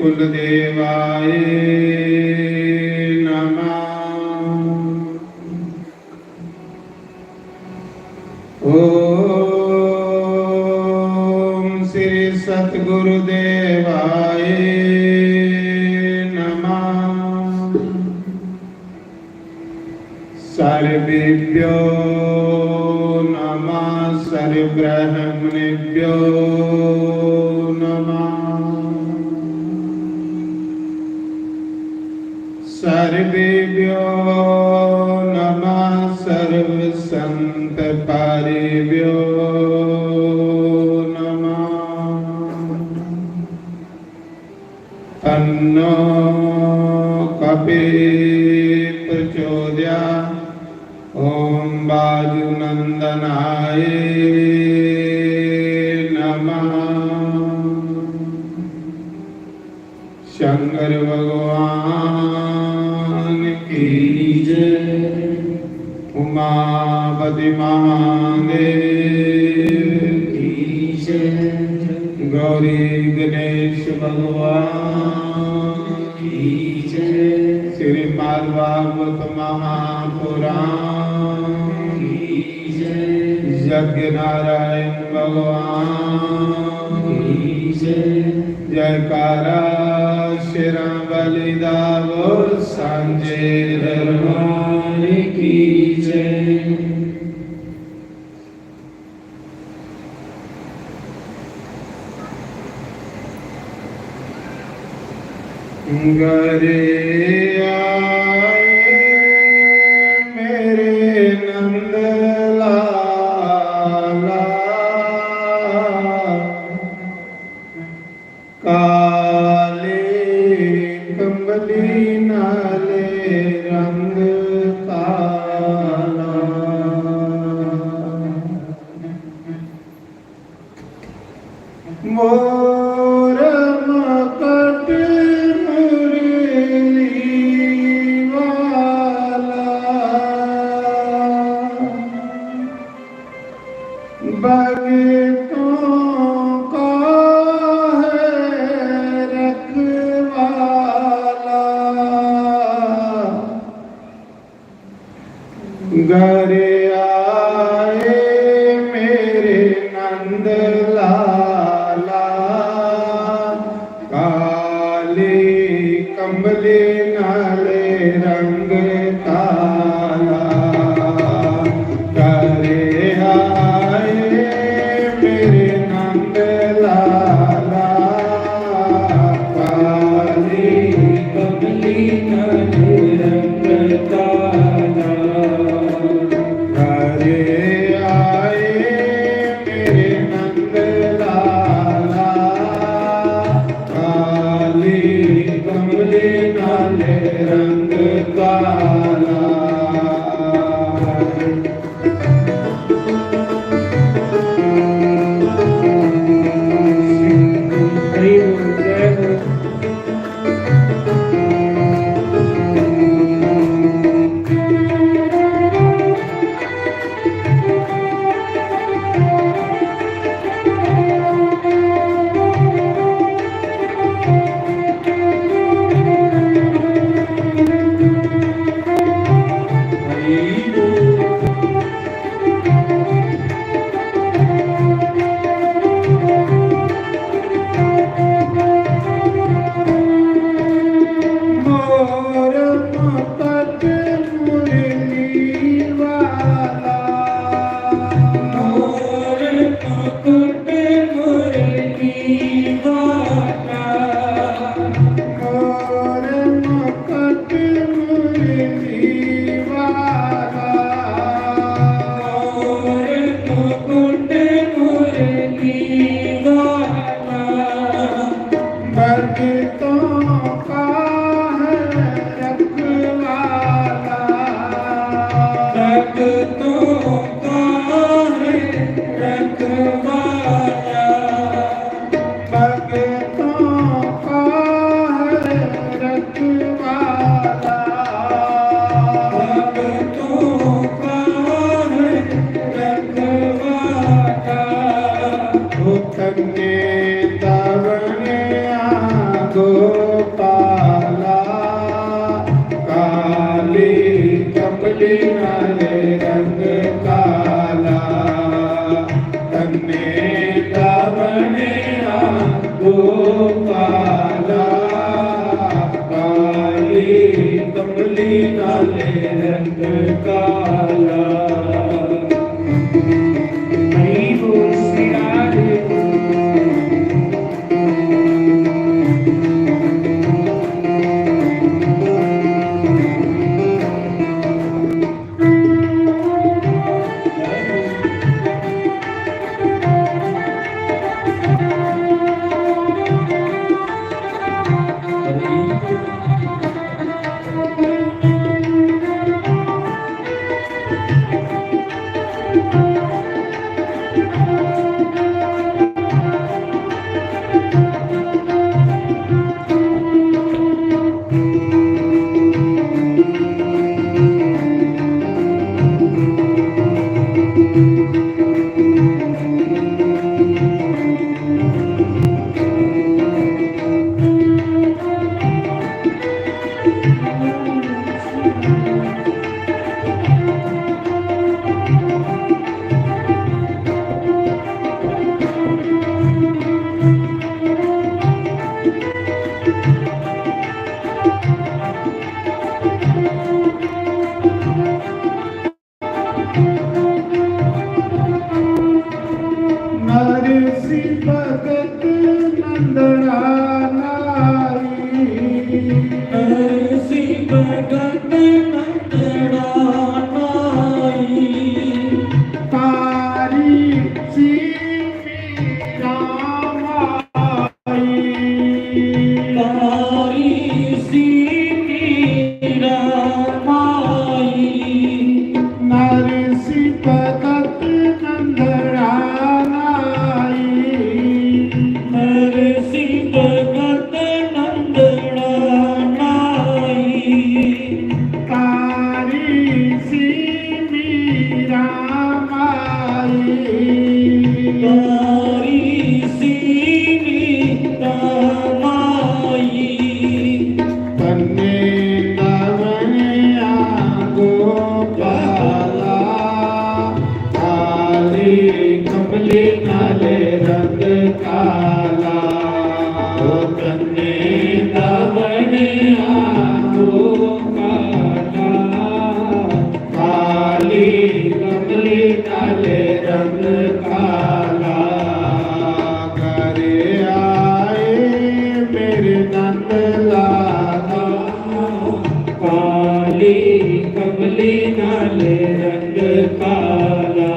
कुलदेवाय नमः। ओम श्री सतगुरुदेवाय नमः। सर्वेभ्यो नमः। सर्वब्रह्मणेभ्यो नमः। सर्वेभ्यो नमः। सर्वसंतपारेभ्यो नमः। तन्नो कपिः प्रचोदयात्। ओम वायुनंदनाय नमः। शंकर भगवान की जय। उमापति महादेव की जय। गौरी गणेश भगवान की जय। श्रीमद् भागवत महापुराण की जय। यज्ञ नारायण भगवान की जय। जयकारा शेरा बलिदावो सांझे दरबार की जय। गरे आए मेरे नंद लाला। काले कंबली नाले रंग काला। मोर मकट भगतों का है रखवाला। घर आए मेरे नंद लाला। काले कंबले नाले रंग काला। Go नाले रंग काला तन्ने दा बनिया गोपाला काली कमली नाले रंग काला। हरि बोल श्री राधे। नरसी भगत नंदना नाई नरसी भगत नंदना नाई तारी सी रामाई तारी सी रामाई नरसी भगत नंदना कमले नाले रंग काला तन्ने दा बनिया गोपाला काली कमले नाले रंग काला। घरे आए मेरे नंद लाला काली कमले नाले रंग काला।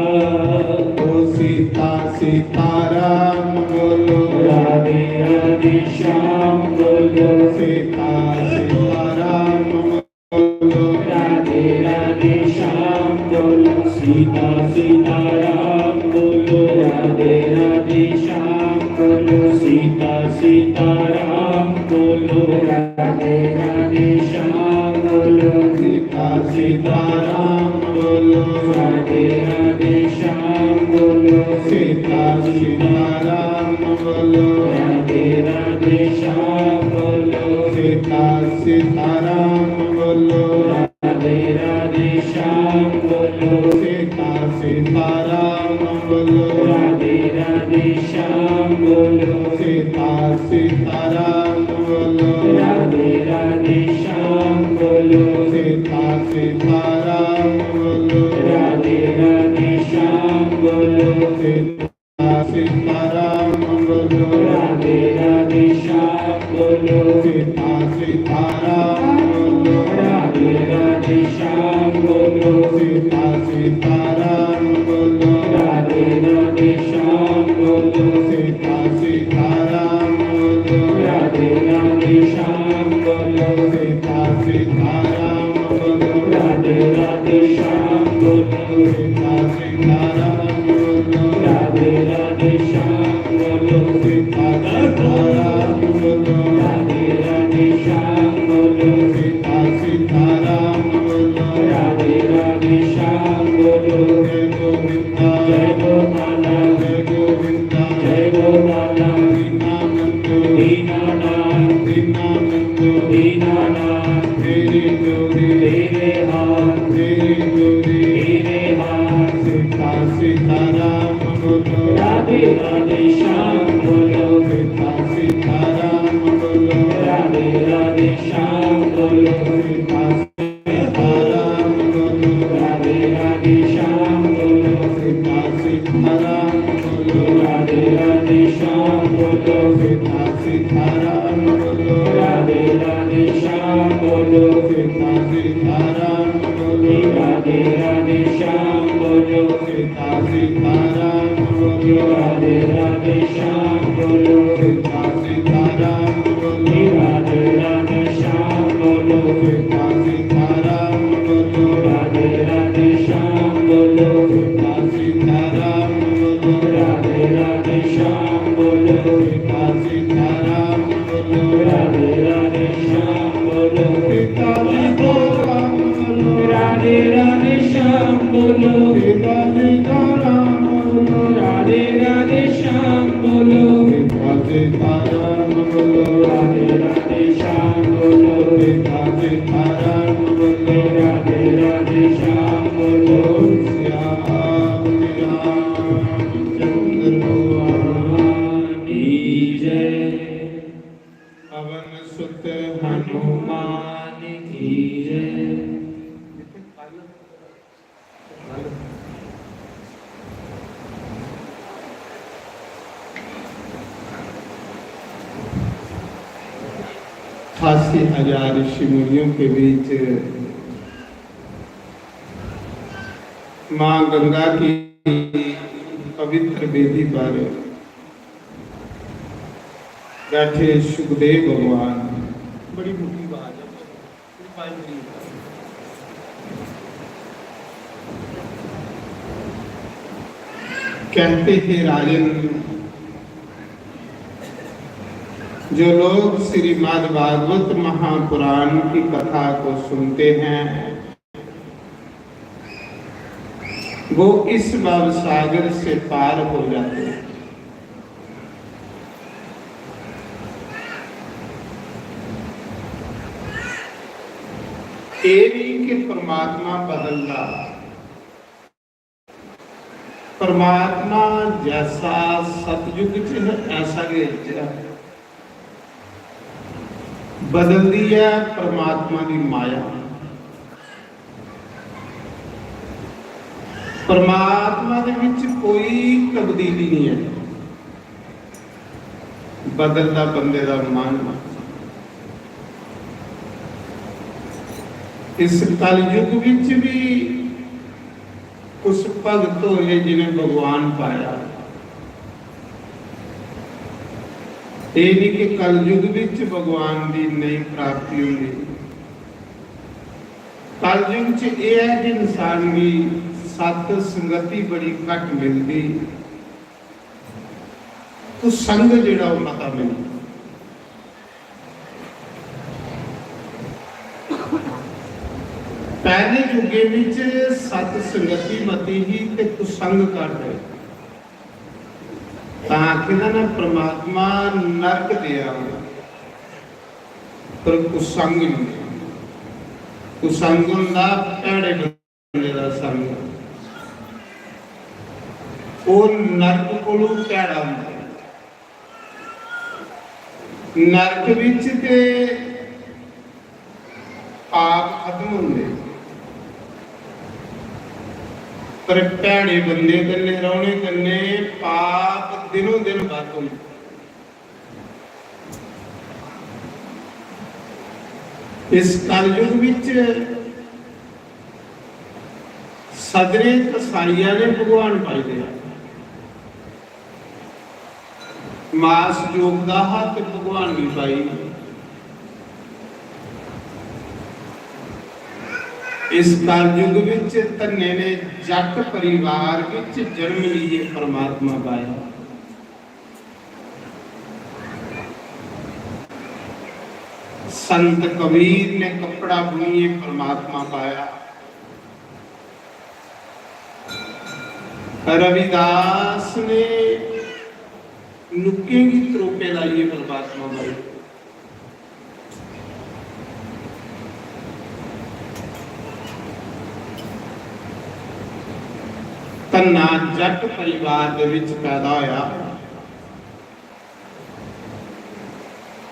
सीता सीताराम बोलो राधे राधे श्याम बोलो सीता सीताराम बोलो राधे राधे श्याम बोलो सीता सीताराम बोलो राधे राधे श्याम बोलो सीता सीताराम बोलो राधे राधे श्याम बोलो सीता सीताराम बोलो राधे राधे श्याम बोलो सीता सीताराम बोलो राधे राधे श्याम बोलो सीता सीताराम बोलो राधे राधे श्याम बोलो सीता सीताराम बोलो राधे राधे श्याम बोलो सीता सीताराम बोलो राधे राधे श्याम बोलो सीता सीताराम बोलो राधे राधे श्याम बोलो सीता सीताराम बोलो राधे राधे श्याम बोलो सीता सीताराम बोलो राधे राधे श्याम बोलो सीता सीताराम बोलो राधे राधे श्याम बोलो सीता सीताराम बोलो राधे राधे श्याम बोलो सीता सीताराम बोलो राधे राधे श्याम बोलो सीता सीताराम बोलो राधे राधे श्याम बोलो सीता सीताराम बोलो राधे राधे श्याम बोलो सीता सीताराम बोलो राधे राधे श्याम बोलो जय गोविंदा जय गोपाला जय गोविंदा जय गोपाला दीनानाथ दीनानाथ दीनानाथ तेरी गौरी तेरे हाथ तेरी बोलो, सीता सीताराम बोलो, राधे राधे श्याम बोलो, सीता सीताराम बोलो, राधे राधे श्याम बोलो, सीता सीताराम बोलो, राधे राधे श्याम बोलो, सीता सीताराम बोलो, राधे राधे श्याम बोलो, सीता सीताराम बोलो, राधे राधे श्याम बोलो, सीता सीताराम बोलो, राधे राधे श्याम बोलो, सीता सीताराम बोलो, राधे राधे श्याम बोलो, सीता सीताराम बोलो, राधे राधे श्याम बोलो, सीता सीताराम बोलो, राधे राधे श्याम बोलो, सीता सीताराम बोलो, राधे राधे श्याम बोलो, सीता सीताराम बोलो, राधे राधे श्याम बोलो, रामचंद्र भगवान की जय। पवन सुत हनुमान की जय। अस्सी हजार ऋषि मुनियों के बीच मां गंगा की पवित्र वेदी पर बैठे सुखदेव भगवान, बड़ी मोटी बात है, कहते हैं राजन, जो लोग श्रीमद् भागवत महापुराण की कथा को सुनते हैं वो इस भव सागर से पार हो जाते हैं। एरी के परमात्मा बदलता, परमात्मा जैसा सतयुग च ऐसा बदल दी है परमात्मा की माया। परमात्मा दे विच कोई तब्दीली नहीं है, बदलता बंदे का मन। इस कलयुग विच भी कुछ भगत होए जिन्हें भगवान पाया। ये नहीं कि कलयुग विच भगवान की नहीं प्राप्ति होगी। कलयुग च यह है कि इंसान की सत संगति बड़ी घट मिलती, तो संग जिहड़ा वो मता मिलता। पहले युगे विच सत संगति मती ही ते कुसंग कर रहे, आखिर ना परमात्मा नरक दिया पर कुसंग नहीं। कुसंग हुंदा भैड़े बंदे दा संग, वो नरक कोलों भैड़ा हुंदा। नरक विच ते पाप खत्म होंदे, पर भैड़े बंदे कन्ने रौने कन्ने पाप दिनों दिन बढ़ होंदे। इस कलयुग विच सदरे कसाईया ने भगवान पाई दिया, मास योग का हाथ भगवान भी पाई। इस कलयुग विच धन्ने ने जट परिवार विच जन्म लिए परमात्मा पाया। संत कबीर ने कपड़ा बुनिए परमात्मा पाया। रविदास ने नुक्के की त्रोपे लाइए परमात्मा पाई। धन्ना जट परिवार दे विच पैदा होया,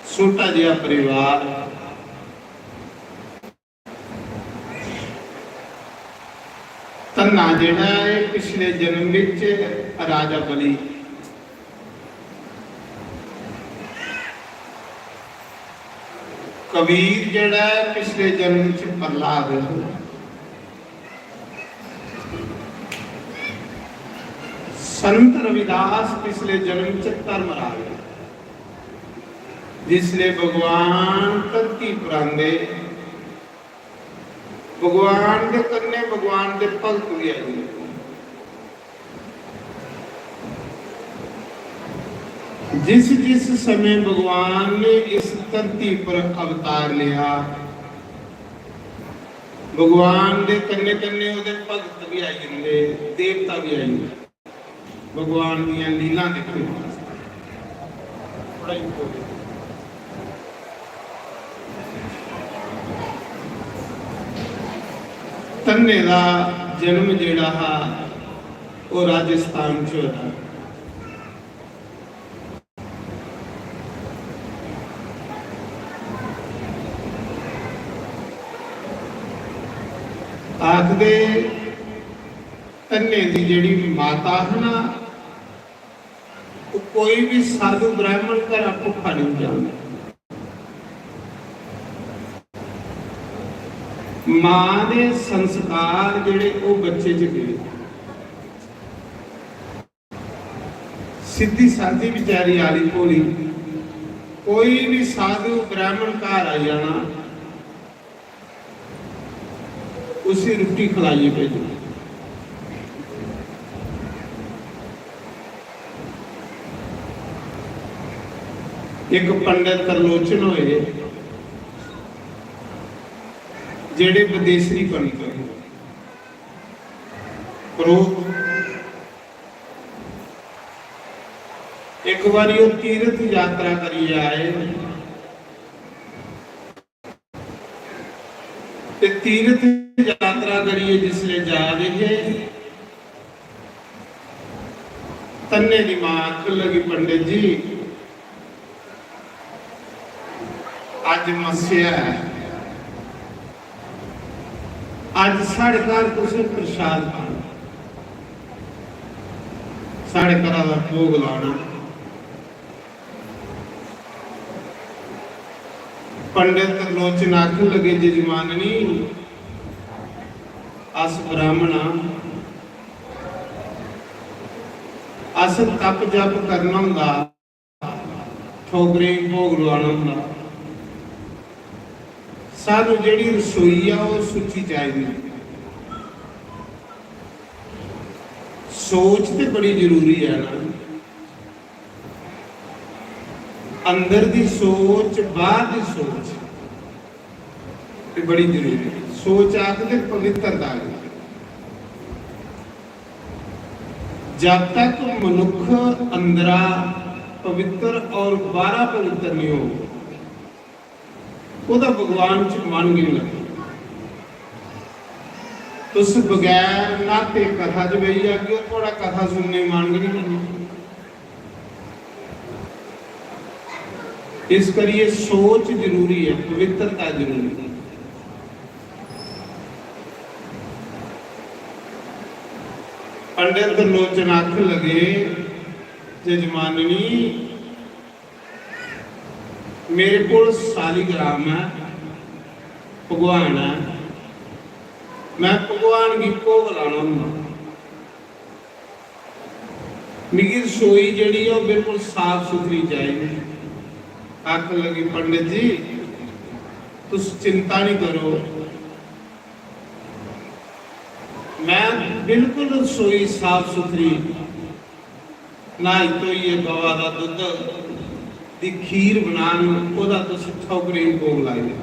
छोटा जिहा परिवार। धन्ना जिहड़ा है पिछले जन्म विच राजा बली कबीर जड़ा पिछले जन्म च प्रहलाद, संत रविदास पिछले जन्म च धर्मराज, जिसले भगवान धरती परांदे भगवान के कन्ने भगवान के भगत भी आए। जिस जिस समय भगवान ने इस धरती पर अवतार लिया, भगवान के कन्ने कन्ने उहदे भगत भी आई जांदे, देवता भी आई जांदे। भगवान दीयां लीला देखने वास्ते बड़ा इंपॉर्टेंट। तन्ने दा जन्म जिहड़ा हा वो राजस्थान च होया। आखदे तन्ने दी जिहड़ी माता है ना, वो कोई भी साधु ब्राह्मण घर भुखा नहीं जाता। मां दे संस्कार जिहड़े वो बच्चे च गए, सीधी सादी बेचारी आली भोली, कोई भी साधु ब्राह्मण घर आ जाना, उसी रोटी खिलाइए भेजो। एक पंडित तरलोचन होए जेड़े विदेशी पंडित एक बार वो तीर्थ यात्रा करिए आए, ते तीर्थ यात्रा करिए जिसले जा रहे तन्ने दी मां आखन लगी, पंडित जी अज मस्या है, अज साढ़े घर तुसें प्रसाद पाना, साढ़े घर का भोग लाना। पंडित तरलोचन आखन लगे, जजमाननी अस ब्राह्मण अस तप जप करना हुंदा, ठोकरे भोग लवाना हुंदा, सानू जिहड़ी रसोई आ वो सुची चाहिदी। सोच ते बड़ी जरूरी है ना, अंदर दी सोच बाहर दी सोच ते बड़ी जरूरी है। सोच आखदे पवित्रता, जब तक मनुख अंदरा पवित्र और बाहरा पवित्र नहीं हो, उहदा भगवान च मन नहीं लगता। तुस बगैर नाते कथा च बही जागे, थोड़ा कथा सुनने मन नहीं करना। इस करिए सोच जरूरी है, पवित्रता जरूरी है। पंडित तरलोचन आखन लगे, जजमाननी मेरे को सालीग्राम है, भगवान है, मैं भगवान की भोग लाना हूं, मेरी रसोई जिहड़ी है बिल्कुल साफ सुथरी चाहिए। आखन लगी, पंडित जी तुस चिंता नहीं करो, मैं बिल्कुल रसोई साफ सुथरी नहाई धोइए गवा का दुध दी खीर बनान, ओदा तुस ठौकरे भोग लाई दे।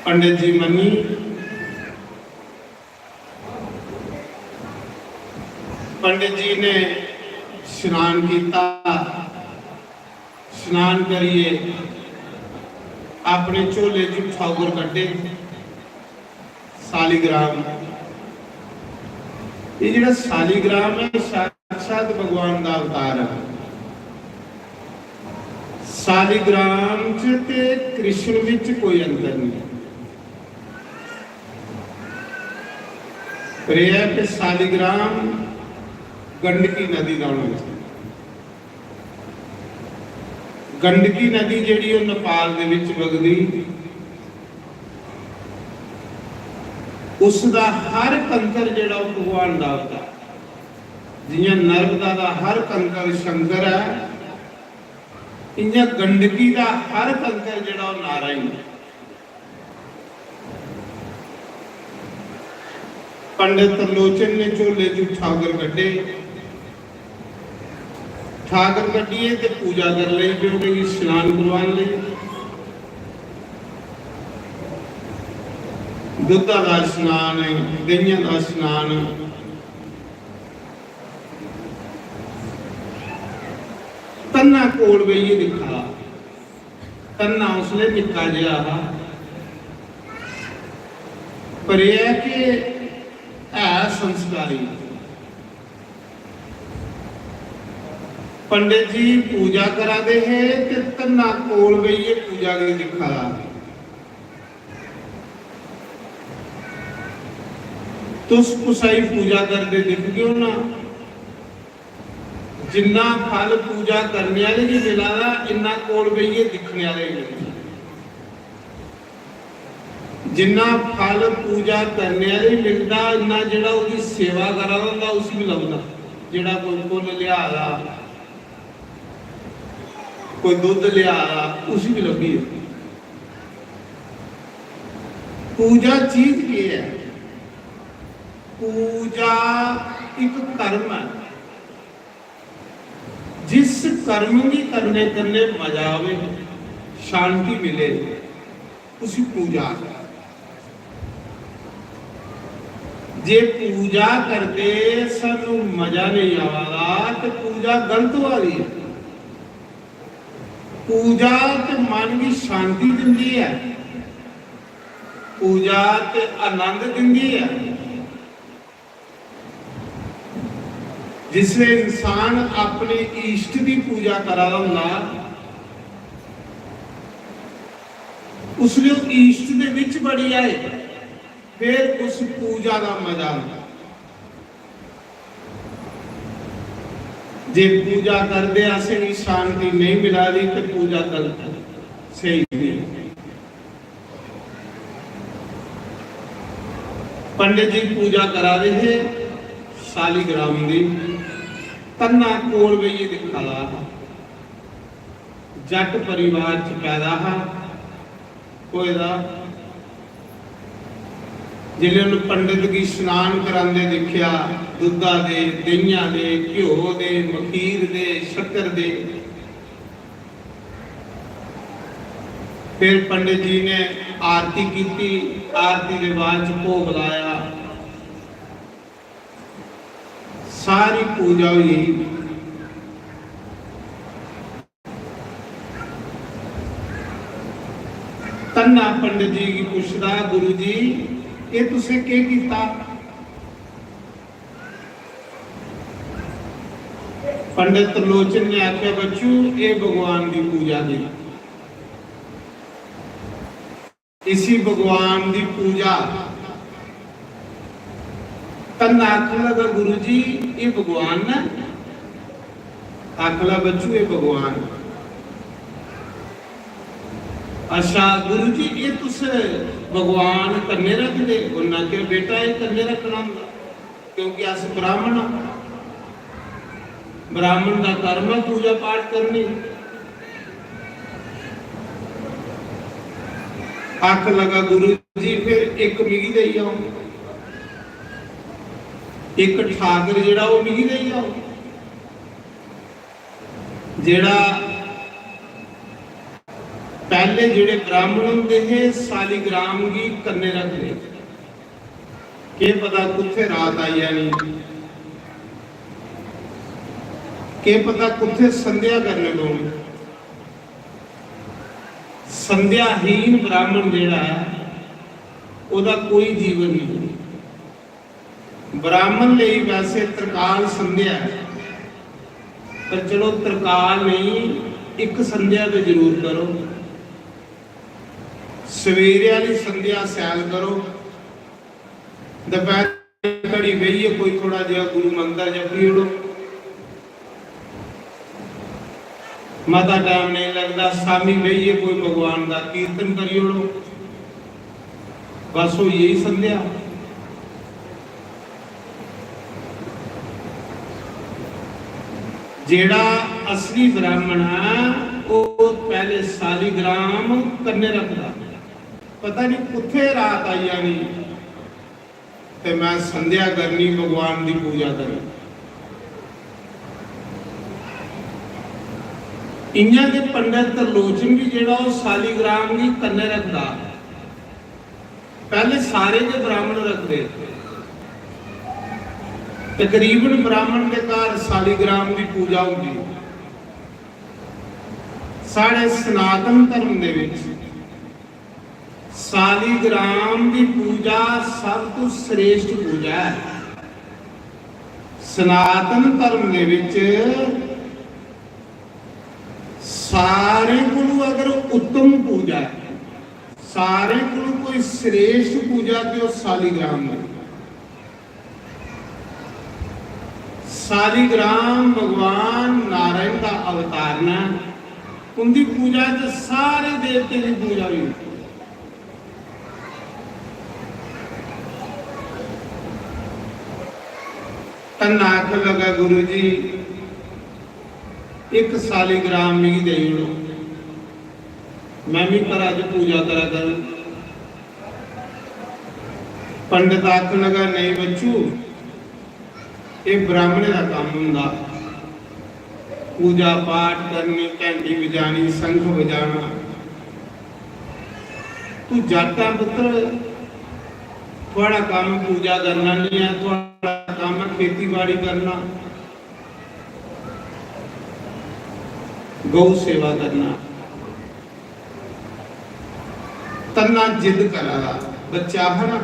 पंडित जी मनी, पंडित जी ने स्नान किया, स्नान करिए अपने झोले च ठौकर कड्डे, सालीग्राम। ये जिहड़ा सालीग्राम है साक्षात भगवान का अवतार है। सालीग्राम च ते कृष्ण विच कोई अंतर नहीं। पर यह है कि सालीग्राम गंडकी नदी का होना चाहिए। गंडकी नदी जिहड़ी वो नेपाल दे विच वगदी, उसका हर कंकर जिहड़ा वो भगवान दा अवतार, जियां नर्मदा दा हर कंकर शंकर है, इयां गंडकी दा हर कंकर जिहड़ा वो नारायण है। पंडित त्रिलोचन ने झोले चो ठाकर कड्ढे, ठाकर कड्ढिए ते पूजा कर लई, क्योंकि स्नान करवाने लई दुधा का स्नान, दहिया का स्नान, तन्ना कोल बइए दिखा, तन्ना उसने निका जिहा पर यह है कि है संस्कारी। पंडित जी पूजा करा दे है कि तन्ना कोल बइए पूजा के दिखा, तुस कुसाई पूजा करते दिख गयो ना, जिन्ना फल पूजा करने वाले की मिला इन्ना कोल बइए दिखने वाले मिले, जिन्ना फल पूजा करने वाले मिलता इन्ना जिहड़ा उसकी सेवा करा होंदा उस भी लभदा, जिहड़ा कोई फुल लिया कोई दुध लिया उस भी लभी है। पूजा चीज की है? पूजा एक कर्म है, जिस कर्म की करने करने मजा आवे, शांति मिले, उसी पूजा है। जे पूजा करते सानू मजा नहीं आवागा तो पूजा गलत वाली है। पूजा ते मन की शांति दिंदी है, पूजा ते आनंद दिंदी है। जिसले इंसान अपने इष्ट की पूजा करा हुंदा, उसने इष्ट दे विच बड़ी आए, फिर उस पूजा का मजा आता। जे पूजा करते ऐसे भी शांति नहीं मिला रही तो पूजा गलत है, सही नहीं। पंडित जी पूजा करा रहे थे शालीग्राम की, तन्ना कोल बइए दिखा, जट परिवार च पैदा है कोई दा, जिन्हें पंडित की स्नान करांदे देखिया, दुधा दे, दहिया दे, घ्यो दे, मखीर दे, शक्कर दे। फिर पंडित जी ने आरती की, आरती के बाद भोग लाया, सारी पूजा हुई। तन्ना पंडित जी की पूछदा, गुरु जी ये तुसे क्या कीता? पंडित त्रिलोचन ने आख्या, बच्चू ये भगवान की पूजा की, इसी भगवान की पूजा। तन्ना आखन लगा, गुरु जी ये भगवान ना? आखला, बच्चू ये भगवान। अच्छा गुरु जी ये तुस भगवान कन्ने रख दे? उन्हें क्या बेटा ये कन्ने रखना होंगे, क्योंकि अस ब्राह्मण, ब्राह्मण का कर्म है पूजा पाठ करनी। आख लगा, गुरु जी फिर एक मिगी दे आओ, एक ठाकर जेड़ा वो मिगी दे आओ, जेड़ा पहले जेड़े ब्राह्मण होंगे थे शालीग्राम की कन्ने रखते, के पता कुत्थे रात आई या नहीं, के पता कुत्थे संध्या करने दो। संध्याहीन ब्राह्मण जेड़ा है ओदा कोई जीवन नहीं। ब्राह्मण ले वैसे त्रिकाल संध्या है, पर चलो त्रिकाल नहीं, एक संध्या तो जरूर करो। सवेरे वाली संध्या सैल करो, दोपहर घड़ी बहिए कोई थोड़ा जिहा गुरु मंत्र जपी उड़ो, माता टाइम नहीं लगता, सामी बहिए कोई भगवान का कीर्तन करियो लो, बस वो यही संध्या। जेड़ा असली ब्राह्मण है वो पहले सालीग्राम कन्ने रखता, पता नहीं कुत्थे रात आई जानी ते मैं संध्या करनी, भगवान की पूजा करनी। इन्हां के पंडित त्रिलोचन भी जेड़ा वो सालीग्राम की कन्ने रखता, पहले सारे के ब्राह्मण रखते, तकरीबन ब्राह्मण के घर सालीग्राम की पूजा होती। साढ़े सनातन धर्म दे विच सालीग्राम की पूजा सब तो श्रेष्ठ पूजा है। सनातन धर्म दे विच सारे को अगर उत्तम पूजा है, सारे को कोई श्रेष्ठ पूजा तो सालीग्राम है। सालीग्राम भगवान नारायण का अवतार ने, उनकी पूजा च सारे देवते की पूजा भी होती। तन आख लगा गुरु जी एक सालीग्राम भी दे लो, मैं भी घर अज पूजा करा कर। पंडित आख लगा नहीं बच्चू, ये ब्राह्मण का काम होंदा, पूजा पाठ करनी, घंटी बजानी, शंख बजाना। तू जाटा पुत्र, थोड़ा काम पूजा करना नहीं है, थोड़ा काम है खेती बाड़ी करना, गौ सेवा करना। तन्ना जिद करा बच्चा है ना,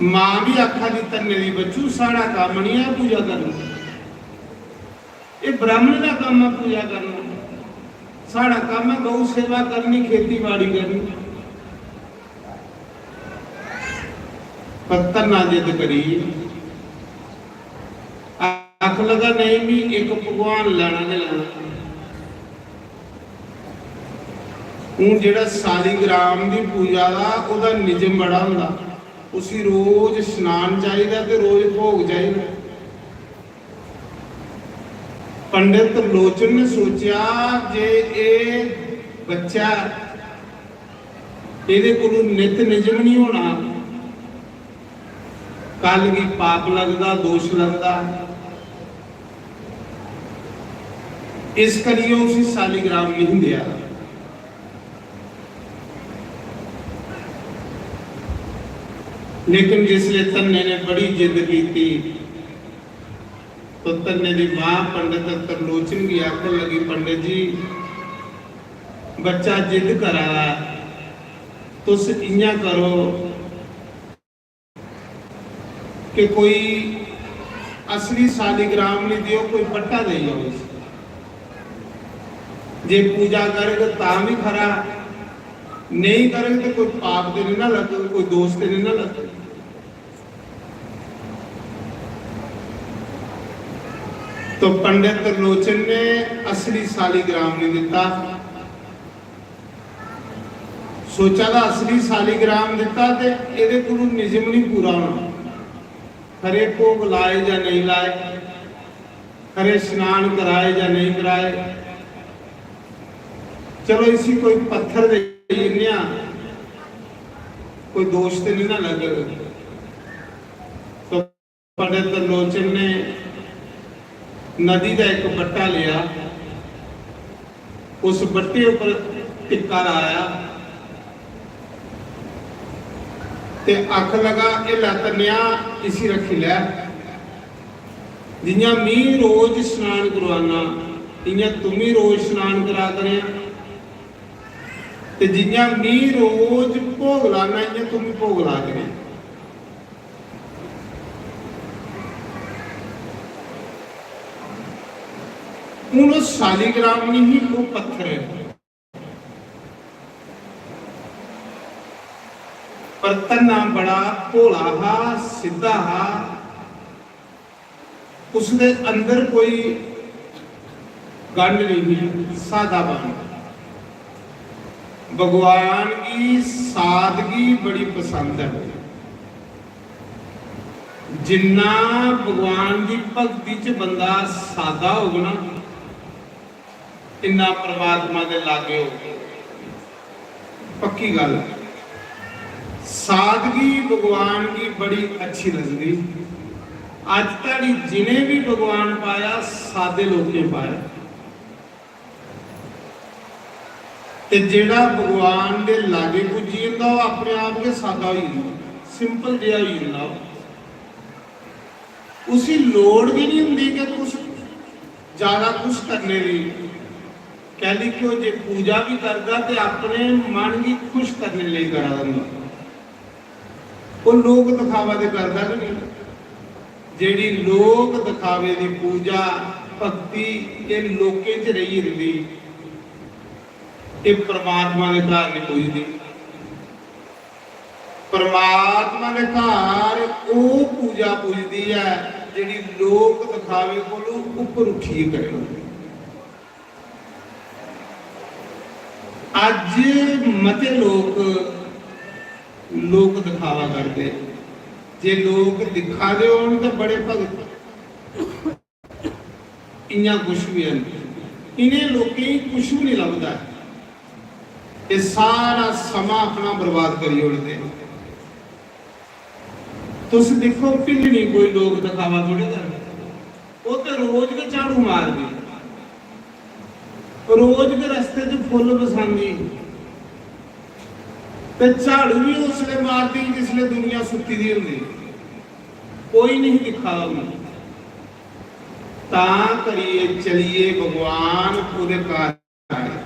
मां भी आखा दी तन्ने दी बच्चू साड़ा काम नहीं है पूजा करना, ये ब्राह्मण का काम है पूजा करना, साड़ा काम है गौ सेवा करनी, खेती बाड़ी करनी। पर तन्ना जिद करी, आख लगा नहीं भी एक भगवान लेना नहीं लेना। हूँ जेड़ा सालीग्राम की पूजा का उहदा निजम बड़ा हुंदा, उसी रोज स्नान चाहिए ते रोज भोग चाहिए। पंडित त्रिलोचन ने सोचा जे ये बच्चा ये कोलों नित निजम नहीं होना, कल की पाप लगता, दोष लगता, इस करिए उसी सालीग्राम नहीं दिया। लेकिन जिसले तन्ने ने बड़ी जिद की थी, तो तन्ने की मां पंडित त्रिलोचन की आखन लगी, पंडित जी बच्चा जिद करा तुस इयां करो कि कोई असली सालीग्राम नहीं दियो, कोई पट्टा दे जाओ। जे पूजा करेगा तां भी खरा, नहीं करेगा तो कोई पाप दे नहीं ना लगे, कोई दोष दे नहीं ना लगे। तो पंडित त्रिलोचन ने असली सालीग्राम नहीं दिता, सोचा था असली सालीग्राम दिता ते इहदे कोलों निजम नहीं पूरा होना, खरे भोग लाए या नहीं लाए, खरे स्नान कराए या नहीं कराए, चलो इसी कोई पत्थर दे दिन्ने, कोई दोष तो नहीं ना लगे। तो पंडित त्रिलोचन ने नदी का एक बट्टा लिया, उस बट्टे ऊपर टिक्का लाया ते आख लगा ये लतनिया इसी रखी लै, जियां मी रोज स्नान करवाना इयां तुम ही रोज स्नान करा करे, ते जियां मी रोज भोग लाना इयां तुम भोग ला करे। हूँ सालीग्राम नहीं ही वो पत्थर है, पर तन्ना बड़ा भोला हा, सीधा हा, उसके अंदर कोई गंढ नहीं, सादा बन। भगवान की सादगी बड़ी पसंद है। जिन्ना भगवान की भगती च बंदा सादा होगा ना, इन्ना परमात्मा के लागे हो। पक्की गल, सादगी भगवान की बड़ी अच्छी लगती। अज तक जिन्हें भी भगवान पाया सादे लोग ने पाया, ते जेड़ा भगवान के लागे पुजी जाता वो अपने आप के सादा हो जाता, सिंपल जिहा हो जाता। उसी लोड़ भी नहीं होंगी कि कुछ ज्यादा कुछ करने की। कह ली कि जे पूजा भी करता तो अपने मन की खुश करने लिए करा दिंदा, वो लोक दिखावा तो करता कि नहीं। जेड़ी लोक दिखावे की पूजा भक्ति ये लोके च रही रही, ये परमात्मा के घर नहीं पुजदी। परमात्मा के घर वो पूजा पुजदी है जिहड़ी लोक दिखावे कोलों उपर उठिए करे। अज मते लोक दिखावा करते, जे लोग दिखा दे होण तो बड़े भगत इन्ना कुछ भी है। इन्हें लोकें कुछ भी नहीं लगता, ये सारा समा अपना बर्बाद करी ओढ़ते। तुम देखो पिंडनी कोई लोग दिखावा थोड़े कर, वो तो रोज के झाड़ू मार दी, रोज के रस्ते च फुल बसांदी, ते झाड़ू भी उसले मारती जिसले दुनिया सुती दी होंदी, कोई नहीं दिखा उन्हें। ता करिए चलिए भगवान पूरे कार आए।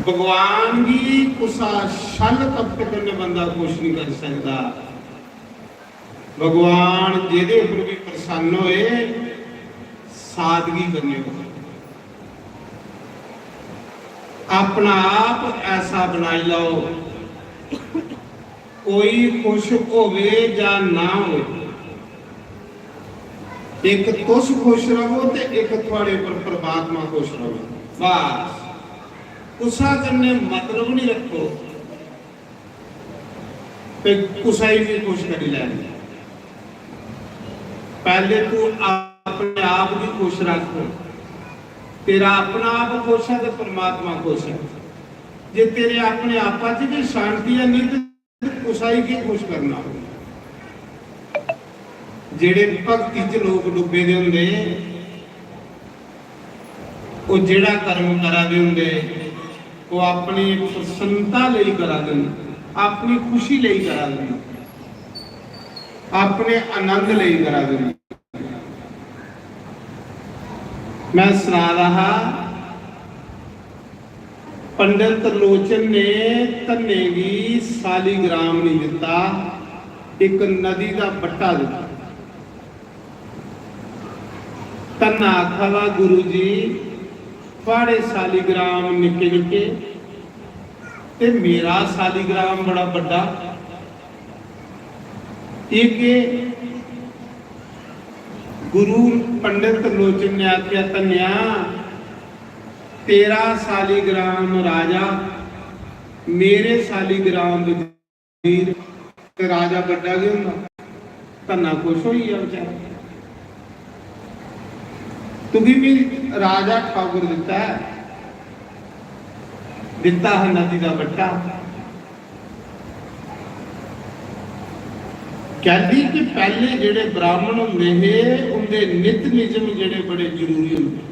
भगवान की कुसा छल कपट करने बंदा कुछ नहीं कर सकता। भगवान जेदे ऊपर भी प्रसन्न होए सादगी करने को, अपना आप ऐसा बनाई लो कोई खुश होवे या ना हो, एक तुस खुश रहो ते एक थोड़े पर परमात्मा खुश रहो। बस गुस्सा करने मतलब नहीं रखो, फिर गुस्सा ही खुश करी लैनी। पहले तू अपने आप भी खुश रख, तेरा अपना आप खुश है तो परमात्मा खुश है। जे तेरे अपने आपा च भी शांति है नहीं तो कुसाई की खुश करना। जेड़े भक्ति च लोग डुबे दे हुंदे वो जेड़ा कर्म करा दे हुंदे वो अपनी प्रसन्नता लई करा दे, अपनी खुशी लई करा दे, अपने आनंद लई करा दे। मैं सुना रहा, पंडित त्रिलोचन ने धन्ने की सालीग्राम नहीं दिता, एक नदी का बट्टा दिता। धन्ना आखा वा गुरु जी थोड़े सालीग्राम निके निके ते मेरा सालीग्राम बड़ा बड़ा। एक गुरु पंडित त्रिलोचन ने आख्या धन्या तेरा सालीग्राम राजा, मेरे सालीग्राम वजीर, ते राजा बड़ा क्यों होंदा। धन्ना खुश होई गया बेचारा, तुम्हें भी राजा ठाकुर दिता है, दिता है नदी का बट्टा। कहती कि पहले जेड़े ब्राह्मण होंदे हे उनके नित निजम जेड़े बड़े जरूरी होंदे,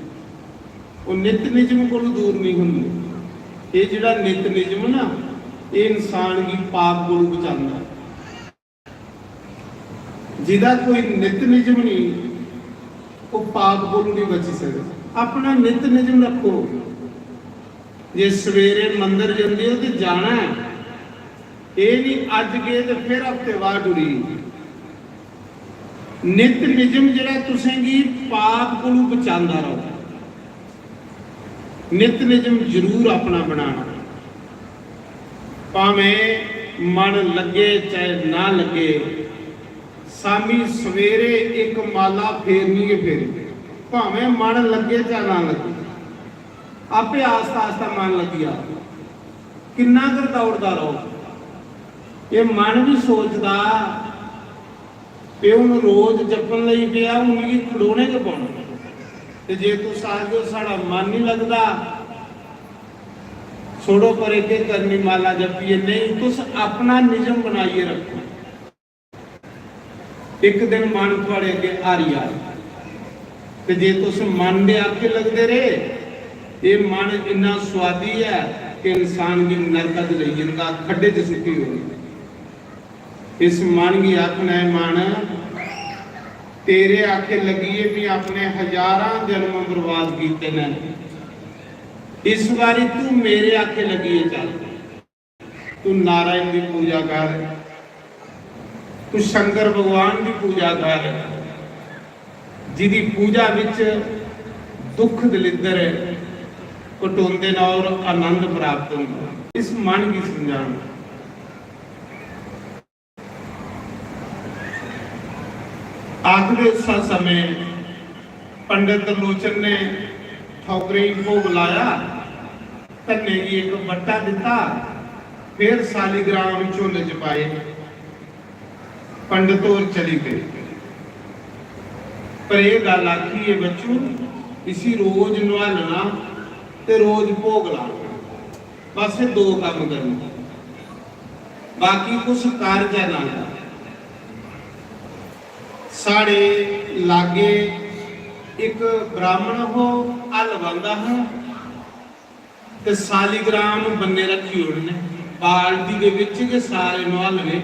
वो नित निजम को दूर नहीं होंगे। ये जेड़ा नित निजम ना ये इंसान की पाप को बचाता है। जिदा कोई नित निजम नहीं वो पाप को नहीं बची सकता। अपना नित निजम रखो। जे सवेरे मंदिर जाते हो तो जाना है, ये नहीं अज गए तो फिर हफ्ते बाद टुरी। नित निजम जरा तुसेंगी पाप को बचाता रहो। नित निजम जरूर अपना बनाना, भावें मन लगे चाहे ना लगे, ਸਾਮੀ ਸਵੇਰੇ ਇੱਕ ਮਾਲਾ ਫੇਰਨੀ ਹੈ, ਫੇਰੀ ਭਾਵੇਂ ਮਨ ਲੱਗੇ ਜਾਂ ਨਾ ਲੱਗੇ, ਆਪੇ ਆਸਤਾ ਆਸਤਾ ਮਨ ਲੱਗਿਆ। ਕਿੰਨਾ ਕੁ ਦੌੜਦਾ ਰਹੋ, ਇਹ ਮਨ ਵੀ ਸੋਚਦਾ ਕਿ ਉਹਨੂੰ ਰੋਜ਼ ਜਪਣ ਲਈ ਪਿਆ, ਉਹਨੂੰ ਵੀ ਖੜੋਣੇ ਕੇ ਪਾਉਣਾ। ਤੇ ਜੇ ਤੂੰ ਸਾਜੋ ਸਾਡਾ ਮਨ ਨਹੀਂ ਲੱਗਦਾ, छोड़ो पर एक करनी माला जपिए, नहीं तुस अपना निजम बनाइए रखो। एक दिन मन थोड़े अगे आ रही आ, ते जे तुस मन दे आखे लगते रहे, ये मन इन्ना स्वादी है कि इंसान की नरकत ले जिनका खड्डे च सुखी हो। इस मन की आखना है, मन तेरे आखे लगी है भी अपने हजारां जन्म बर्बाद किए ने, इस बारी तू मेरे आखे लगी है, चल तू नारायण की पूजा कर, तू शंकर भगवान की पूजा कर, जिदी पूजा विच दुख दलिद्र कटोंदे न और आनंद प्राप्त होंदा। इस मन की समझान आखिर उस समय पंडित त्रिलोचन ने ठौकरे को बुलाया, धन्ने की एक बट्टा दिता, फिर सालीग्राम झोले च पाए, पंडित और चली गई। पर यह गल आखी है बच्चों, इसी रोज नवालना ते रोज भोग लाना, बस ये दो काम करना, बाकी कुछ कारज ना। साढ़े लागे एक ब्राह्मण हो हल बंदा है, ते सालीग्राम बन्ने रखी उन्होंने बाल्टी के विच के सारे नहालवे,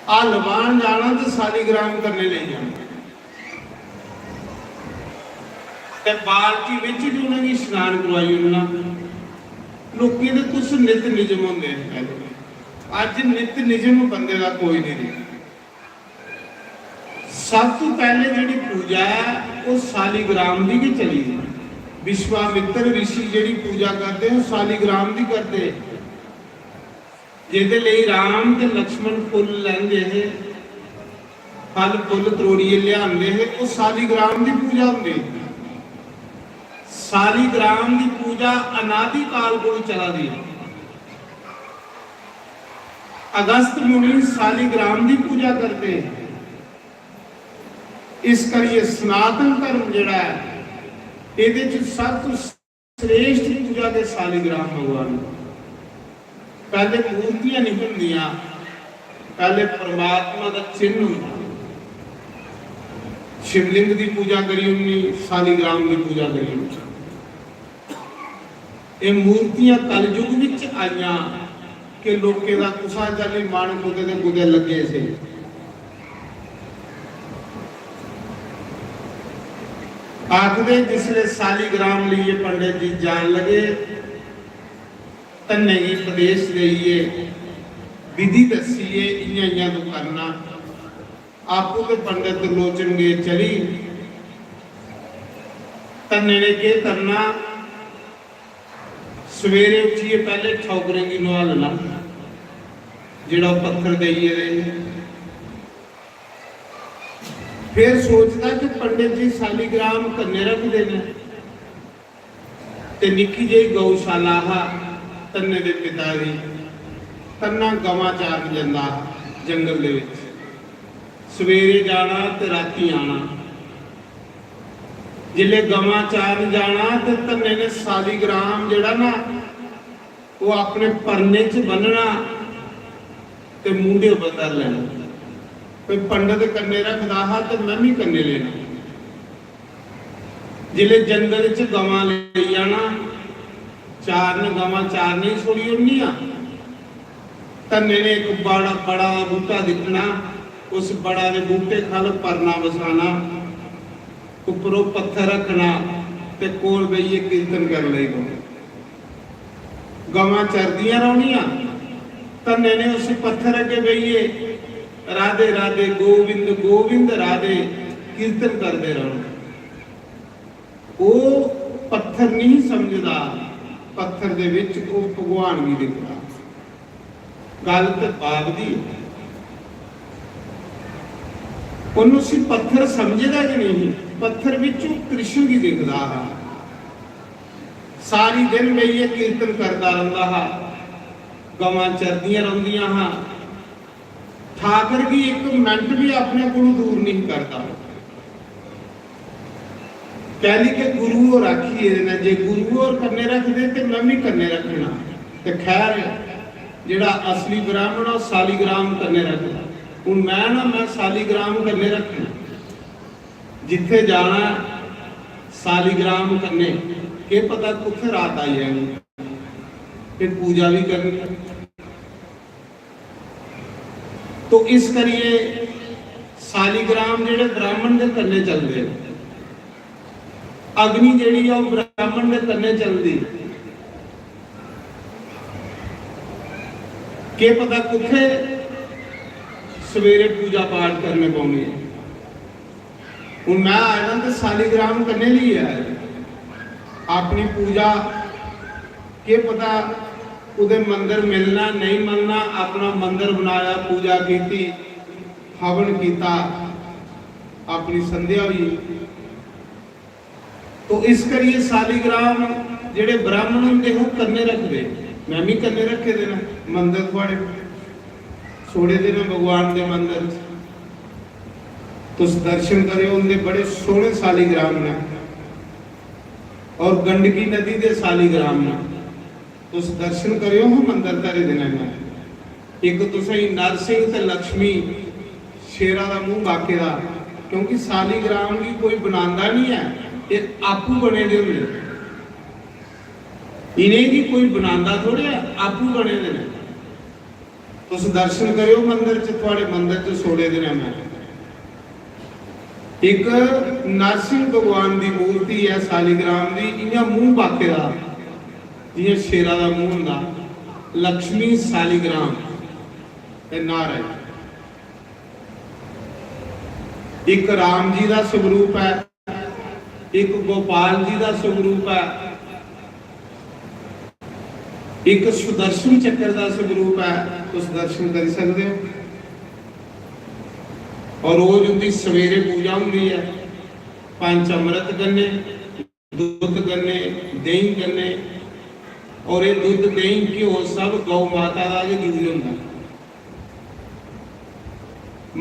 हल बाण जाना तो सालीग्राम करने ले जाना, ते बाल्टी विच जो उन्होंने स्नान करवाई। उन्होंने लोगों के कुछ नित निजम होंगे, अज नित निजम बंदे का कोई नहीं। सब तो पहले जी पूजा है वो सालीग्राम की भी चली। विश्वामित्र ऋषि जी पूजा करते हैं सालीग्राम की करते, जिहदे लई राम ते लक्ष्मण फुल लैंदे है, फल फुल त्रोड़िए लियाते है, वो सालीग्राम की पूजा होंदी। सालीग्राम की पूजा अनादि काल को चला दी। अगस्त मुनि सालीग्राम की पूजा करते हैं। इस करिए सनातन धर्म जिहड़ा है, इहदे च सब तो श्रेष्ठ पूजा के सालीग्राम भगवान। पहले मूर्तियां नहीं होंदियां, पहले परमात्मा का चिन्ह होंदा। शिवलिंग की पूजा करी उन्नी, सालीग्राम की पूजा करी उन्नी। ये मूर्तियां कलयुग विच आईयां कि लोकें दा कुसा चाली मन कुदे दे कुदे लगे से। आखदे जिसले सालीग्राम लिए पंडित जी जान लगे, तन्ने की प्रदेश देइए, विधि दसीए, इयां तो करना। आपको तो पंडित त्रिलोचन गे चली, तन्ने ने क्या करना, सवेरे उठिए पहले ठौकरे की नवालना, जिहड़ा पत्थर देइए दे। फिर सोचता कि पंडित जी सालीग्राम कन्ने रख देना, ते निक्की जी गौशाला तन्ने दे पिता दी, तन्ना गवां चारन जांदा जंगल दे विच, सवेरे जाना ते राती आना। जिले गवां चारन जाना ते तन्ने ने सालीग्राम जिहड़ा ना वो अपने परने च बन्नना ते मूंढे बदल लेना। कोई पंडित कन्ने रखदा हा तो मैं भी कन्ने लेना। जिले जंगल च गवां ले जाना, चारन गवां चारने छोड़ी उन्नियां, तन्ने ने एक बड़ा बड़ा बूटा दिखना, उस बड़ा दे बूटे खल परना बसाना, उपरों पत्थर रखना ते कोल बेइए कीर्तन कर लेगा। गवां चरदियां रहोनियां, तन्ने ने उस पत्थर अगे बेइए राधे राधे गोविंद गोविंद राधे कीर्तन करते रहो। वो पत्थर नहीं समझदा, पत्थर दे विच वो भगवान भी दिखदा। गल तो बाप दी, ਉਹਨੂੰ ਸੀ ਪੱਥਰ ਸਮਝਦਾ ਕਿ ਨਹੀਂ, ਪੱਥਰ ਵਿੱਚੋਂ ਕ੍ਰਿਸ਼ਨ ਜੀ ਦਿਖਦਾ ਹੈ। ਸਾਰੀ ਦਿਨ ਬਈਏ ਕੀਰਤਨ ਕਰਦਾ ਰਹਿੰਦਾ ਹੈ, ਗਵਾਂ ਚਰਦੀਆਂ ਰਹਿੰਦੀਆਂ ਹਾਂ। ਠਾਕਰ ਜੀ ਇੱਕ ਮਿੰਟ ਵੀ ਆਪਣੇ ਕੋਲੋਂ ਦੂਰ ਨਹੀਂ ਕਰਦਾ। कहली कि गुरु और राखी है, जे गुरु और करने रख दे तो मैं भी करने रखना। तो खैर जेड़ा असली ब्राह्मण और सालीग्राम करने रखना, हूँ मैं सालीग्राम करने रखना। जिथे जाना सालीग्राम करने, ये पता कुछ रात आई जानी, फिर पूजा भी करनी। तो इस करिए सालीग्राम जेड़े ब्राह्मण दे करने चलते, अग्नि जेड़ी है वो ब्राह्मण दे करने चलती। के पता कुत्थे सवेरे पूजा पाठ करने पाऊंगी। हूँ मैं आया तो सालीग्राम करने लिए आया, अपनी पूजा के पता उधर मंदिर मिलना नहीं मिलना, अपना मंदिर बनाया, पूजा की, हवन किया, अपनी संध्या हुई। तो इस करिए सालीग्राम जेड़े ब्राह्मण होंगे वो करने रखते, मैं भी करने रखे देना। मंदिर थोड़े छोड़े देना भगवान के मंदिर, तुस दर्शन करो, उनके बड़े सोहने सालीग्राम ने। और गंडकी नदी के सालीग्राम ने, तुस दर्शन करो मंदिर तारे देना में। एक तुसें नरसिंह ते लक्ष्मी शेरा का मुंह बाके का, क्योंकि सालीग्राम की कोई बनाता नहीं है, ये आपू बने दे होंगे। इन्हें की कोई बनाता थोड़े है, आपू बने दे। तुस दर्शन करो मंदिर च, थोड़े मंदिर च सोड़े देना मैं। एक नरसिंह भगवान की मूर्ति है सालीग्राम की, इन्हें मुंह बाके का जियां शेरा का मुंह होंदा। लक्ष्मी सालीग्राम ते नार है। एक राम जी का स्वरूप है, एक गोपाल जी का स्वरूप है, एक सुदर्शन चक्र का स्वरूप है। तुस दर्शन कर सकते हो। और रोज उनकी सवेरे पूजा होंगी है, 5 अमृत करने, दुध करने, दही करने। और ये दुध दही घ्यो सब गौ माता का यूज होंगे।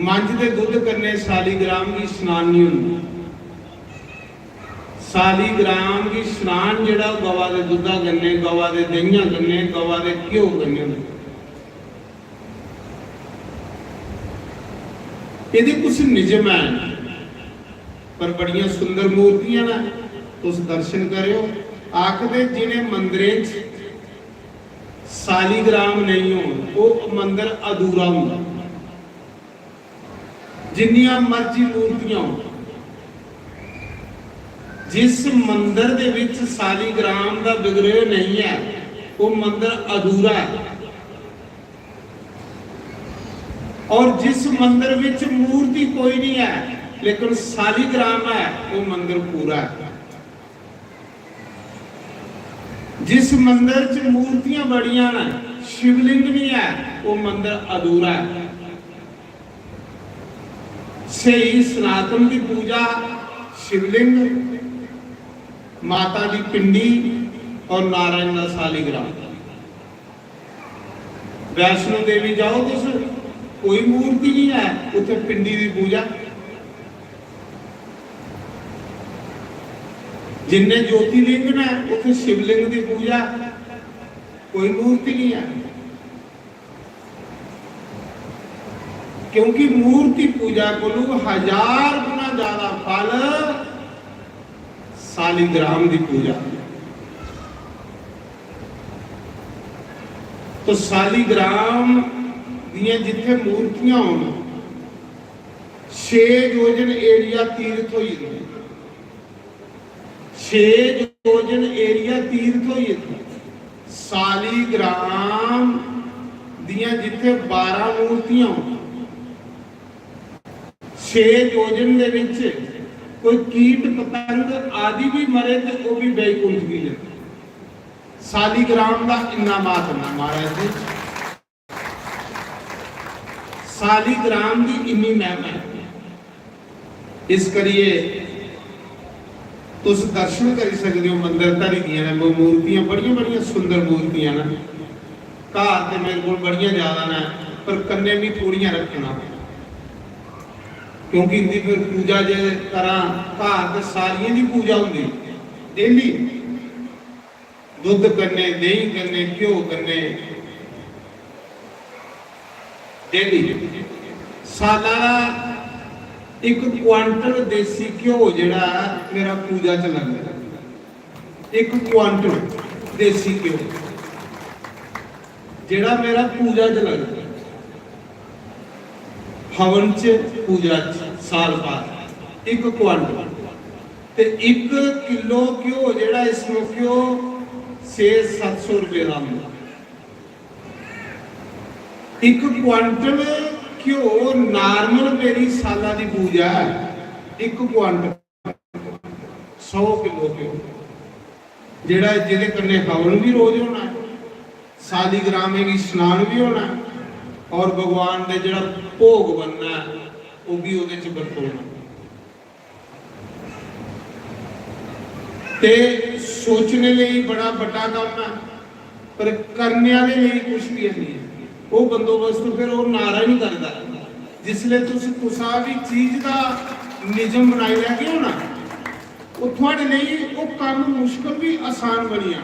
मंझ के दुध करने सालीग्राम की स्नान नहीं होंगी। सालीग्राम की स्नान जड़ा गवा के दुधा करने, गवा के दहिया करने, गवा के घ्यो करने। ये कुछ निजम है, पर बड़िया सुंदर मूर्तियां ना, तुस दर्शन करो। आखदे जिन्हें मंदिर सालीग्राम नहीं हो, वो मंदिर अधूरा होंदा। जिन्नियां मर्जी मूर्तियां हो, जिस मंदिर दे विच सालीग्राम का विग्रह नहीं है, वो मंदिर अधूरा है। और जिस मंदिर विच मूर्ति कोई नहीं है लेकिन सालीग्राम है, वो मंदिर पूरा है। जिस मंदिर च मूर्तियां बड़ियां ने, शिवलिंग नहीं है, वो मंदिर अधूरा है। सही सनातन की पूजा शिवलिंग, माता की पिंडी और नारायण का सालीग्राम। वैष्णो देवी जाओ तो कोई मूर्ति नहीं है, उसे पिंडी की पूजा। जिन्हें ज्योतिर्लिंग ने उसे शिवलिंग की पूजा, कोई मूर्ति नहीं है। क्योंकि मूर्ति पूजा को 1000 गुना ज्यादा फल सालीग्राम की पूजा। तो सालीग्राम जिथे मूर्तियां हो, 6 योजन एरिया तीर्थ हो, 6 योजन एरिया तीर्थ हो। सालीग्राम दियां जिथे 12 मूर्तियां हो, 6 योजन दे विच कोई कीट पतंग आदि भी मरे तो वो भी बैकुंठ भी जाए। सालीग्राम का इन्ना महात्मा महाराज जी, सालीग्राम की इन्नी महिमा है। इस करिए तुस दर्शन कर सकते हो मंदिर धरी दियां ने मूर्तियां बड़िया बड़िया सुंदर मूर्तियां ने घर तो मेरे को बड़िया ज्यादा ने पर कन्ने भी थोड़ियां रखना क्योंकि इनकी फिर पूजा जे करा घर तो सारिया की पूजा होंगी डेली दुध कन्ने दही कन्ने घ्यो कन्ने डेली साला एक क्वांटल देसी घ्यो जिहड़ा मेरा पूजा च लगदा एक क्वांटल देसी घ्यो जिहड़ा मेरा पूजा च लगदा हवन च पूजा च साल बाद एक क्वांटल ते 1 किलो घ्यो जिहड़ा इसमें घ्यो 600-700 रुपए का होंदा एक क्वांटल घ्यो नॉर्मल मेरी साला की पूजा है एक क्वांटल 100 किलो घ्यो जेड़ा जिहदे कन्ने हवन भी रोज होना है सालीग्रामे की स्नान भी होना है और भगवान दे जेड़ा भोग बनना है वो भी उहदे च बरतोना ते सोचने लिए बड़ा बड़ा काम है पर करने वाले लिए कुछ भी नहीं है वो बंदोबस्त फिर वो नारा नहीं करता जिसले तुसा भी चीज का निजम बनाई लैगे हो ना वो थोड़े लिए वो काम मुश्किल भी आसान बनी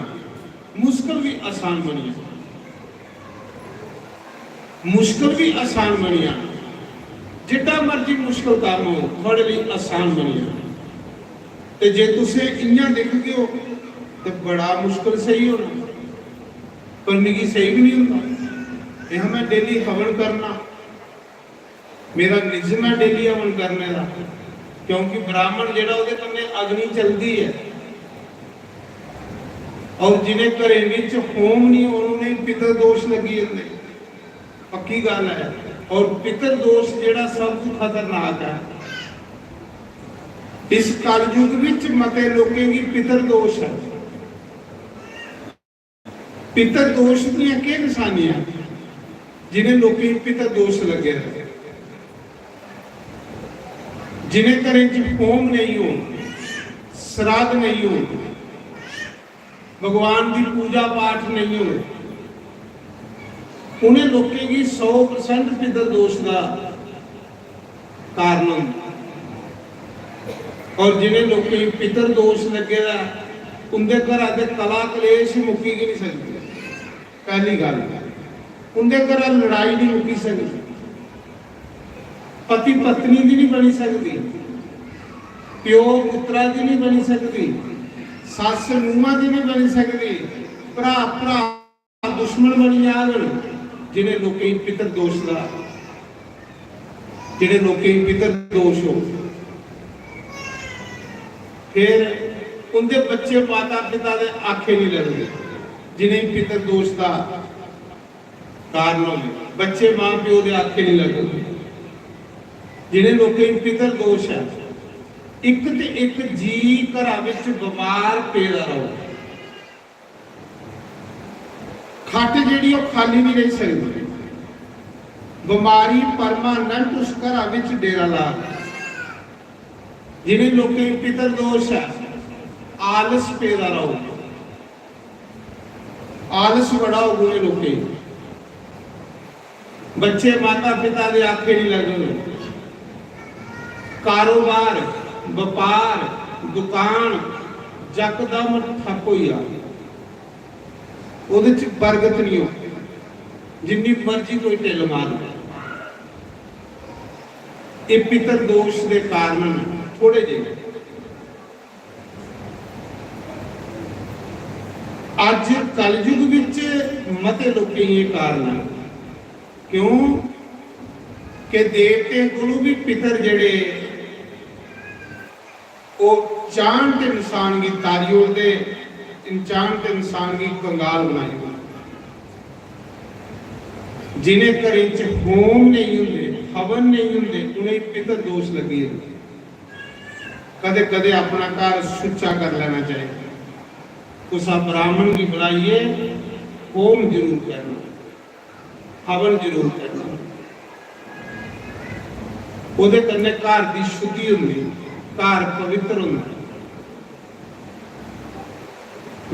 मुश्किल भी आसान बनी मुश्किल भी आसान बनी जितना मर्जी मुश्किल काम हो थोड़े लिए आसान बनी ते जे तुसे इयां देखते हो तो बड़ा मुश्किल सही होना पर मिगी सही भी नहीं होता यह मैं डेली हवन करना मेरा निजम है डेली हवन करने का क्योंकि ब्राह्मण जेड़ा उहदे कन्ने अग्नि चलती है और जिन्हें घरे विच होम नहीं उन्होंने पितर दोष लगी जाते पक्की गल है और पितर दोष जेड़ा सब खतरनाक है इस कलयुग विच मते लोगों की पितर दोष है पितर दोष दीयां क्या निशानियां जिन्हें लोगों पितर दोष लगे रहे जिन्हें घरें च होम नहीं हो श्राद्ध नहीं हो भगवान की पूजा पाठ नहीं हो उन्हें लोगों की 100% पितर दोष का कारण होंदा और जिन्हें लोगों की पितर दोष लगे उनके घर के कला कलेश मुक्की नहीं सकती पहली गल उनके घर लड़ाई नहीं मुक्की सकती पति पत्नी की नहीं बनी सकती प्यो पुत्रा की नहीं बनी सकती सस नूहां की नहीं बनी सकती भरा भरा दुश्मन बनी जान जिन्हें लोगों की पितर दोष का जिन्हें लोगों की पितर दोष हो फिर उनके बच्चे माता पिता के आखे नहीं लगते जिन्हें पितर दोष का कारण हो बच्चे मां प्यो के आखे नहीं लगते जिन्हें लोगों की पितर दोष है एक ते एक जी घर बीमार पेदा रहो खट जी खाली नहीं रह सकती बीमारी परमानेंट उस घर डेरा ला जिन्हें लोगों की पितर दोष है आलस पेदा रहो आलस बड़ा हो गए लोग बच्चे माता पिता के आखे नहीं लगे कारोबार व्यापार दुकान जकदम ठप हो बरगत नहीं हो जिन्नी मर्जी कोई ढिल मार ये पितर दोष के कारण थोड़े जे अज कलयुग विच मते लोग ये कारण है क्यों कि देवते कोलों भी पितर जड़े वो चाहन ते इंसान की तारी उड़ते चाहन ते इंसान की कंगाल बनाई जिन्हें घर होम नहीं होंगे हवन नहीं होंगे उन्हें पितर दोष लगी कदे कदे अपना घर सुच्चा कर लेना चाहिए उस ब्राह्मण की बुलाइए होम जरूर करना हवन जरूर करना ਉਹਦੇ ਕੰਨੇ ਘਰ ਦੀ ਸ਼ੁੱਧੀ ਹੁੰਦੀ, ਘਰ ਪਵਿੱਤਰ ਹੁੰਦਾ।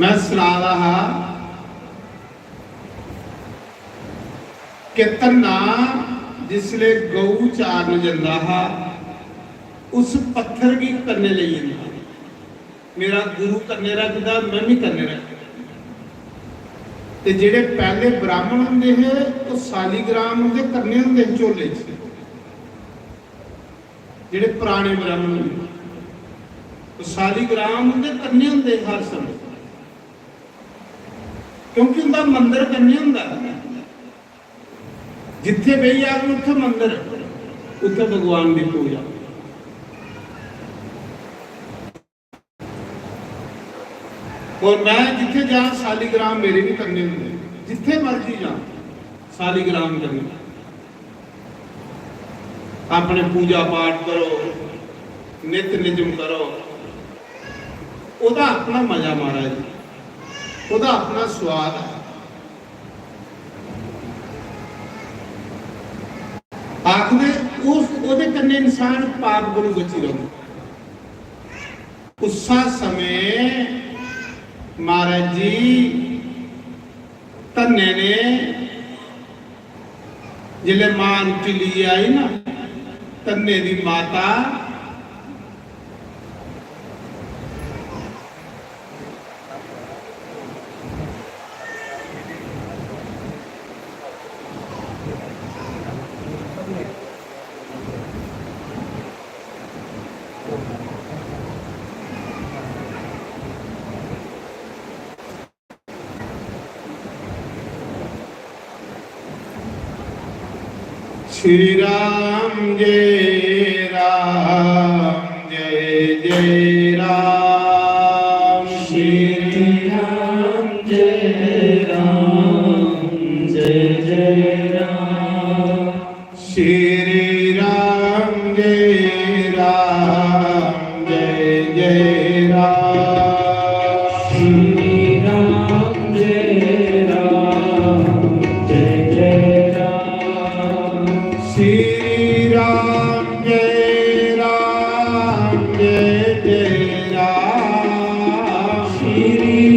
मैं सुना रहा कि धन्ना जिसले गऊ चारन जाता हा उस पत्थर की कन्ने ले जाता, मेरा गुरु कन्ने रखता, मैं भी कन्ने रखता। ते जेड़े पहले ब्राह्मण होंदे है वो सालीग्राम होंदे कन्ने होंदे झोले च, जेड़े पुराने ब्राह्मण होंदे वो सालीग्राम होंदे कन्ने होंदे हर समय, क्योंकि उनका मंदिर कन्ने हुंदा, जिथे बही आगे उत्थे मंदिर, उत्थे भगवान की पूजा। और मैं जिथे जा सालीग्राम मेरे भी कन्ने हुंदे, जिथे मर्जी जा सालीग्राम कन्ने, अपने पूजा पाठ करो, नित निजम करो, ओदा अपना मजा महाराज, ਉਹਦਾ अपना स्वाद है। आखदे ਉਹਦੇ ਕੰਨੇ इंसान पाप गुरु बची रहूं। उस समय महाराज जी धन्ने ने जिले मां चिली आई ना, धन्ने की माता श्री राम जय जय राम, श्री राम जय जय राम, श्री राम जय जय राम, श्री राम जय जय राम, श्री राम जय जय राम, श्री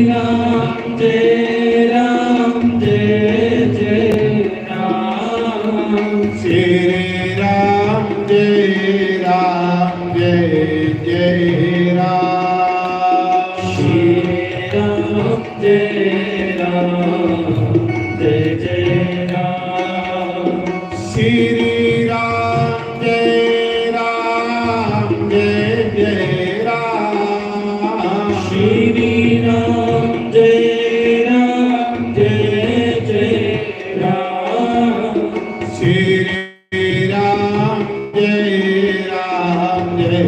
राम जय जय राम, श्री राम जय जय राम, श्री राम जय जय राम, श्री राम जय जय राम, श्री राम जय जय राम, श्री राम जय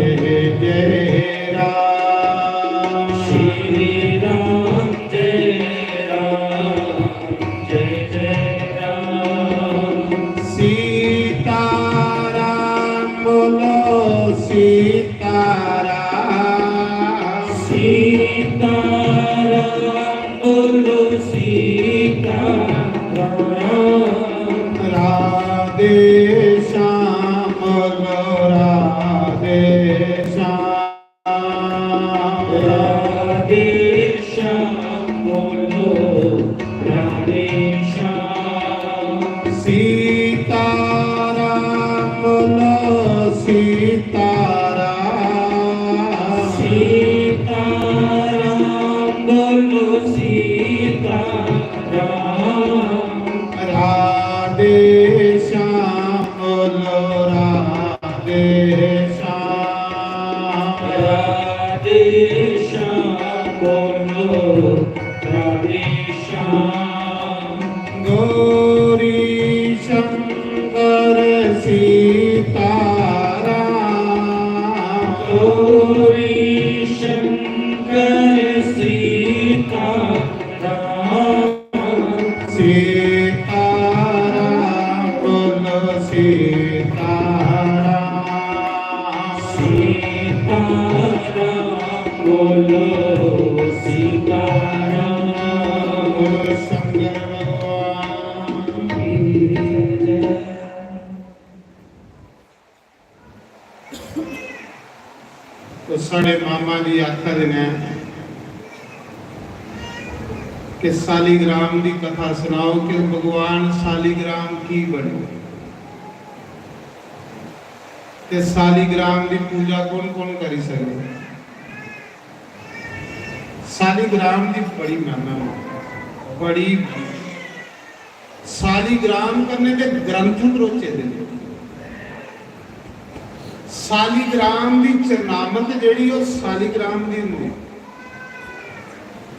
जय राम, श्री राम जय राम, सीताराम बोलो सीताराम, सीताराम बोलो सीताराम, राधे श्याम बोलो राधे श्याम, राधे श्याम बोलो राधे श्याम, सीताराम बोलो सीताराम, सीताराम बोलो सीताराम, राधे श्याम बोलो राधे श्याम, राधे श्याम बोलो राधे श्याम, गौरी शंकर सीताराम, गौरी शंकर सीताराम, सीताराम बोलो सीताराम, सीताराम बोलो सीताराम, बोलो शंकर भगवान की जय। की आख्या देना कि सालीग्राम की कथा सुनाओ कि भगवान सालीग्राम की बने ते सालीग्राम की पूजा कौन कौन करी सके। सालीग्राम की बड़ी महिमा बड़ी सालीग्राम करने के ग्रंथ रोचे दे सालीग्राम की चरनामत जी सालीग्राम की होंगी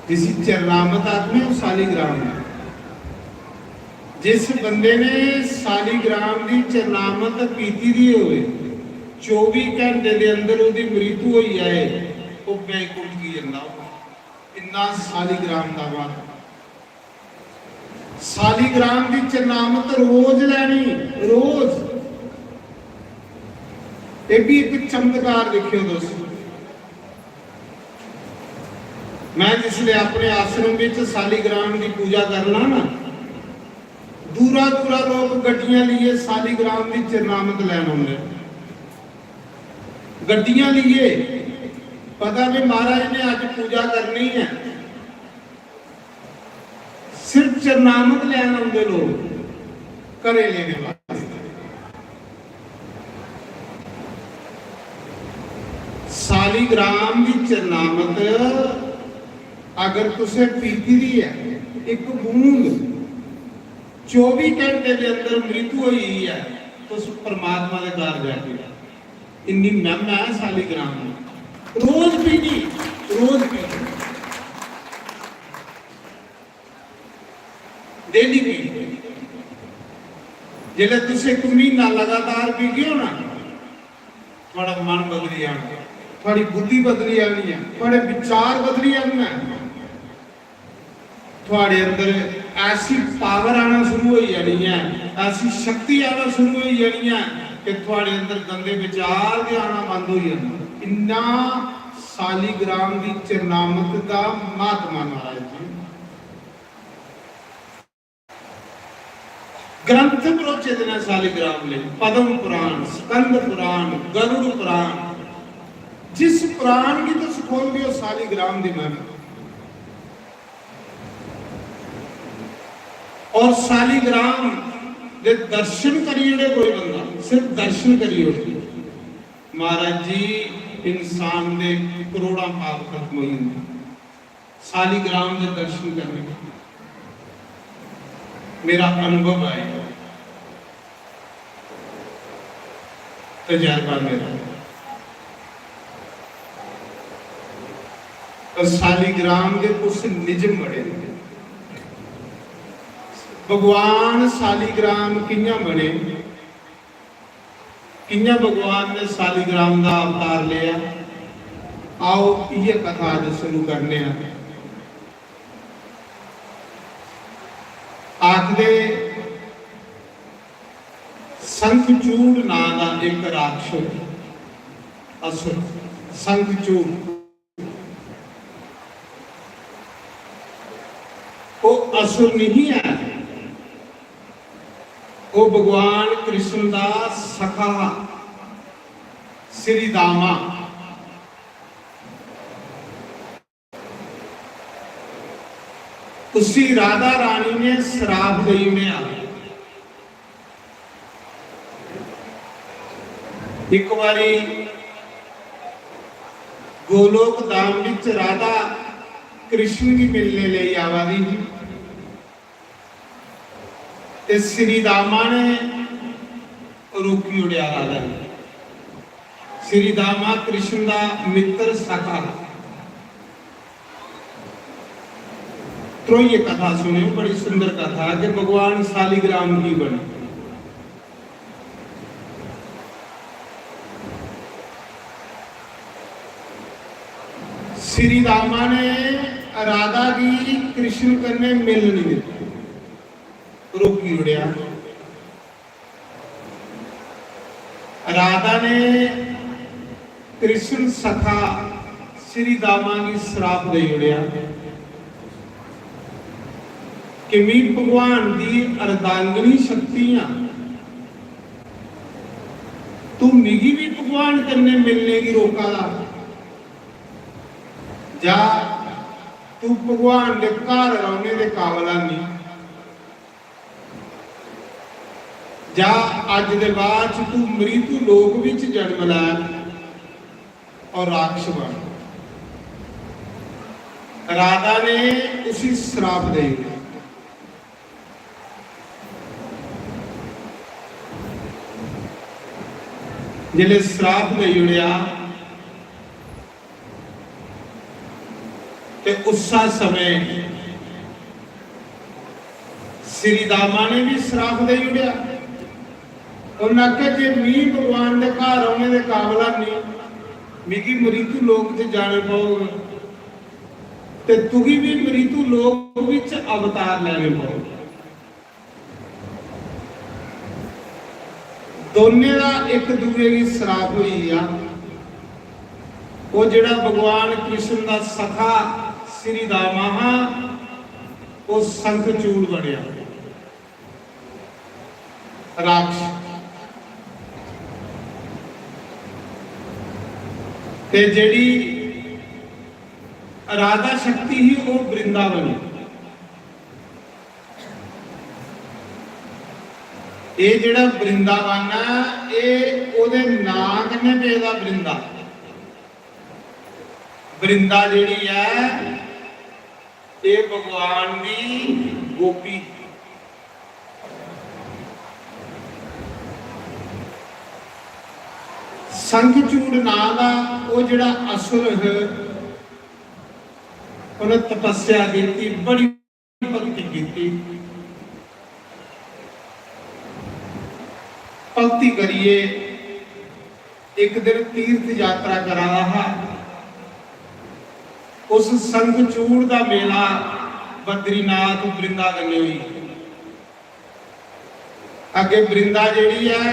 जिसी चरनामत आदमी वो सालीग्राम है। जिस बंदे ने सालीग्राम की चरनामत कीती दी होवे 24 घंटे के अंदर उसकी मृत्यु हो जाए वो बैकुंठ की जाता इन्ना सालीग्राम का बात। सालीग्राम की चरनामत रोज लैनी रोज। ये भी एक चमत्कार देखियो दोस्तों। मैं जिसले अपने आश्रम में सालीग्राम की पूजा करना ना दूरा दूरा लोग गड्डियां लिए सालीग्राम की चरनामत लैन आते गड्डियां लिए पता भी महाराज ने अज पूजा करनी है सिर्फ चरनामत लैन आते लोग घरे लेने वाले। सालीग्राम की चरनामत अगर तुसे पीती दी है एक बूंद 24 घंटे के अंदर मृत्यु हुई है तो उस परमात्मा के घर जाके इन्नी महिमा है सालीग्राम रोज पीती डेली पी जिले तुम एक महीना लगातार पी गए हो ना थोड़ा मन बदली आना थोड़ी बुद्धि बदली आनी है थोड़े विचार बदली आना है थोड़े अंदर ऐसी पावर आना शुरू हो जानी है ऐसी शक्ति आना शुरू हो जानी है कि थोड़े अंदर गंदे विचार भी आना बंद हो जाना। इन्ना सालीग्राम की चरनामत का महात्मा महाराज जी ग्रंथ प्रोचे देना सालीग्राम ले पद्म पुराण स्कंद पुराण गरुड़ पुराण जिस पुराण की तो सुखोल भी सालीग्राम की महिमा। और सालीग्राम दे दर्शन करिए कोई बंदा सिर्फ दर्शन करिए महाराज जी इंसान दे करोड़ा पाप खत्म हो जाते सालीग्राम के दर्शन करने। मेरा अनुभव है तजर्बा मेरा तो सालीग्राम के कुछ निजम बड़े भगवान सालीग्राम कियां बने कियां भगवान ने सालीग्राम का अवतार लिया आओ ये कथा आज शुरू करने आखदे संखचूड़ ना का एक राक्षस असुर संखचूड़ वो असुर नहीं है वो भगवान कृष्ण का सखा श्री दामा उसी राधा रानी ने श्राप दी में एक बारी गोलोक धाम विच राधा कृष्ण की मिलने ले आवादी ते श्री दामा ने रोकी उड़िया राधा श्री दामा कृष्ण का मित्र सखा। तो ये कथा सुने बड़ी सुंदर कथा कि भगवान सालीग्राम की बनी। श्री दामा ने राधा की कृष्ण करने मिल नहीं दी रोकी उड़िया। राधा ने कृष्ण सखा श्री दामा की श्राप दे उड़िया कि मी भगवान की अर्धांगिनी शक्तियां तू मिगी भी भगवान करने मिलने की रोका ला जा तू भगवान के घर आने के काबला नहीं, जा अज दे बाद तू मृत्यु लोक विच जन्म लै और राक्षस बन। राधा ने उसी श्राप दे दिया। जिले श्राप दे जुड़िया ते उसा समय श्री दामा ने भी श्राप दे जुड़िया। उन्हें आख्या जे मी भगवान के घर आने के काबला नहीं, मिगी मृत्यु लोक च जाने पाओगे, ते तुगी भी मृत्यु लोक विच अवतार लेने पाओगे। दोने का एक दूसरे की श्राप हुई आ। वो जिहड़ा भगवान कृष्ण का सखा श्री दामा वो शंखचूड़ बनिया राक्षस, ते जिहड़ी राधा शक्ति ही वो वृंदावन। ये जिहड़ा वृंदावन है ये ओदे नाम कन्ने पेदा वृंदा। वृंदा जिहड़ी है ये भगवान दी गोपी। शंखचूड़ नाम का वो जिहड़ा असुर है उन्हें तपस्या की, बड़ी भक्ति की, भक्ति करिए। एक दिन तीर्थ यात्रा करा रहा, उस शंखचूड़ का मेला बद्रीनाथ वृंदा गले हुई। अगे वृंदा जिहड़ी है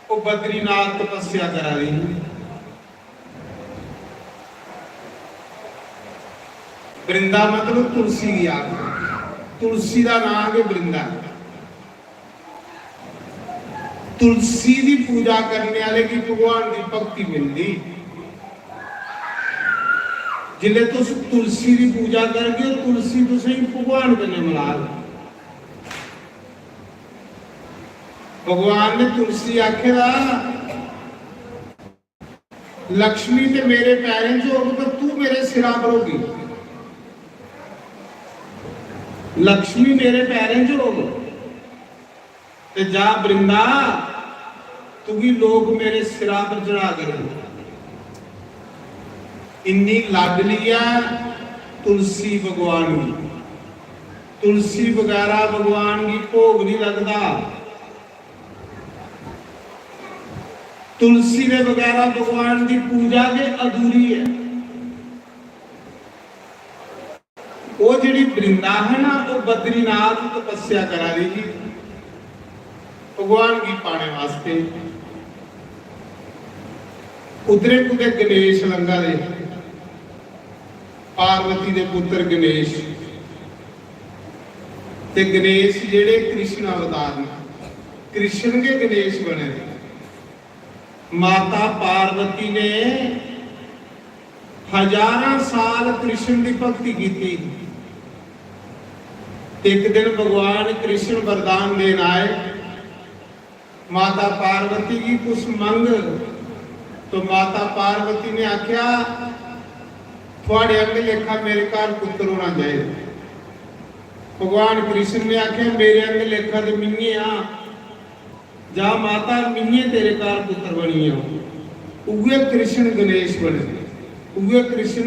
वो बद्रीनाथ तपस्या करा रही। वृंदा मतलब तुलसी की आग, तुलसी का नाम है वृंदा। तुलसी की पूजा करने वाले की भगवान की भक्ति मिलती। जिले तुस तुलसी की पूजा करके तुलसी तुसें भगवान कन्नै मिला लो। भगवान ने तुलसी आखेदा लक्ष्मी ते मेरे पैरें च होग तो तू मेरे सिरा पर होगी। लक्ष्मी मेरे पैरें च होग ते जा वृंदा तू भी लोग मेरे सिरा पर चढ़ा कर। इन्नी लाडली है तुलसी भगवान की। तुलसी वगैरह भगवान की भोग नहीं लगता। तुलसी ने वगैरह भगवान की पूजा के अधूरी है। वो जी वृंदा है ना वो बद्रीनाथ तपस्या करा रही थी भगवान की पाने वास्ते। उधरे कुदे गणेश लंगा दे, पार्वती दे पुत्र गणेश ते गणेश जेड़े कृष्ण अवतार ने, कृष्ण के गणेश बने। माता पार्वती ने हजारों साल कृष्ण की भक्ति की थी। एक दिन भगवान कृष्ण वरदान देना आए, माता पार्वती की कुछ मंग। तो माता पार्वती ने आख्या थोड़े अंग लेखा मेरे घर पुत्र होना चाहिए। भगवान कृष्ण ने आख्या मेरे अंग लेखा तो मिन्ने आ, जा माता मिन्ने तेरे घर पुत्र बनी आ। उगे कृष्ण गणेश बने, उगे कृष्ण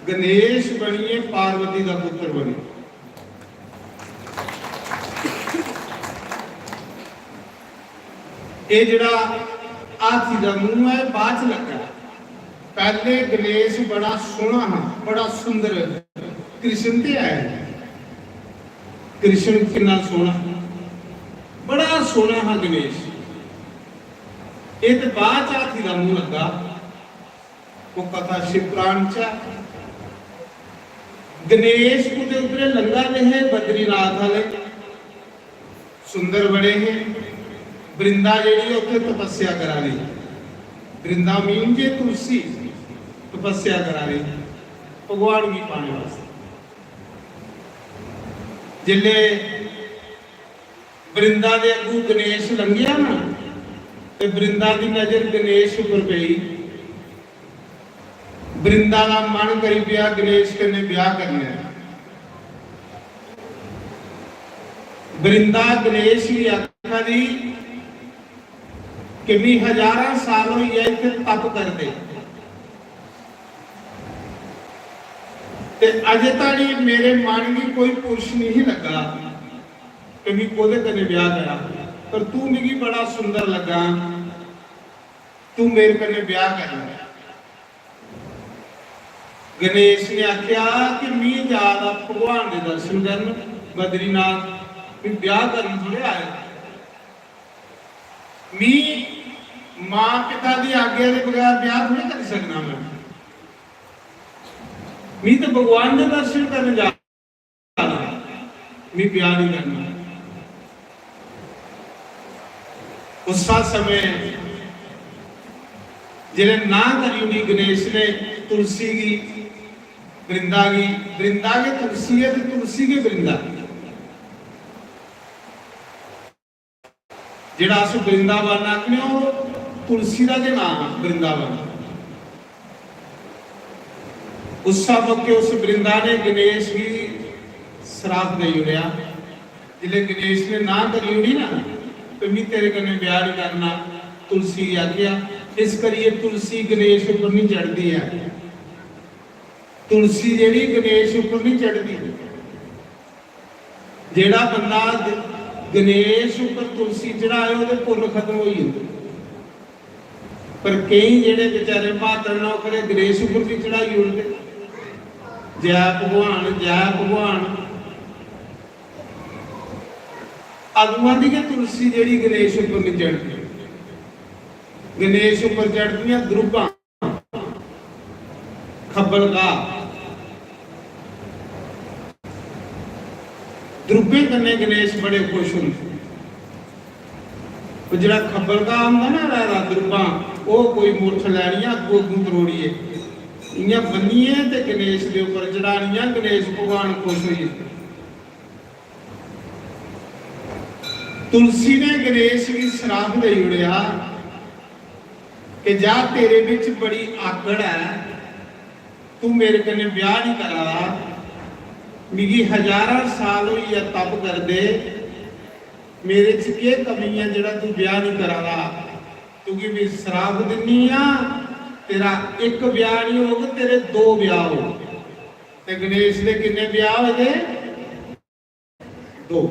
गणेश बनिए पार्वती का पुत्र बने। ये जड़ा हाथी का मुंह है बाद लगा। पहले गणेश बड़ा सोहना है, बड़ा सुंदर कृष्ण ते आया। कृष्ण कितना सोहना, बड़ा सोहना है गणेश। ये तो बाद हाथी का मुंह लगा। वो कथा शिवपुराण च गणेश को उतरे लंगा दे है बद्रीनाथ वाले सुंदर बड़े हैं। वृंदा जी उत्थे तपस्या करा ली। वृंदा मीन जे तुलसी, तपस्या करा रही भगवान की पाने वास्ते। जिले वृंदा दे अगू गणेश लंघिया ना ते वृंदा की नजर गणेश उपर पई। वृंदा का मन करी पिया गणेश कन्ने ब्याह करना। वृंदा गणेश की आखा दी कि भी 1000 साल हो गए इतने तप कर दे ते अजे ताड़ी मेरे मन की कोई पुरुष नहीं लगा कि मैं कोदे कने ब्याह करा, पर तू मिगी बड़ा सुंदर लगा, तू मेरे कने ब्याह कर ले। गणेश ने आख्या कि मैं ज्यादा भगवान के दर्शन करन बद्रीनाथ, मैं ब्याह करन थोड़े आया, मैं मां पिता की आज्ञा के बगैर ब्याह थोड़े कर सकना। मैं तो भगवान के दर्शन करने जा रहा, मैं ब्याह नहीं करना। उस समय जिन्हें ना करी गणेश ने तुलसी की वृंदा की, वृंदा के तुलसी है तो तुलसी के वृंदा, जिहड़ा अस वृंदावन आखने हो तुलसी का नाम वृंदावन। उस मौके उस वृंदा ने गणेश की श्राप दे उड़िया। जिले गणेश ने ना करी उड़ी ना तो मैं तेरे कने ब्याह नहीं करना, तुलसी आ गया। इस करिए तुलसी गणेश ऊपर नहीं चढ़ती है, तुलसी जेड़ी गणेश ऊपर नहीं चढ़ती। जेड़ा बंदा गणेश ऊपर तुलसी चढ़ाए वो पुण्य खत्म हो जाते। पर कई जेड़े बेचारे बहादुर ना करे गणेश ऊपर भी चढ़ाई उड़ते, जय भगवान जय भगवान। अगुआं की तुलसी जेड़ी गणेश ऊपर नहीं चढ़ती, गणेश ऊपर चढ़ती द्रुबां खब्बल का द्रुबे कन्ने गणेश बड़े खुश होंगे। जो खब्बल का आंदा ना रहा द्रुबां वो कोई मुठ लैनिया अगू अगू तरोड़िए इं बनीए ते गणेश के उपर चढ़ानिया, गणेश भगवान खुश हो जाते। तुलसी ने गणेश की श्राप दे उड़िया कि जा तेरे विच बड़ी आकड़ है, तू मेरे कने ब्याह नहीं करा, मिगी 1000 साल हुई है तप कर दे, मेरे च के कमी है जेड़ा तू ब्याह नहीं करा, क्योंकि मैं श्राप दिनी आ तेरा एक ब्याह नहीं होगा तेरे 2 ब्याह हो। ते गणेश ने किन्ने ब्याह हो गए 2।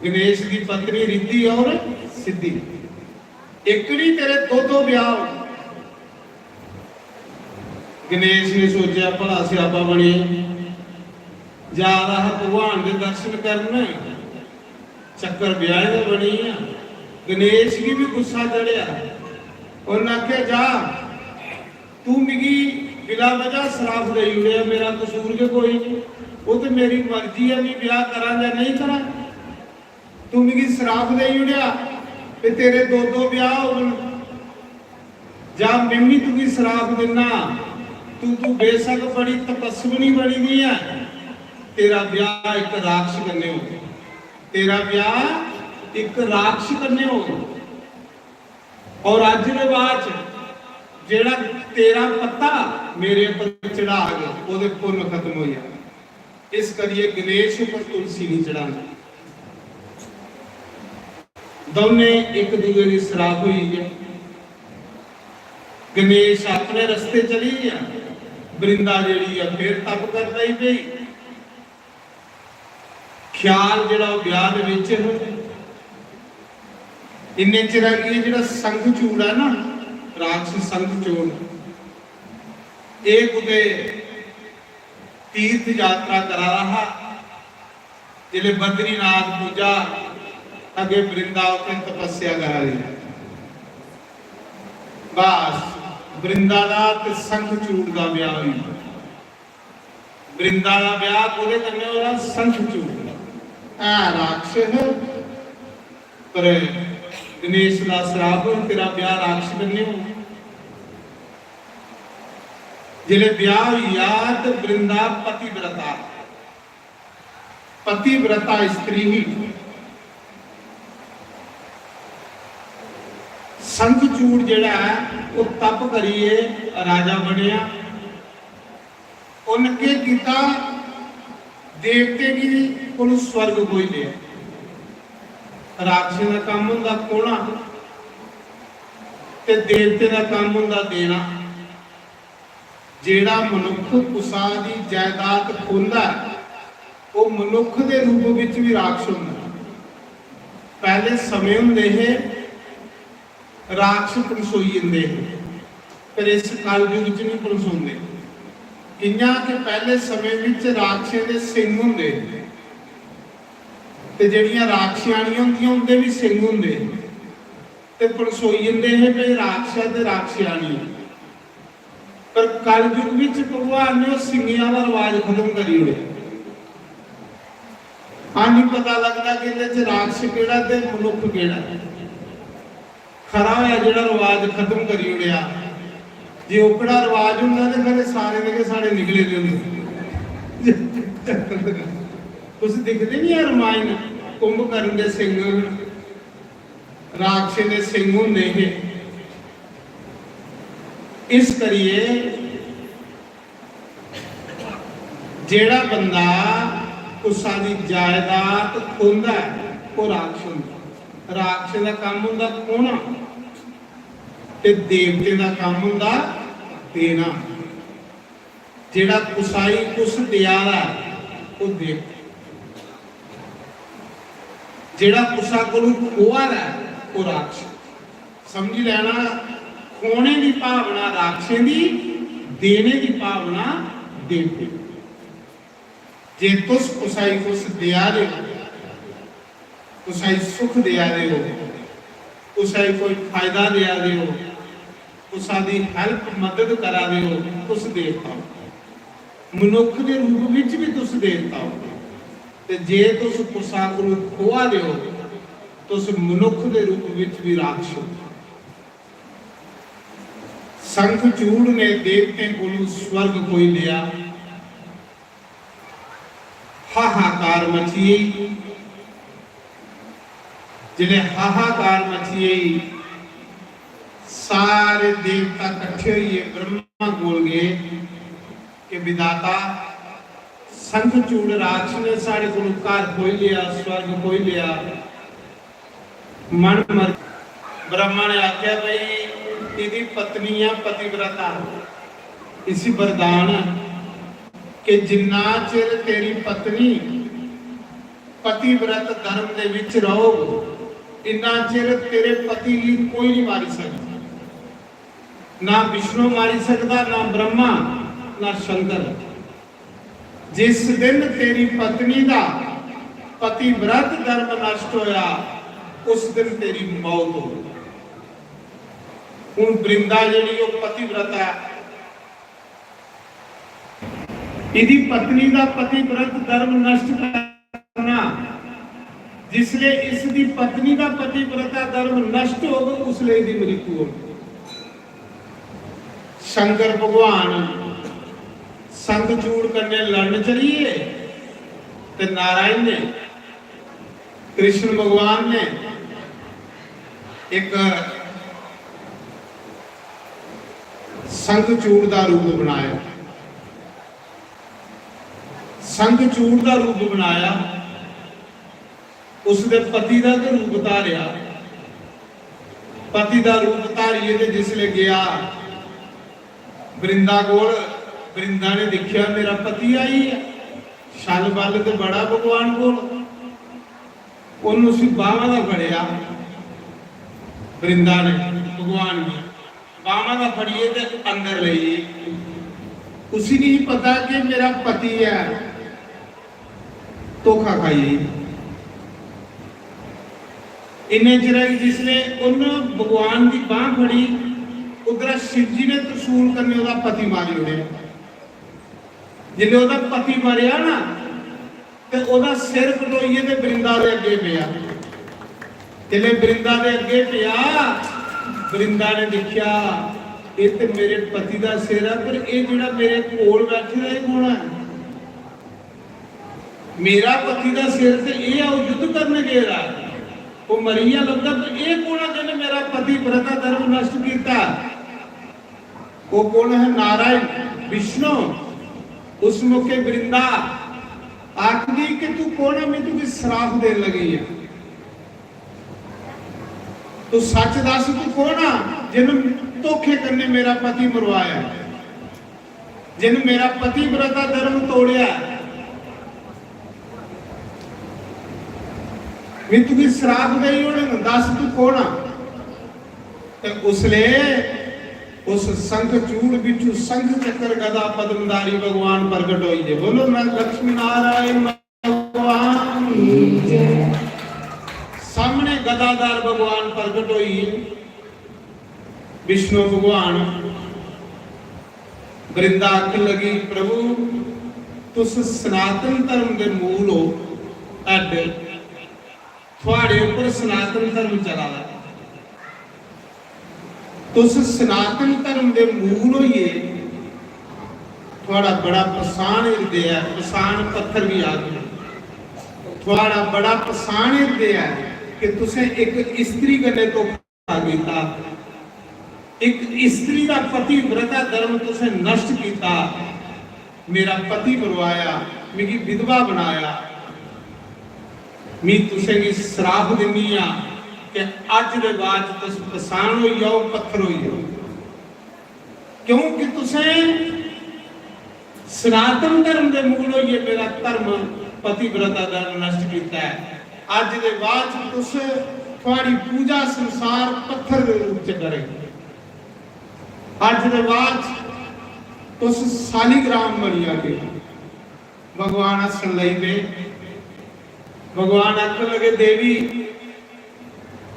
गणेश की पत्नी रिद्धि और सिद्धि, एक नहीं तेरे 2 ब्याह हो। गणेश ने सोचा भला स्यापा बने जा रहा भगवान के दर्शन करने, चक्कर ब्याह का बनी है। गणेश की भी गुस्सा चढ़िया, उन्हें आख्या जा तू मिगी बिला वजह श्राप दे उड़िया, मेरा कसूर के कोई नहीं, वो तो मेरी मर्जी है मैं ब्याह करा या नहीं करा। तू मिगी श्राप दे उड़िया ते तेरे 2 ब्याह हो जा, मैं तुझी श्राप देना, तू बेशक बड़ी तपस्विनी बनी हुई है, तेरा ब्याह एक राक्षस करने हो, तेरा ब्याह एक राक्षस करने हो। और अज के बाद जेड़ा तेरा पत्ता मेरे पर चढ़ा गया वो पुण्य खत्म हो जाए। इस करिए गणेश पर तुलसी नहीं चढ़ाना। दोने एक दूसरे की श्राप हुई है। गणेश अपने रस्ते चली गया, वृंदा जेड़ी है फिर तप करता ही पई। ख्याल जेड़ा ब्याह दे विच इन्ने चिर की जेड़ा संखचूड़ है ना, राक्षस संखचूड़, एक उदे तीर्थ यात्रा करा रहा, जिले बद्रीनाथ पूजा अगे वृंदावन तपस्या करा रही। बस वृंदावन संखचूड़ का ब्याह हुई। वृंदा का ब्याह पूरे करने वाला संखचूड़ राक्षस, पर गणेश का श्राप तेरा ब्याह राक्षस करने हो। ਜਿਹੜੇ ਵਿਆਹ ਹੋਈ ਆ ਤੇ ਬ੍ਰਿੰਦਾ ਪਤੀਵ੍ਰਤਾ ਇਸਤਰੀ ਹੀ। ਸੰਖਚੂੜ ਜਿਹੜਾ ਹੈ ਉਹ ਤਪ ਕਰੀਏ ਰਾਜਾ ਬਣਿਆ। ਉਹਨੇ ਕੀ ਕੀਤਾ, ਦੇਵਤੇ ਦੀ ਕੋਲ ਸਵਰਗ ਕੋਈ ਲਿਆ। ਰਾਖਸ਼ ਦਾ ਕੰਮ ਹੁੰਦਾ ਖੋਣਾ ਤੇ ਦੇਵਤੇ ਦਾ ਕੰਮ ਹੁੰਦਾ ਦੇਣਾ। ਜਿਹੜਾ ਮਨੁੱਖ ਕੁਸਾ ਦੀ ਜਾਇਦਾਦ ਖੋਂਦਾ ਉਹ ਮਨੁੱਖ ਦੇ ਰੂਪ ਵਿੱਚ ਵੀ ਰਾਖਸ਼ ਹੁੰਦਾ। ਪਹਿਲੇ ਸਮੇਂ ਹੁੰਦੇ ਇਹ ਰਾਖਸ਼ ਪਰਸੋਈ ਜਾਂਦੇ, ਪਰ ਇਸ ਕਲਯੁਗ ਵਿੱਚ ਨਹੀਂ ਪਰਸੋਂਦੇ। ਕਿੰਨਾ ਕਿ ਪਹਿਲੇ ਸਮੇਂ ਵਿੱਚ ਰਾਖਸ਼ਾਂ ਦੇ ਸਿੰਘ ਹੁੰਦੇ ਤੇ ਜਿਹੜੀਆਂ ਰਾਖਸ਼ਾਣੀਆਂ ਹੁੰਦੀਆਂ ਉਹਦੇ ਵੀ ਸਿੰਘ ਹੁੰਦੇ ਤੇ ਪਰਸੋਈ ਜਾਂਦੇ ਇਹ ਵੀ ਰਾਖਸ਼ਾਂ ਤੇ ਰਾਖਸ਼ਾਣੀ। ਪਰ ਕਲਯੁਗ ਵਿੱਚ ਭਗਵਾਨ ਨੇ ਉਹ ਸਿੰਘਾਂ ਦਾ ਰਿਵਾਜ ਖਤਮ ਕਰੀ ਹੋਇਆ। ਨਹੀਂ ਪਤਾ ਲੱਗਦਾ ਕਿ ਇਹਦੇ ਚ ਰਾਖਸ਼ ਕਿਹੜਾ ਤੇ ਮਨੁੱਖ ਕਿਹੜਾ। ਖਰਾ ਹੋਇਆ ਜਿਹੜਾ ਰਿਵਾਜ ਖਤਮ ਕਰੀ ਉੜਿਆ। ਜੇ ਉਕੜਾ ਰਿਵਾਜ ਹੁੰਦਾ ਤੇ ਫਿਰ ਸਾਰੇ ਦੇ ਸਾਡੇ ਨਿਕਲੇ ਦੇ ਹੁੰਦੇ। ਤੁਸੀਂ ਦੇਖਦੇ ਨਹੀਂ ਆ ਰਮਾਇਣ, ਕੁੰਭਕਰਨ ਦੇ ਸਿੰਘ ਰਾਖਸ਼ ਦੇ ਸਿੰਘ ਹੁੰਦੇ ਇਹ। ਇਸ ਕਰੀਏ ਜਿਹੜਾ ਬੰਦਾ ਕੁਸਾ ਦੀ ਜਾਇਦਾਦ ਖੋਂਦਾ ਉਹ ਰਾਖਸ਼ ਹੁੰਦਾ। ਰਾਖਸ਼ ਦਾ ਕੰਮ ਹੁੰਦਾ ਖੋਣਾ ਤੇ ਦੇਵਤੇ ਦਾ ਕੰਮ ਹੁੰਦਾ ਦੇਣਾ। ਜਿਹੜਾ ਕੁਸਾਈ ਕੁਸ ਦਿਆਲਾ ਉਹ ਦੇਵਤਾ। ਜਿਹੜਾ ਕੁਸਾ ਕੋਲੋਂ ਖੋਆ ਉਹ ਰਾਖਸ਼। ਸਮਝ ਲੈਣਾ, ਖੋਣੇ ਦੀ ਭਾਵਨਾ ਰਾਖਸ਼ੇ ਦੀ, ਦੇਣੇ ਦੀ ਭਾਵਨਾ ਦੇਵਤੇ। ਜੇ ਤੁਸ ਕੁਸਾਈ ਕੁਸ ਦਿਆ ਰਹੇ ਹੋ, ਕੁਸਾਈ ਸੁਖ ਦਿਆ ਰਹੇ ਹੋ, ਕੁਸਾਈ ਕੋਈ ਫਾਇਦਾ ਦਿਆ ਰਹੇ ਹੋ, ਕੁਸਾ ਦੀ ਹੈਲਪ ਮਦਦ ਕਰਾ ਰਹੇ ਹੋ, ਤੁਸ ਦੇਵਤਾ ਹੋ। ਮਨੁੱਖ ਦੇ ਰੂਪ ਵਿੱਚ ਵੀ ਤੁਸ ਦੇਵਤਾ ਹੋ। ਤੇ ਜੇ ਤੁਸ ਕੁਸਾ ਕੋਲੋਂ ਖੋਆ ਰਹੇ ਹੋ ਤੁਸ ਮਨੁੱਖ ਦੇ ਰੂਪ ਵਿੱਚ ਵੀ ਰਾਖਸ਼ ਹੋ। ਸੰਖਚੂੜ ਨੇ ਦੇਵਤੇ ਕੋਲੋਂ ਸਵਰਗ ਕੋਈ ਲਿਆ। ਹਾਹਾਕਾਰ ਮਚੀ। ਜਿਹੜੇ ਹਾਹਾਕਾਰ ਮਚੀ ਸਾਰੇ ਦੇਵਤਾ ਇਕੱਠੇ ਹੋਈਏ ਬ੍ਰਹਮਾ ਕੋਲ ਗਏ ਕਿ ਵਿਦਾਤਾ ਸੰਖਚੂੜ ਰਾਖਸ਼ ਨੇ ਸਾਡੇ ਕੋਲੋਂ ਘਰ ਖੋਹ ਲਿਆ, ਸਵਰਗ ਖੋਹ ਲਿਆ। ਮਨ ਮਰ ਬ੍ਰਹਮਾ ਨੇ ਆਖਿਆ ਬਈ ਇਹਦੀ ਪਤਨੀ ਆ ਪਤੀਵ੍ਰਤਾ। ਇਸੀ ਵਰਦਾਨ ਕਿ ਜਿੰਨਾ ਚਿਰ ਤੇਰੀ ਪਤਨੀ ਪਤੀਵ੍ਰਤ ਧਰਮ ਦੇ ਵਿੱਚ ਰਹੋ ਇੰਨਾ ਚਿਰ ਤੇਰੇ ਪਤੀ ਨੂੰ ਕੋਈ ਨਹੀਂ ਮਾਰੀ ਸਕਦਾ। ਨਾ ਵਿਸ਼ਨੂੰ ਮਾਰੀ ਸਕਦਾ, ਨਾ ਬ੍ਰਹਮਾ, ਨਾ ਸ਼ੰਕਰ। ਜਿਸ ਦਿਨ ਤੇਰੀ ਪਤਨੀ ਦਾ ਪਤੀਵ੍ਰਤ ਧਰਮ ਨਸ਼ਟ ਹੋਇਆ ਉਸ ਦਿਨ ਤੇਰੀ ਮੌਤ ਹੋ ਗਈ। ਹੁਣ ਬ੍ਰਿੰਦਾ ਜਿਹੜੀ ਉਹ ਪਤੀਵ੍ਰਤ ਹੈ, ਇਹਦੀ ਪਤਨੀ ਦਾ ਪਤੀਵ੍ਰਤ ਧਰਮ ਨਸ਼ਟ ਕਰਨਾ, ਜਿਸਲੇ ਇਸ ਦੀ ਪਤਨੀ ਦਾ ਪਤੀਵ੍ਰਤਾ ਧਰਮ ਨਸ਼ਟ ਹੋ ਗਿਆ ਉਸ ਲਈ ਦੀ ਮ੍ਰਿਤੂ ਹੋ ਗਈ। शंकर भगवान संखचूड़ करने लड़न चलिए तो नारायण ने कृष्ण भगवान ने एक संखचूड़ का रूप बनाया। संखचूड़ का रूप बनाया, उसने पति का रूप धारिया। पति का रूप धारिए तो जिसले गया वृंदा कोल, वृंदा ने देखिया मेरा पति आई है, छल बल तो बड़ा भगवान को बावा का फड़िया। वृंदा ने भगवान की बावा का फड़िए तो अंदर ले, उसी नहीं पता कि मेरा पति है, धोखा खाइए। इन्हें चिर जिसने उन भगवान की बांह फड़ी उधर शिव जी ने त्रिशूल करने उसका पति मारी उड़े। जिन्हें उसका पति मारिया ना तो उसका सिर कटोइए तो वृंदा के अगे पिया। जिन्हें वृंदा के अगे पिया, वृंदा ने देखा ये तो मेरे पति का सिर है, पर ये जो मेरे कोल बैठे है कौन है? मेरा पति का सिर तो ये युद्ध करने गया, वो मरीया लगता, तो ये कौन है जिन्हें मेरा पति व्रता धर्म नष्ट किया? वो कौन है? नारायण विष्णु। उस मौके वृंदा आखदी कि तू कौन है? मैं तुझे श्राप देने लगी है, तू सच दस, तू कौन है जिन्हें धोखे करने मेरा पति मरवाया, जिन्हें मेरा पति व्रता धर्म तोड़िया, मैं तुझे श्राप दई उन्हें दस, तू कौन है? उसले उस शंख चूड़ बिचू शंख चक्र गदा पद्मधारी भगवान प्रकट होई है। बोलो ना लक्ष्मी नारायण भगवान, सामने गदाधार भगवान प्रकट होई है, विष्णु भगवान। वृंदा आखन लगी, प्रभु तुस सनातन धर्म के मूल हो, अड थोड़े ऊपर सनातन धर्म चला है, तुस सनातन धर्म के मूल होइए, थोड़ा बड़ा पसान हृदय है, पसान पत्थर भी आ गए, थोड़ा बड़ा पसान हृदय है कि तुसे एक स्त्री कने तो किया, एक स्त्री का पति व्रता धर्म तुसे नष्ट किया, मेरा पति मरवाया, मेरी विधवा बनाया, मैं तुसे श्राप दिनी आ कि अज दे बाद तुस पसान हो जाओ, पत्थर हो जाओ, क्योंकि तुसे सनातन धर्म के मूल हो, ये मेरा धर्म पति व्रता धर्म नष्ट किया है। अज दे बाद तुस थोड़ी पूजा संसार पत्थर के रूप च करे, अज दे बाद तुस शालिग्राम बनिया के। भगवान हसन लई पे, भगवान आखन लगे, देवी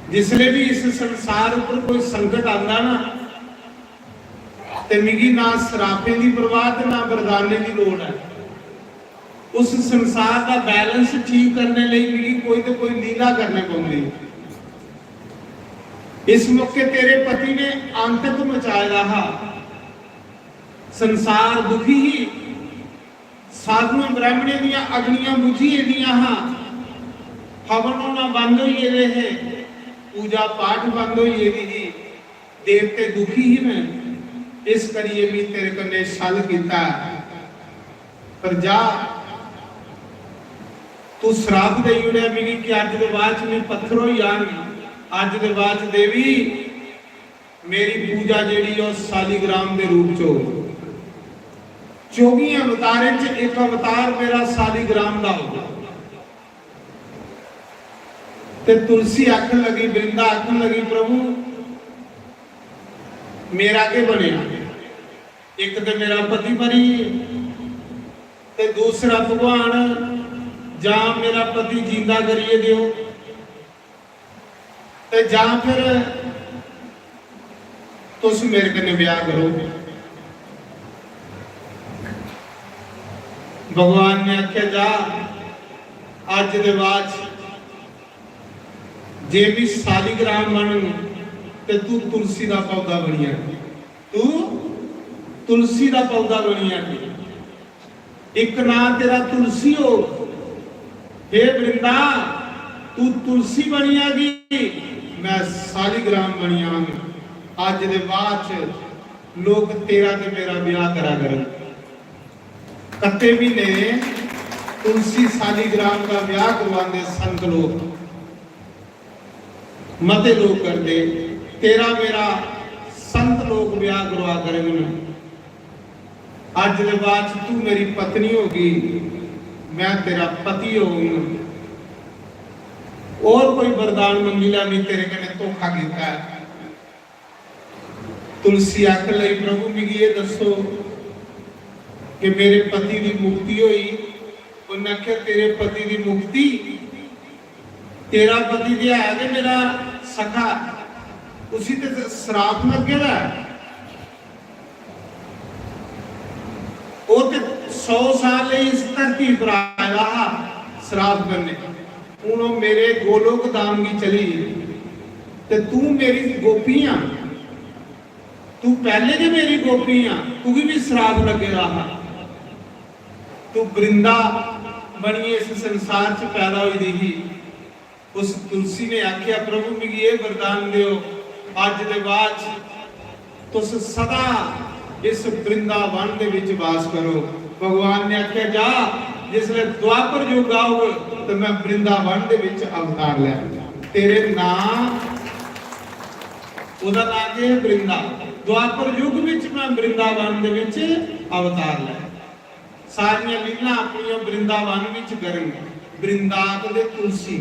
जिसले भी इस संसार पर कोई संकट आता ना, ते मिगी ना सराफे की परवाह ना वरदाने की लोड़ है। उस संसार का बैलेंस ठीक करने लिए मिगी कोई तो कोई लीला करने पौंदी। इस मौके तेरे पति ने आंतक मचाया रहा, संसार दुखी ही, साधुओं ब्राह्मणों दी अग्नियां बुझी दियां हां, हवन होना बंद होई रहे, पूजा पाठ बंद होई रही, देवते दुखी ही में, इस करिए भी तेरे कन्ने छल कीता, पर जा तू श्राप दई उड़िया मिली कि अज दे बाद में पत्थर हो जाएंगे, अज दे बाद देवी मेरी पूजा जेड़ी है शालिग्राम के रूप चो, 24 अवतारे च एक अवतार मेरा शालिग्राम का होगा। ते तुलसी आखन लगी, वृंदा आखन लगी, प्रभु मेरा के बने, एक तो मेरा पति मरी, ते दूसरा भगवान जा मेरा पति जिंदा करिए दियो, ते जा फिर तुस मेरे कन्ने ब्याह करो। भगवान ने आख्या जा अज दे बाद जे भी शालिग्राम बन ते तू तुलसी का पौधा बनिया, तू तुलसी का पौधा बनिया, एक ना तेरा तुलसी हो, हे वृंदा तू तुलसी बनिया की, मैं शालिग्राम बनिया। अज दे बाद लोग तेरा ते मेरा ब्याह करा कर, कत्ते भी ने तुलसी शालिग्राम का ब्याह करवाते संत लोग, मते लोग करते, तेरा मेरा संत लोग ब्याह करवा करेंगे। अज दे बाद तू मेरी पत्नी होगी, मैं तेरा पति होऊंगा, और कोई वरदान मंगिला नहीं तेरे कने धोखा किया है। तुलसी आख लई, प्रभु मिगी ये दसो कि मेरे पति की मुक्ति हुई। उन्हें आख्या तेरे पति की मुक्ति, तेरा पति दिया है कि मेरा सखा, उसी ते श्राप लगे दा, वो ते 100 साल इस धरती पर आया श्राप करने, हूँ मेरे गोलोक धाम की चली, ते तू मेरी गोपियां, तू पहले जे मेरी गोपी आ, तू भी श्राप लगे रहा, तू वृंदा बनी इस संसार च पैदा हुई दी। उस तुलसी ने आख्या प्रभु मिगी ये वरदान दियो, अज दे बाद तुस सदा इस वृंदावन दे विच वास करो। भगवान ने आख्या जा, जिसले द्वापर युग आओगे तो मैं वृंदावन दे विच अवतार लै, तेरे नाम ਉਹਦਾ ਨਾਮ ਹੈ ਵਰਿੰਦਾ। ਦੁਆਪਰ ਯੁੱਗ ਵਿੱਚ ਮੈਂ ਵਰਿੰਦਾਵਨ ਦੇ ਵਿੱਚ ਅਵਤਾਰ ਲੈ, ਸਾਰੀਆਂ ਲੀਲਾ ਆਪਣੀਆਂ ਵਰਿੰਦਾਵਨ ਵਿੱਚ ਕਰਾਂਗਾ। ਵਰਿੰਦਾਤ ਦੇ ਤੁਲਸੀ,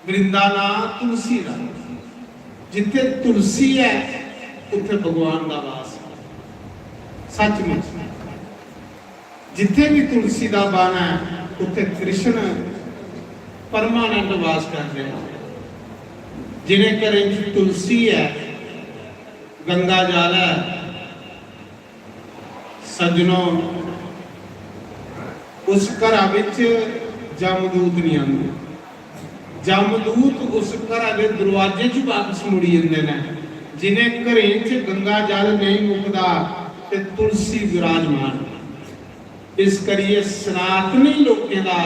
ਵਰਿੰਦਾ ਨਾਮ ਤੁਲਸੀ ਦਾ, ਜਿੱਥੇ ਤੁਲਸੀ ਹੈ ਉੱਥੇ ਭਗਵਾਨ ਦਾ ਵਾਸ ਹੈ। ਸੱਚਮੁੱਚ ਜਿੱਥੇ ਵੀ ਤੁਲਸੀ ਦਾ ਬਾਣਾ ਹੈ ਉੱਥੇ ਕ੍ਰਿਸ਼ਨ ਪਰਮਾਨੰਦ ਵਾਸ ਕਰ ਰਿਹਾ। जिन्हें घरे तुलसी है, गंगा जल है, सज्जनों उस घर विच जमदूत नहीं आते। जमदूत उस घर के दरवाजे च वापस मुड़ी जाते हैं। जिन्हें घरे च गंगा जल नहीं मुकदा ते तुलसी विराजमान। इस करिए सनातनी लोगों का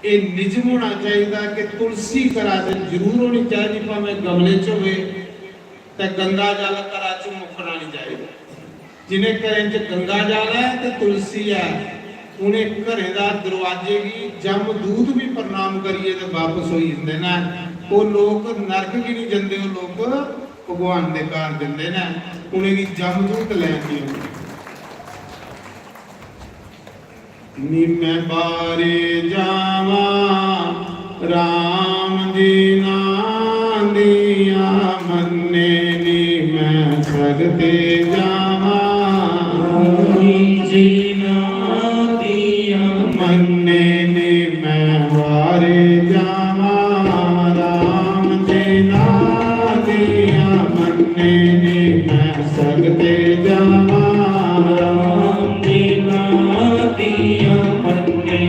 ये निजम होना चाहिए कि तुलसी घरा जरूर होनी चाहिए, भावें गमले च होवे ते गंगा जल घरा च मुकना नहीं चाहिए। जिन्हें घरें च गंगा जल है तो तुलसी है, उन्हें घरे दा दरवाजे की जमदूत भी प्रणाम करिए तो वापस हो जाते हैं। वो लोग नरक की नहीं जाते, वो लोग भगवान के घर जाते हैं, उन्हें की जमदूत लैंदी होंदी। नी मैं बारे जावा राम जी नाम दिया मन्ने, नी मैं सगते जावा जी नाम दिया मन्ने, नी मैं बारे जावा राम जी नाम दिया मन्ने, नी मैं सगते जावा राम जी नाम दिया मन्ने।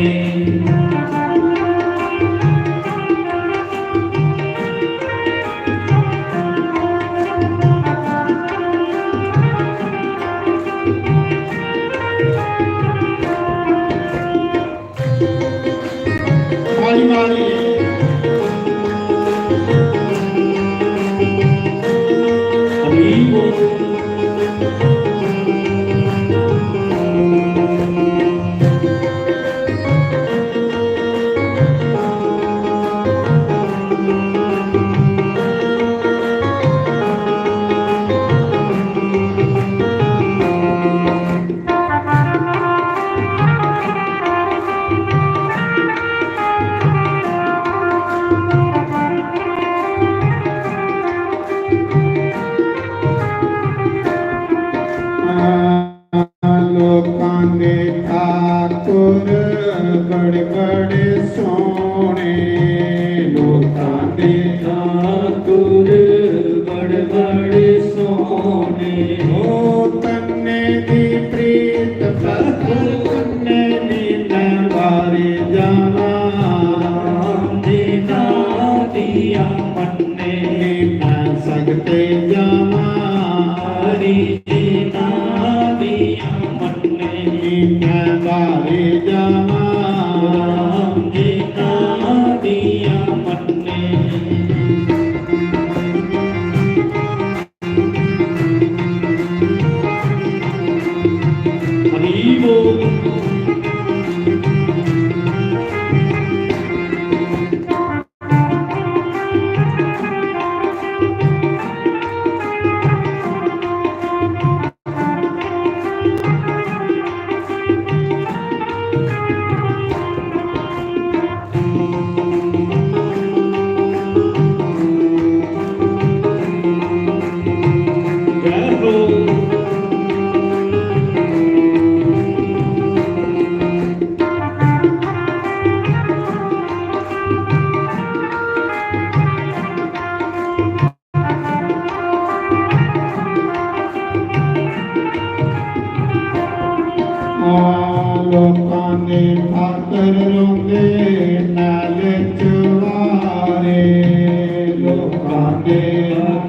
लोकां दे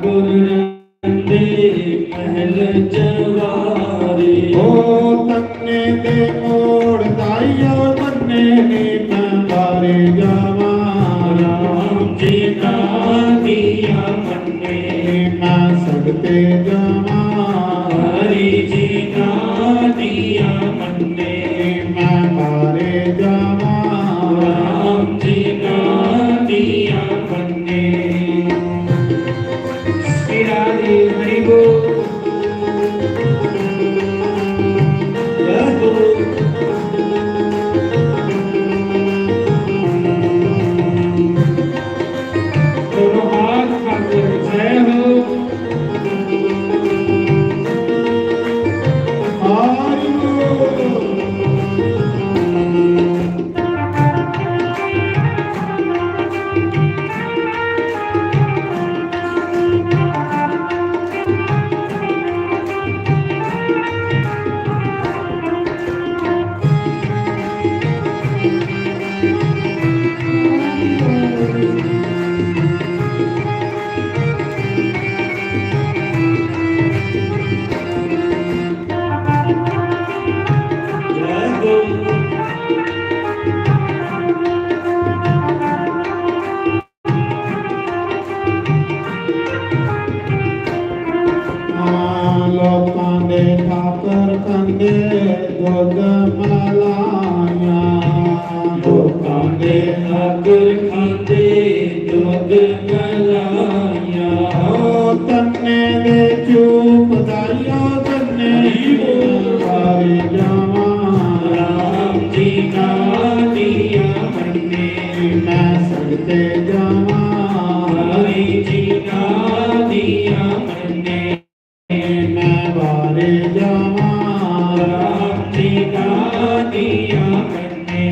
गुर रंदे ਜਵਾਰੇ ਓ ਤੰਨੇ ਦੇ ਮੋੜ ਦਾਈਓ ਤੰਨੇ ਨੀ ਮੈਂ ਬਾਰੇ ਜਾਵਾਂ ਰਾਮ ਜੀ ਨਾ ਦੀਆਂ ਮੰਨੇ ਮੈਂ ਸਗਤੇ ਜਾਵਾਂ ਹਰੀ ਜੀ ਨਾ ਦੀਆਂ ਮੰਨੇ ਮੈਂ ਬਾਰੇ ਜਾਵਾਂ ਰਾਮ ਜੀ ਨਾ ਦੀਆਂ ਮੰਨੇ ਸਿਰਾ ਦੀ ਹਰੀ ਬੋਲ ਜੈ ਗੁਰੂ ਦੋਨੋਂ ਹਾਥ ਖਾਤੇ ਜੈ ਹੋ ਹਰਿ ਬੋਲ ਜੈ ਗੁਰੂ ਲੋਕਾਂ ਦੇ ਠਾਕਰ ਕੰਦੇ ਦੁੱਧ ਮਲਾਈਆਂ ਲੋਕਾਂ ਦੇ ਠਾਕਰ ਖਾਂਦੇ ਦੁੱਧ ਮਲਾਈਆਂ ਓ ਤੰਨੇ ਦੇ ਚੂਪ ਦਾਈਓ ਤੰਨੇ ਬਾਰੇ ਜਾਵਾਂ ਰਾਮ ਜੀ ਨਾ ਦੀਆਂ ਮੰਨੇ ਮੈਂ ਸਗਤੇ ਜਾਵਾਂ ਹਰੀ ਜੀ ਨਾ ਦੀਆਂ ਮੰਨੇ ਮੈਂ ਬਾਰੇ ਜਾਵਾਂ ਰਾਮ ਜੀ ਨਾ ਦੀਆਂ ਮੰਨੇ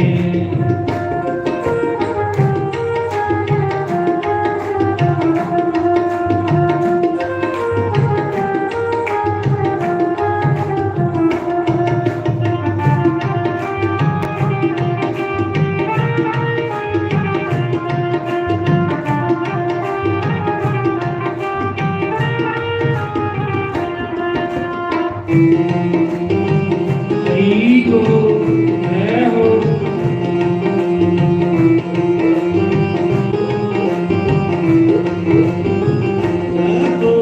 ਹਰੀ ਗੋ ਜੈ ਹੋ ਜੈ ਹੋ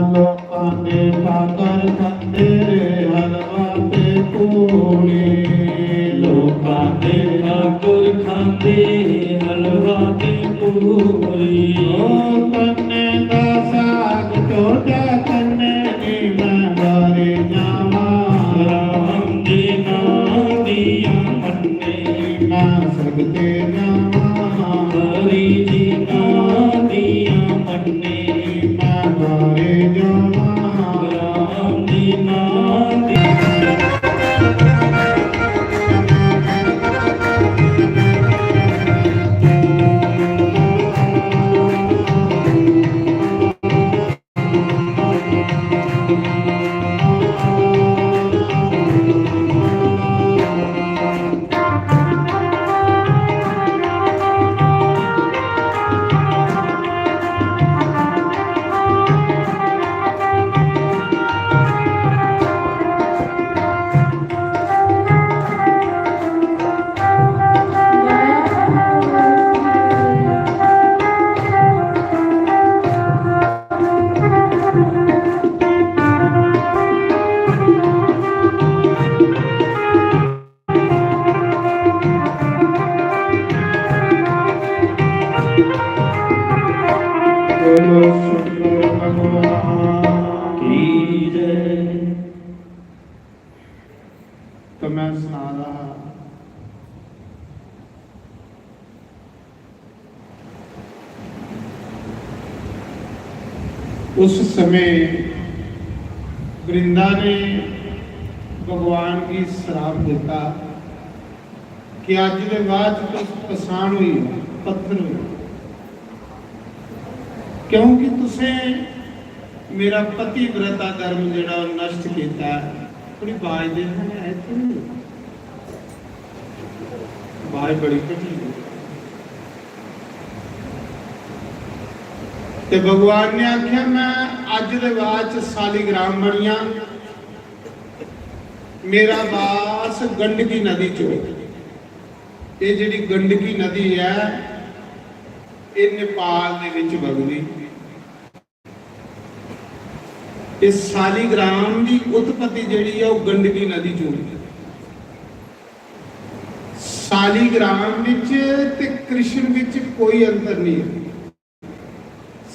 ਲੋਕਾਂ ਦੇ ਠਾਕਰ ਕੰਦੇ ਹਲਵਾ ਤੇ ਪੂਰੀ ਲੋਕਾਂ ਦੇ ਠਾਕੁਰ ਖਾਂਦੇ ਹਲਵਾ ਤੇ ਪੂਰੀ ਓ ਤੰਨੇ ਦਾ ਸਾਗ ਟੋਟਾ ਤੰਨੇ ਨੀ ਮੈਂ ਬਾਰੇ ਜਾਵਾਂ ਰਾਮ ਜੀ ਨਾ ਦੀਆਂ ਮੰਨੇ ਮੈਂ ਸਗਤੇ ਜਾਵਾਂ ਹਰੀ ਜੀ ਨਾ ਦੀਆਂ ਮੰਨੇ ਮੈਂ ਬਾਰੇ ਜਾਵਾਂ ਰਾਮ ਜੀ ਨਾ ਦੀਆਂ ਬੋਲੋ ਸ਼ੰਕਰ ਭਗਵਾਨ ਕੀ ਜੈ ਤਾਂ ਮੈਂ ਸੁਣਾ ਰਹਾ उस समय वृंदा ने भगवान की श्राप देता कि अज के बाद तो पछाण हुई पत्थर हुई, क्योंकि तुसे मेरा पतिव्रता धर्म जिहड़ा नष्ट किया। थोड़ी बाज दे बाज बड़ी घटी ते भगवान ने आख्या मैं अज दे बाद सालीग्राम बनिया, मेरा वास गंडकी नदी चो। ये जिहड़ी गंडकी नदी है ये नेपाल दे विच वगदी। इस सालीग्राम की उत्पत्ति जिहड़ी है वो गंडकी नदी चो। सालीग्राम विच ते कृष्ण विच कोई अंतर नहीं है।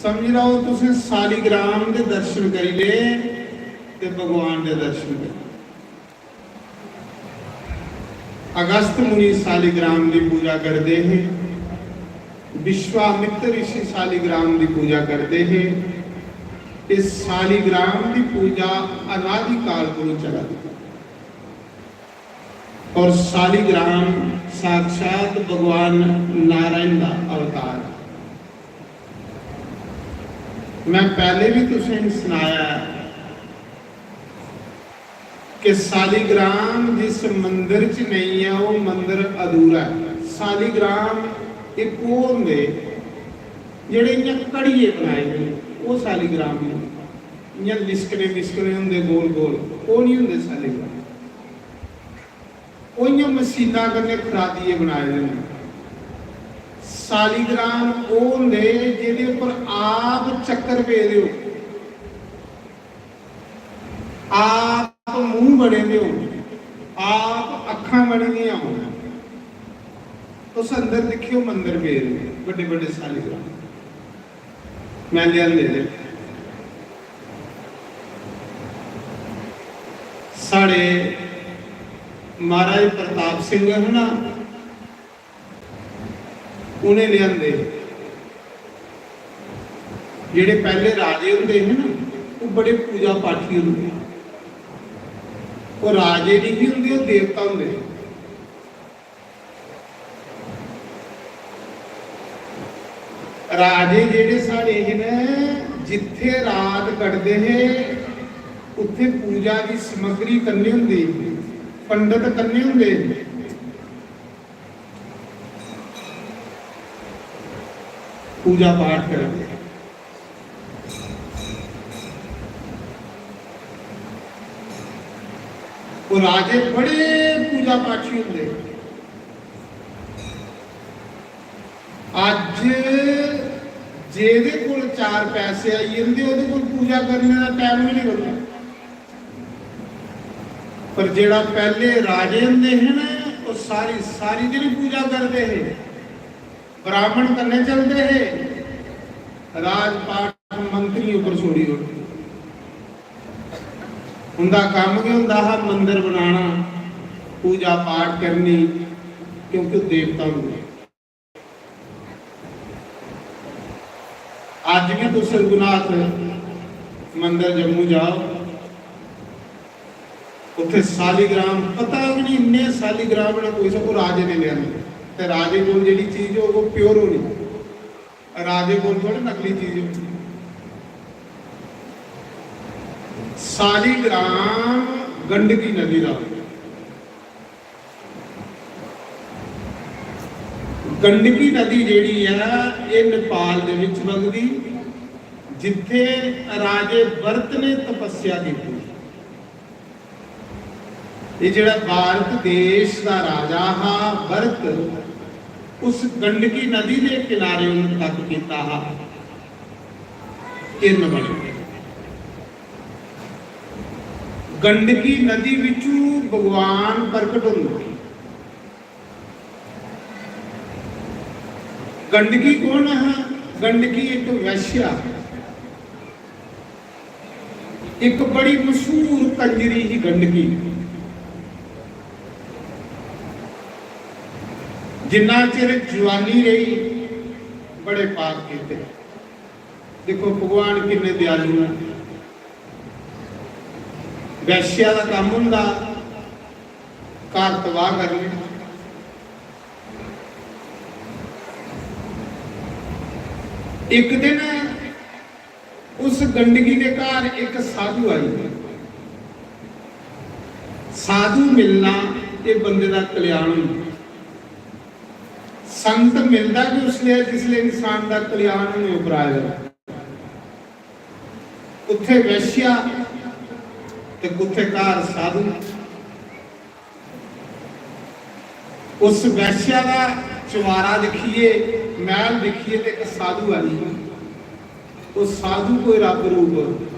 समझ लो तुसीं सालीग्राम के दर्शन करी ले ते भगवान के दर्शन कर। अगस्त मुनि सालीग्राम की पूजा करते हैं, विश्वामित्र ऋषि सालीग्राम की पूजा करते हैं। इस सालीग्राम की पूजा अनादिकाल को चला और सालीग्राम साक्षात भगवान नारायण का अवतार। मैं पहले भी तुसें सुनाया कि सालीग्राम जिस मंदिर च नहीं है वो मंदिर अधूरा है। सालीग्राम एक वो होंगे जेडे इयां कड़िए बनाए गए, वो सालीग्राम नहीं। इयां लिस्कने लिस्कने होंगे गोल गोल, वो नहीं होंगे सालीग्राम। वो इयां मशीना कन्नै खरादिए बनाए गए। सालीग्राम वो होंगे जिहदे उपर आप चक्कर पेदे हो, आप मुंह बने दे हो, आप अखां बनी दियां हो। उस अंदर देखियो मंदिर पे बड़े बड़े सालीग्राम मैं लिया साढ़े महाराज प्रताप सिंह है ना, उन्हें लिया जेड़े पहले राजे होंगे हैं ना वो बड़े पूजा पाठी होंगे। वो राजे नहीं होंगे, वो देवता होंगे। राजे जेड़े साढ़े हैं जिथे रात कटते हैं उत्थे पूजा की समग्री करनी होंगी, पंडित करने होंगे। पूजा पाठ करेंगे। वो राजे बड़े पूजा पाठी होंगे। अज जेदे कोल 4 पैसे आई जाते ओदे कोल पूजा करने का टाइम भी नहीं होता। पर जेड़ा पहले राजे होंगे हैं ना वो सारी सारी दिन पूजा करते हैं, ब्राह्मण करने चलते हैं, राजपाट मंत्री उपर छोड़ी होती। उनका काम क्या होंदा है? मंदिर बनाना, पूजा पाठ करनी, क्योंकि देवता होंगे। आज भी तो रघुनाथ मंदिर जम्मू जाओ, उत्थे सालीग्राम पता भी नहीं, इन्ने सालीग्राम ना कोई सब राजे ने लिया। ते राजे को जी चीज हो वो प्योर होनी, राजे को थोड़ी नकली चीज होती। सालीग्राम गंडकी नदी का, गंडकी नदी जेड़ी है ये नेपाल दे विच वगदी, जिथे राजे भरत ने तपस्या की। ये जिहड़ा भारत देश का राजा हा भरत, उस गंडकी नदी के किनारे उन्हें तप किया हा, किरण बने। गंडकी नदी विचू भगवान प्रकट होंगे। गंडकी कौन है? गंडकी एक वैश्या, एक बड़ी मशहूर कंजरी ही गंडकी। जिन्ना चिर जवानी रही बड़े पाप किए, देखो भगवान किन्ने दयालु है। वैश्या का काम हुंदा घर तबाह करने। एक दिन उस गंडगी के घर एक साधु आई। साधु मिलना ये बंदे का कल्याण होंदा। संत मिलता भी उसलिए जिसलिए इंसान का कल्याण होने उपराया। उत्थे वैश्या ते कुत्थे घर साधु। उस वैश्या का चवारा दिखिए, महल दिखिए ते एक साधु आई। तो साधु कोई रब रूप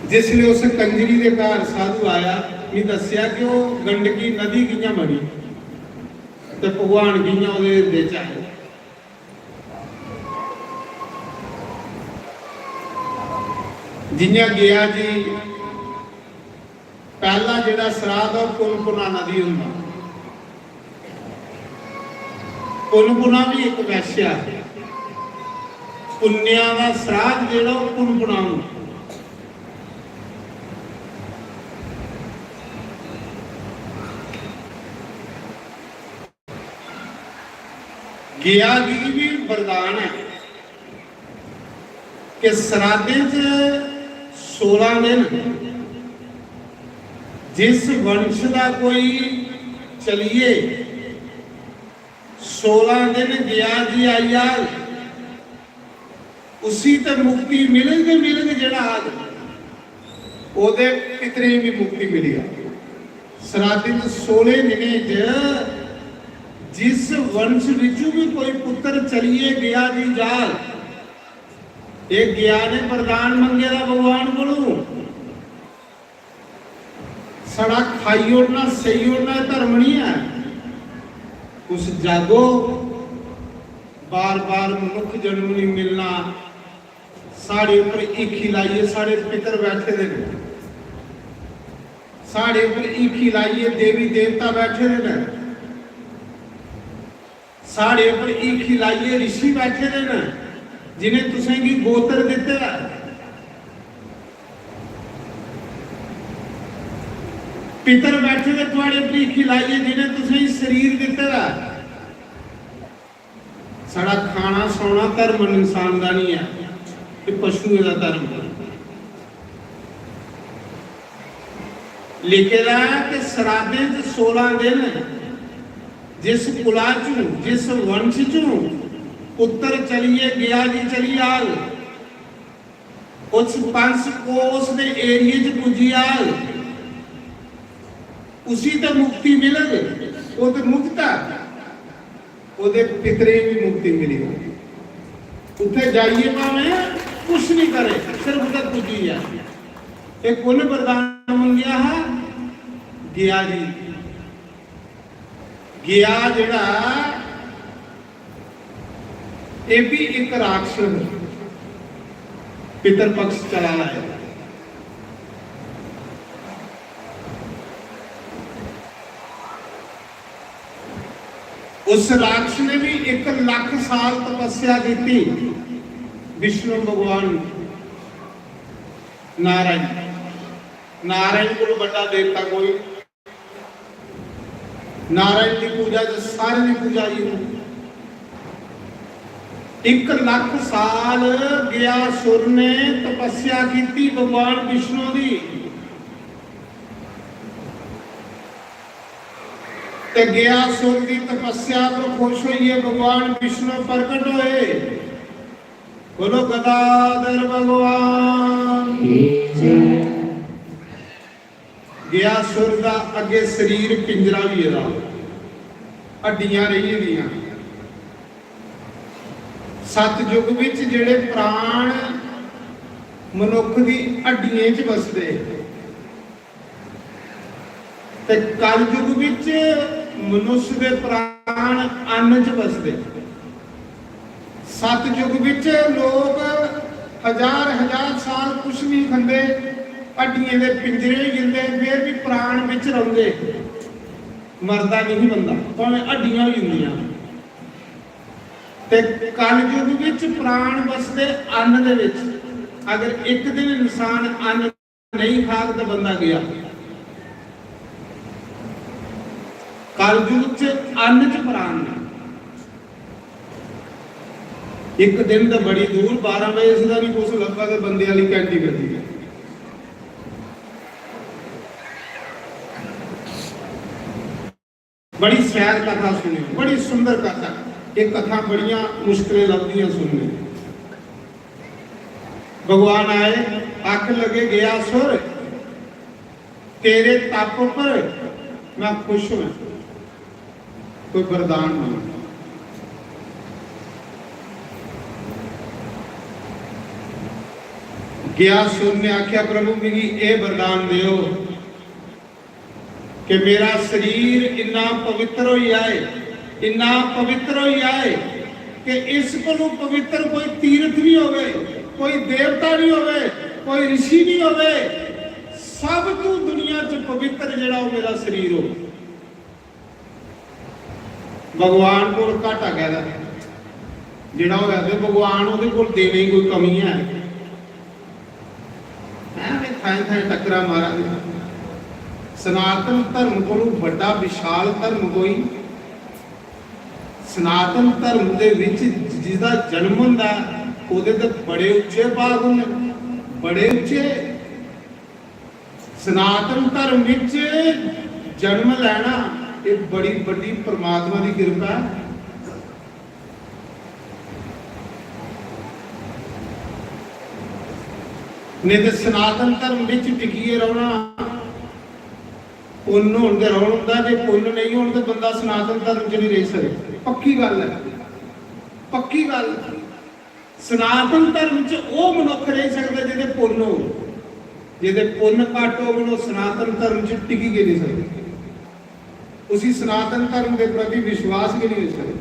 जिसलिए उस कंजरी के घर साधु आया, ये दसिया कि वो गंडकी नदी कियां बनी ते भगवान कियां उहदे हिरदे च आए। जियां गया जी पहला जिहड़ा श्राद्ध है पुनपुना नदी हुंदा। पुनपुना भी एक वैश्या है। पुन्निया का श्राद्ध जिहड़ा पुनपुना हुंदा। गया की भी वरदान है कि श्राद्धे च 16 दिन जिस वंश का कोई चलिए 16 दिन गया जी आया उसी तो मुक्ति मिलेगी जड़ा आज ओदे पितरे भी मुक्ति मिलेगा। श्राद्ध 16 दिन जिस वंश विचू भी कोई पुत्र चलिए गया जी जाल ये गया ने वरदान मंगेगा भगवान को। सड़ा खाई ओढ़ना सही ओढ़ना धर्म नहीं है। उस जागो बार बार मनुख जन्म नहीं मिलना। साढ़े ऊपर ईखी लाइए, साढ़े पितर बैठे दे। साढ़े ऊपर ईखी लाइए, देवी देवता बैठे दे। साढ़े ऊपर ईखी लाइए, ऋषि बैठे दे जिन्हें तुसें की गोत्र दिते है। पितर बैठे हुए थोड़े ईखी लाइए जिन्हें तुसें शरीर दिते है। साड़ा खाना सोना धर्म इंसान का नहीं है, ये पशु का धर्म है। लिखेगा कि श्राद्धे 16 दिन जिस कुला चू जिस वंश चू पुत्र चलिए गया जी चली आल उस पंच कोस दे एरिए च पुजी आल उसी तो मुक्ति मिलेगी। वो तो मुक्त है, ओदे पितरे भी मुक्ति मिलेगी। उत्थे जाइए भावें कुछ नहीं करे सिर्फ तक पुजी है। एक पुण्य वरदान मंगिया है गया जी। गया जिहड़ा ये भी एक राक्षस पितर पक्ष चला है। उस राक्षस ने भी 1 लाख साल तपस्या की। विष्णु भगवान नारायण को बड़ा देवता कोई। नारायण की पूजा जो सारे की पूजा ही 1 लाख साल गया सुर ने तपस्या की भगवान विष्णु की। ते गया सुर की तपस्या तो खुश होइए भगवान विष्णु प्रकट होए। बोलो गदाधर भगवान। गया सुर का अगे शरीर पिंजरा भी है, हड्डियां रही गई। सतयुग विच जेड़े प्राण मनुख की हड्डियां च बसदे ते कलयुग विच मनुष्य के प्राण अन्न च बसदे। सतयुग विच लोग हजार हजार साल कुछ नहीं खांदे, हड्डियां दे पिंजरे गिरदे, फिर भी प्राण विच रहिंदे, मरदा नहीं बंदा भावें हड्डियां भी हुंदियां। ਤੇ ਕਲਯੁਗ ਵਿੱਚ ਪ੍ਰਾਣ ਵਸਦੇ ਅੰਨ ਦੇ ਵਿੱਚ। ਅਗਰ ਇੱਕ ਦਿਨ ਇਨਸਾਨ ਅੰਨ ਨਹੀਂ ਖਾਦਾ ਤਾਂ ਬੰਦਾ ਗਿਆ। ਕਲਯੁਗ ਚ ਅੰਨ ਚ ਪ੍ਰਾਣ ਨੇ। ਇੱਕ ਦਿਨ ਤਾਂ ਬੜੀ ਦੂਰ 12 ਵਜੇ ਇਸ ਦਾ ਨਹੀਂ ਕੁਛ ਲੱਗਾ ਤੇ ਬੰਦੇ ਵਾਲੀ ਕੈਂਟੀ ਕਰਦੀ ਹੈ। ਬੜੀ ਸੈਰ ਕਥਾ ਸੁਣੀ, ਬੜੀ ਸੁੰਦਰ ਕਥਾ। ਇਹ ਕਥਾ ਬੜੀਆਂ ਮੁਸ਼ਕਿਲਾਂ ਲੱਗਦੀਆਂ ਸੁਣਨੇ। भगवान आए, आख लगे गया सुर तेरे तप पर मैं खुश हूं, कोई वरदान मांग। गया सुर ने आख्या प्रभु मेरी ये वरदान दियो कि मेरा शरीर इन्ना पवित्र हो जाए, इन्ना पवित्र हो जाए कि इस को पवित्र कोई तीर्थ नहीं होवे, कोई देवता नहीं होवे, कोई ऋषि नहीं होवे, सब तू दुनिया च पवित्र जिहड़ा वो मेरा शरीर हो। भगवान को घाटा कहदा जिहड़ा होया ते भगवान उहदे कोल देने ही कोई कमी है? मैं थाए थाए टकरा मारा। सनातन धर्म को बड़ा विशाल धर्म कोई, सनातन धर्म दे विच जिसदा जन्म हुंदा ਉਹਦੇ ਤੇ ਬੜੇ ਉੱਚੇ ਭਾਗ ਹੁੰਦੇ, ਬੜੇ ਉੱਚੇ। ਸਨਾਤਨ ਧਰਮ ਵਿੱਚ ਜਨਮ ਲੈਣਾ ਇਹ ਬੜੀ ਵੱਡੀ ਪਰਮਾਤਮਾ ਦੀ ਕਿਰਪਾ ਹੈ। ਨਹੀਂ ਤੇ ਸਨਾਤਨ ਧਰਮ ਵਿੱਚ ਟਿਕੀਏ ਰਹਿਣਾ ਪੁੰਨ ਹੋਣ ਦੇ ਰਹਿਣ ਹੁੰਦਾ। ਜੇ ਪੁੰਨ ਨਹੀਂ ਹੋਣ ਤੇ ਬੰਦਾ ਸਨਾਤਨ ਧਰਮ 'ਚ ਨਹੀਂ ਰਹਿ ਸਕਦਾ। ਪੱਕੀ ਗੱਲ ਹੈ, ਪੱਕੀ ਗੱਲ। सनातन धर्म च वो मनुख रह सकता जिहदे पुण्य हो, जिहदे पुण्य घट हो वो सनातन धर्म च टिकी के नहीं सकते। उसी सनातन धर्म के प्रति विश्वास के नहीं हो सकते।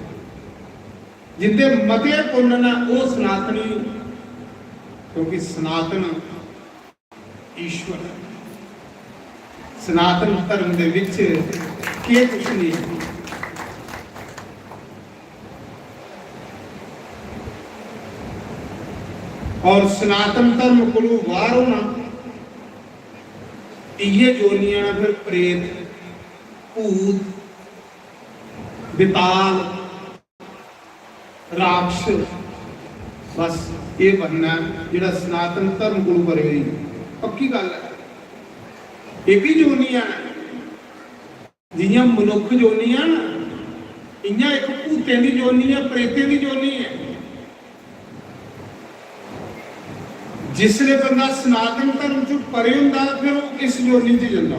जिंदे मते पुण्य ना वो सनातनी, क्योंकि सनातन ईश्वर है। सनातन धर्म के विच के कुछ नहीं। और सनातन धर्म को बाहर होना ये जोनियां ना, फिर प्रेत, भूत, बिताल, राक्षस, बस ये बनना जिहड़ा सनातन धर्म को परे हुई। पक्की गल है। ये भी जोनियां जियां मनुख जोनियां ना, इयां एक भूतें की जोनी है, प्रेतें की जोनी है। जिसले बंदा सनातन धर्म चो परे हुंदा फिर वो इस जोनी च जांदा।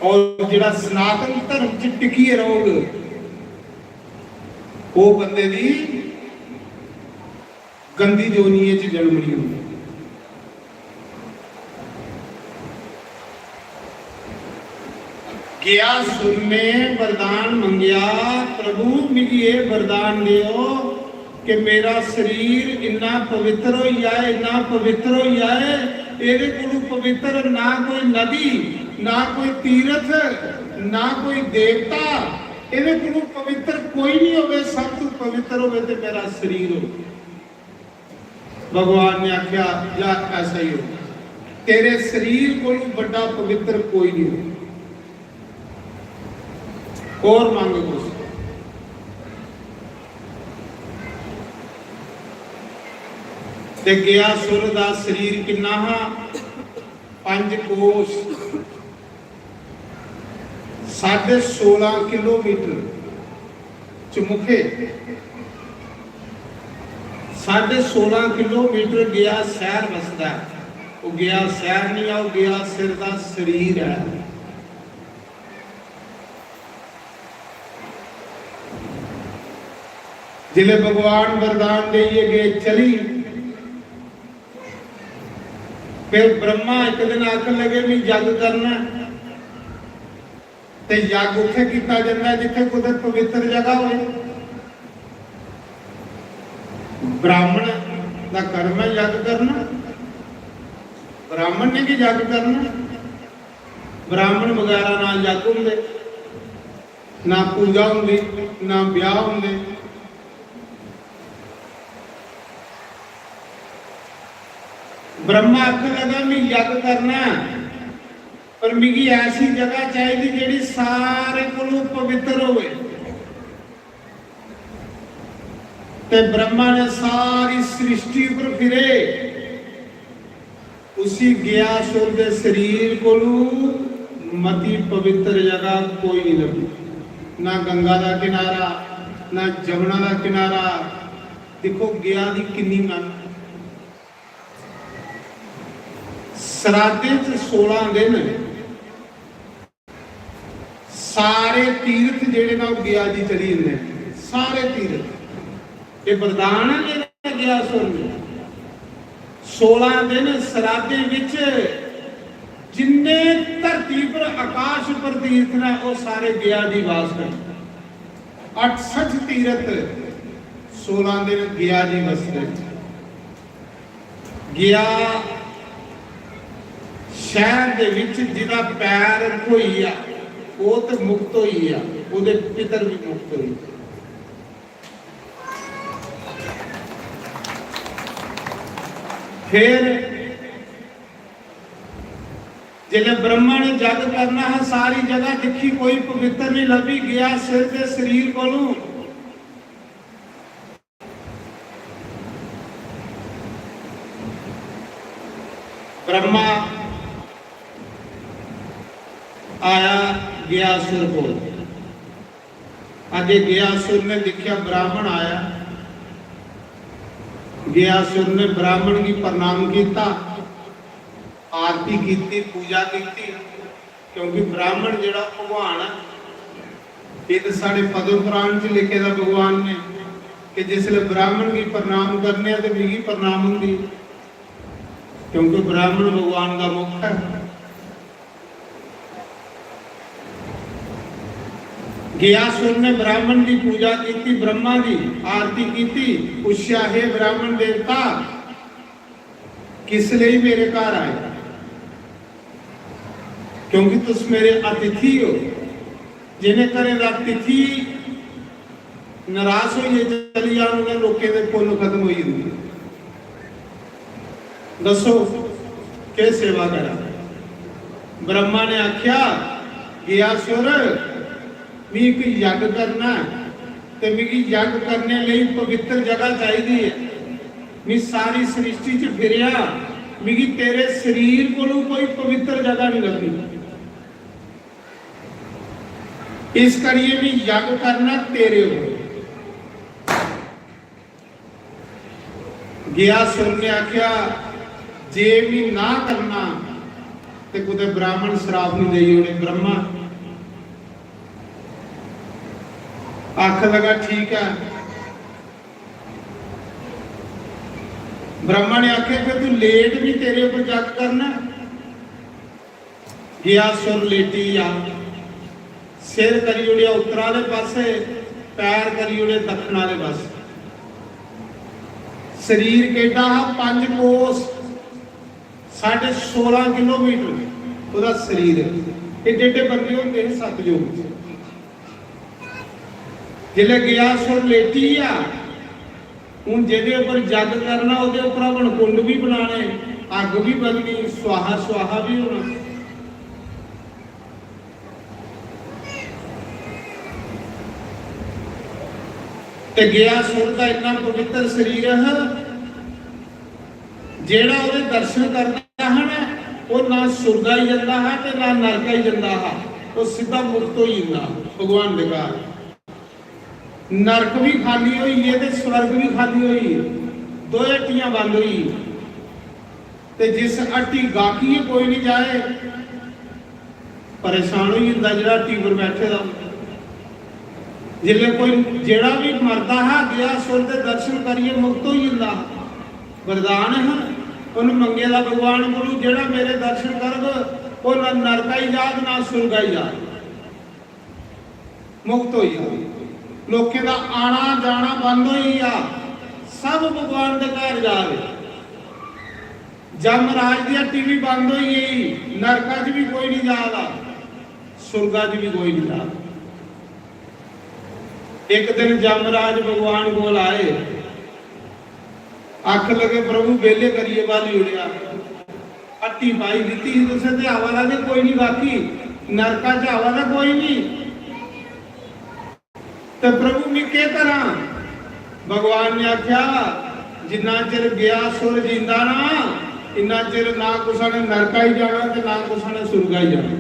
और जिहड़ा सनातन धर्म च टिकिए रहोगे वो बंदे दी गंदी जोनी च जन्म नहीं होंदा। गया सुर ने वरदान मंगया, प्रभु मेरी ये वरदान दियो कि मेरा शरीर इन्ना पवित्र हो जाए, इन्ना पवित्र हो जाए, ਇਹਦੇ ਕੋਲੋਂ पवित्र ना कोई नदी, ना कोई तीर्थ, ना कोई देवता, ਇਹਦੇ ਕੋਲੋਂ पवित्र कोई नहीं होवे, सब तो पवित्र होवे ते मेरा शरीर हो। भगवान ने आख्या या ऐसा ही हो, तेरे शरीर कोलों बड़ा पवित्र कोई नहीं हो। और मांगो कुछ। ते गया सुर दा शरीर किन्ना हा? 5 कोश 16.5 किलोमीटर चमुखे 16.5 किलोमीटर गया शहर बसदा है। वो गया शहर नहीं है, वो गया सिर दा शरीर है। जिले भगवान वरदान देइए गए चली, फिर ब्रह्मा एक दिन आखन लगे भी यज्ञ करना, ते यज्ञ उत्थे किया जाता है जिथे कुछ पवित्र जगह हो। ब्राह्मण का कर्म है यज्ञ करना, ब्राह्मण ने भी यज्ञ करना, ब्राह्मण वगैरह नाल यज्ञ होंदे। ਨਾ ਪੂਜਾ ਹੁੰਦੀ, ਨਾ ਵਿਆਹ ਹੁੰਦੇ। ब्रह्मा आखन लगा मैं यज्ञ करना, पर मिगी ऐसी जगह चाहिए जेड़ी सारे कोलों पवित्र होवे। ते ब्रह्मा ने सारी सृष्टि पर फिरे, उसी गयासुर के शरीर कोलों मती पवित्र जगह कोई नहीं लगी। ना गंगा का किनारा, ना जमुना का किनारा। देखो गया दी किन्नी मन। श्राद्धे 16 दिन सारे तीर्थ जेड़े ना गया जी चली जाते, सारे तीर्थ। ये वरदान है जेड़ा गयासुर ने। 16 दिन श्राद्धे विच जिन्ने धरती पर आकाश पर तीर्थ ने वो सारे गया जी वास कर। 68 तीर्थ 16 दिन गया जी वसदे। गया शहर दे विच जिहदा पैर रखोई आ वो तो मुक्त होई आ, उहदे पितर भी मुक्त होई। फिर जिले ब्रह्मा ने जग करना है, सारी जगह देखी कोई पवित्र नहीं लभी। गया सिर के शरीर कोलों ब्रह्मा आया गयासुर को। अजे गयासुर ने देखा ब्राह्मण आया। गयासुर ने ब्राह्मण की प्रणाम किया, आरती की, पूजा की, क्योंकि ब्राह्मण जिहड़ा भगवान है, ये तो साढ़े पद्म पुराण च लिखे दा भगवान ने कि जिसले ब्राह्मण की प्रणाम करने तो मिगी प्रणाम होंदी, क्योंकि ब्राह्मण भगवान का मुख है। गयासुर ने ब्राह्मण की पूजा की, ब्रह्मा की आरती की, पूछा हे ब्राह्मण देवता किस लिए मेरे घर आए, क्योंकि तुम मेरे अतिथि हो। जिन्हें करे अतिथि नाराज हो चली जाने लोगों के पुण्य खत्म हो जाती। दसो के सेवा करा। ब्रह्मा ने आख्या गयासुर मी कोई यज्ञ करना ते मिगी यज्ञ करने लिए पवित्र जगह चाहिए। मैं सारी सृष्टि च फिरिया, मिगी तेरे शरीर कोलों कोई पवित्र जगह नहीं लगी। इस करिए भी यज्ञ करना तेरे हो। गयासुर ने आख्या जे भी ना करना ते कुते ब्राह्मण श्राप नहीं देई होने। ब्रह्मा आख लगा ठीक है। ब्रह्मा ने आख्या कि तू लेट भी तेरे ऊपर जग करना। गयासुर लेटी आ, सिर करी उड़िया उत्तर वाले पासे, पैर करी उड़े दक्षिण वाले पासे। शरीर केडा 5 कोस 16.5 किलोमीटर ਉਹਦਾ शरीर एडे एडे बंदे होंगे सतयुग। जिले गयासुर लेटी आ, हूँ जिहदे उपर जग करना ਉਹਦੇ उपर हवन कुंड भी बनाने, अग भी बदनी, सुहा सुहा भी होना। ते गयासुर का इतना पवित्र शरीर है, जेड़ा ਉਹਦੇ दर्शन करता है ना वो ना सुरगा ही जाता है ते ना नरका ही जाता है, वो सीधा मुक्त हो जाता भगवान दे घर। नरक भी खाली हुई है ते स्वर्ग भी खाली हुई है, दो हट्टियां बंद हुई। ते जिस हट्टी गाकी है कोई नहीं जाए, परेशान हो जाता जिहड़ा हट्टी पर बैठे दा। जिले कोई जेड़ा भी मरदा है गयासुर दे दर्शन करिए मुक्त हो जाता। वरदान है उन मंगे दा भगवान बोलू, जेड़ा मेरे दर्शन करग वो ना नरका ही जाग ना सुरगा ही जाग, मुक्त हो जाए। लोकें दा आना जाना बंद हो गया, सब भगवान दे घर जावे। जमराज दी हट्टी भी बंद हो गई, नरका च भी कोई नहीं जाता, सुरगा च भी कोई नहीं जाता। एक दिन जमराज भगवान कोल आए, आख लगे प्रभु बेले करिए वाली उड़िया अट्टी पाई दी तुसे ते आवाला ने कोई नहीं, बाकी नरका च आवाला कोई नहीं, तो प्रभु मैं क्या करा? भगवान ने आख्या जिन्ना चिर गया सुर जींदा ना इन्ना चिर ना कुसा ने नरका ही जाना ते ना कुसा ने सुरगा ही जाना।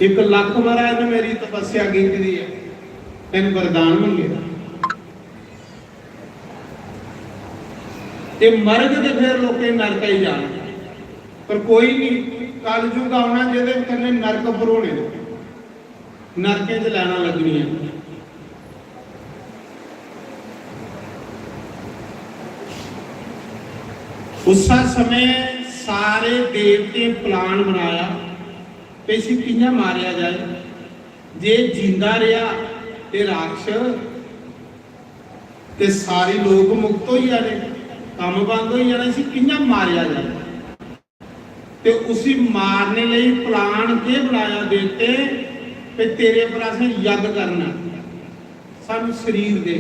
1 लाख महाराज ने मेरी तपस्या की है, तेन वरदान मंगे ये मरग ते फिर लोग नरक ही जाना, पर कोई नहीं कलयुग आना जिहदे कन्ने नरक भरोने नरके च लैना लगनी है। उस समय सारे देवते प्लान बनाया कि इसी कियां मारिया जाए, जे जिंदा रहा ये राक्षस ते सारे लोग मुक्त हो जाने, काम बंद हो जाना, इसी कियां मारिया जाए। ते उसी मारने लिए प्लान के बनाया देते कि तेरे पर असें यज्ञ करना, सानू शरीर दे।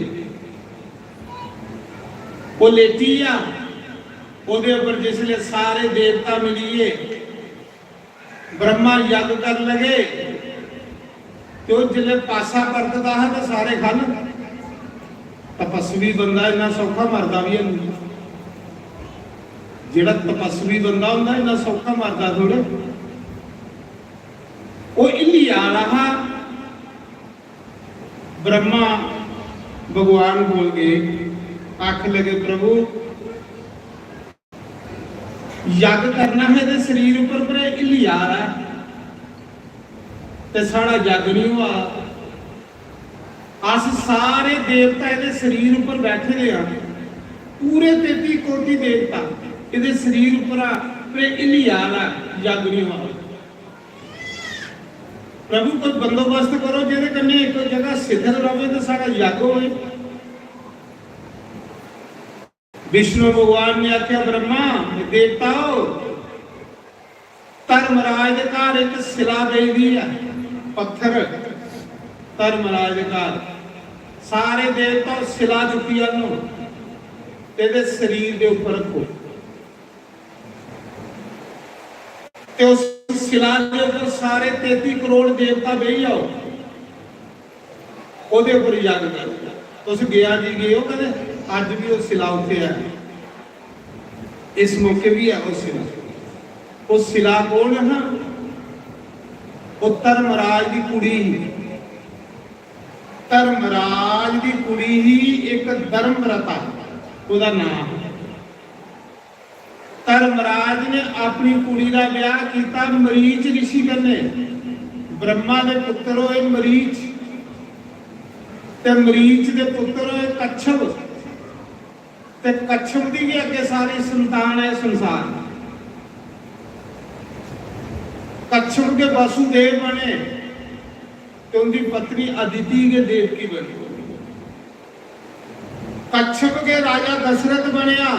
वो लेटी आ ओदे ऊपर जिसले सारे देवता मिलिए ब्रह्मा यज्ञ कर लगे, तो जिले पासा परतदा है तो सारे खन। तपस्वी बंदा इन्ना सौखा मरदा भी नहीं, जेड़ा तपस्वी बंदा होंदा इन्ना सौखा मरदा थोड़े। वो इलिया रहा ब्रह्मा भगवान बोल गए, आख लगे प्रभु यज्ञ करना है तो शरीर ऊपर पर इलिया रहा ते साड़ा यज्ञ नहीं हुआ। अस सारे देवता ये शरीर ऊपर बैठे रहे, पूरे 33 कोटि देवता ये शरीर ऊपर इलिया यज्ञ नहीं हुआ। प्रभु कोई बंदोबस्त करो जिहदे कन्ने एक जगह शिथिल रहे तो सारा यज्ञ होए। विष्णु भगवान ने आख्या ब्रह्मा देवताओ धर्मराज के घर एक शिला दे दी है, पत्थर धर्मराज के घर सारे देवता शिला चुकी तेरे शरीर के ऊपर रखो, ते उस शिला के ऊपर सारे 33 करोड़ देवता बह जाओ, ओदे ऊपर यज्ञ कर। तुस गया जी गए हो कदे? अज भी वो शिला उत्थे है, इस मौके भी है वो शिला। वो शिला कौन है ना? वो धर्मराज की कुड़ी ही, धर्मराज की कुड़ी ही एक धर्मरता उसका नाम। धर्मराज ने अपनी कुड़ी का ब्याह किया मरीच ऋषि कन्ने, ब्रह्मा के पुत्र होए मरीच, ते मरीच के पुत्र होए कच्छप, ते कच्छप की भी अगे सारी संतान है संसार। कच्छप के वसुदेव बने तो उनकी पत्नी अदिति के देवकी बनी। कच्छप के राजा दशरथ बनया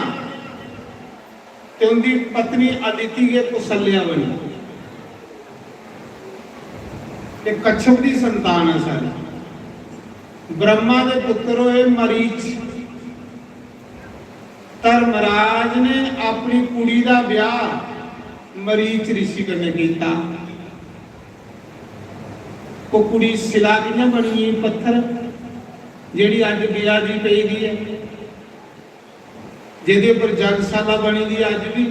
तो उनकी पत्नी अदिति के कुशल्या बनी। ये कच्छप की संतान है सारी। ब्रह्मा के पुत्र होए मरीच। धर्मराज ने अपनी कुड़ी का ब्याह मरीच ऋषि कन्ने कीता। वो कुड़ी शिला कियां बनी है? पत्थर जिहड़ी अज गया जी पई दी है, जिहदे उपर जगशाला बनी दी अज भी।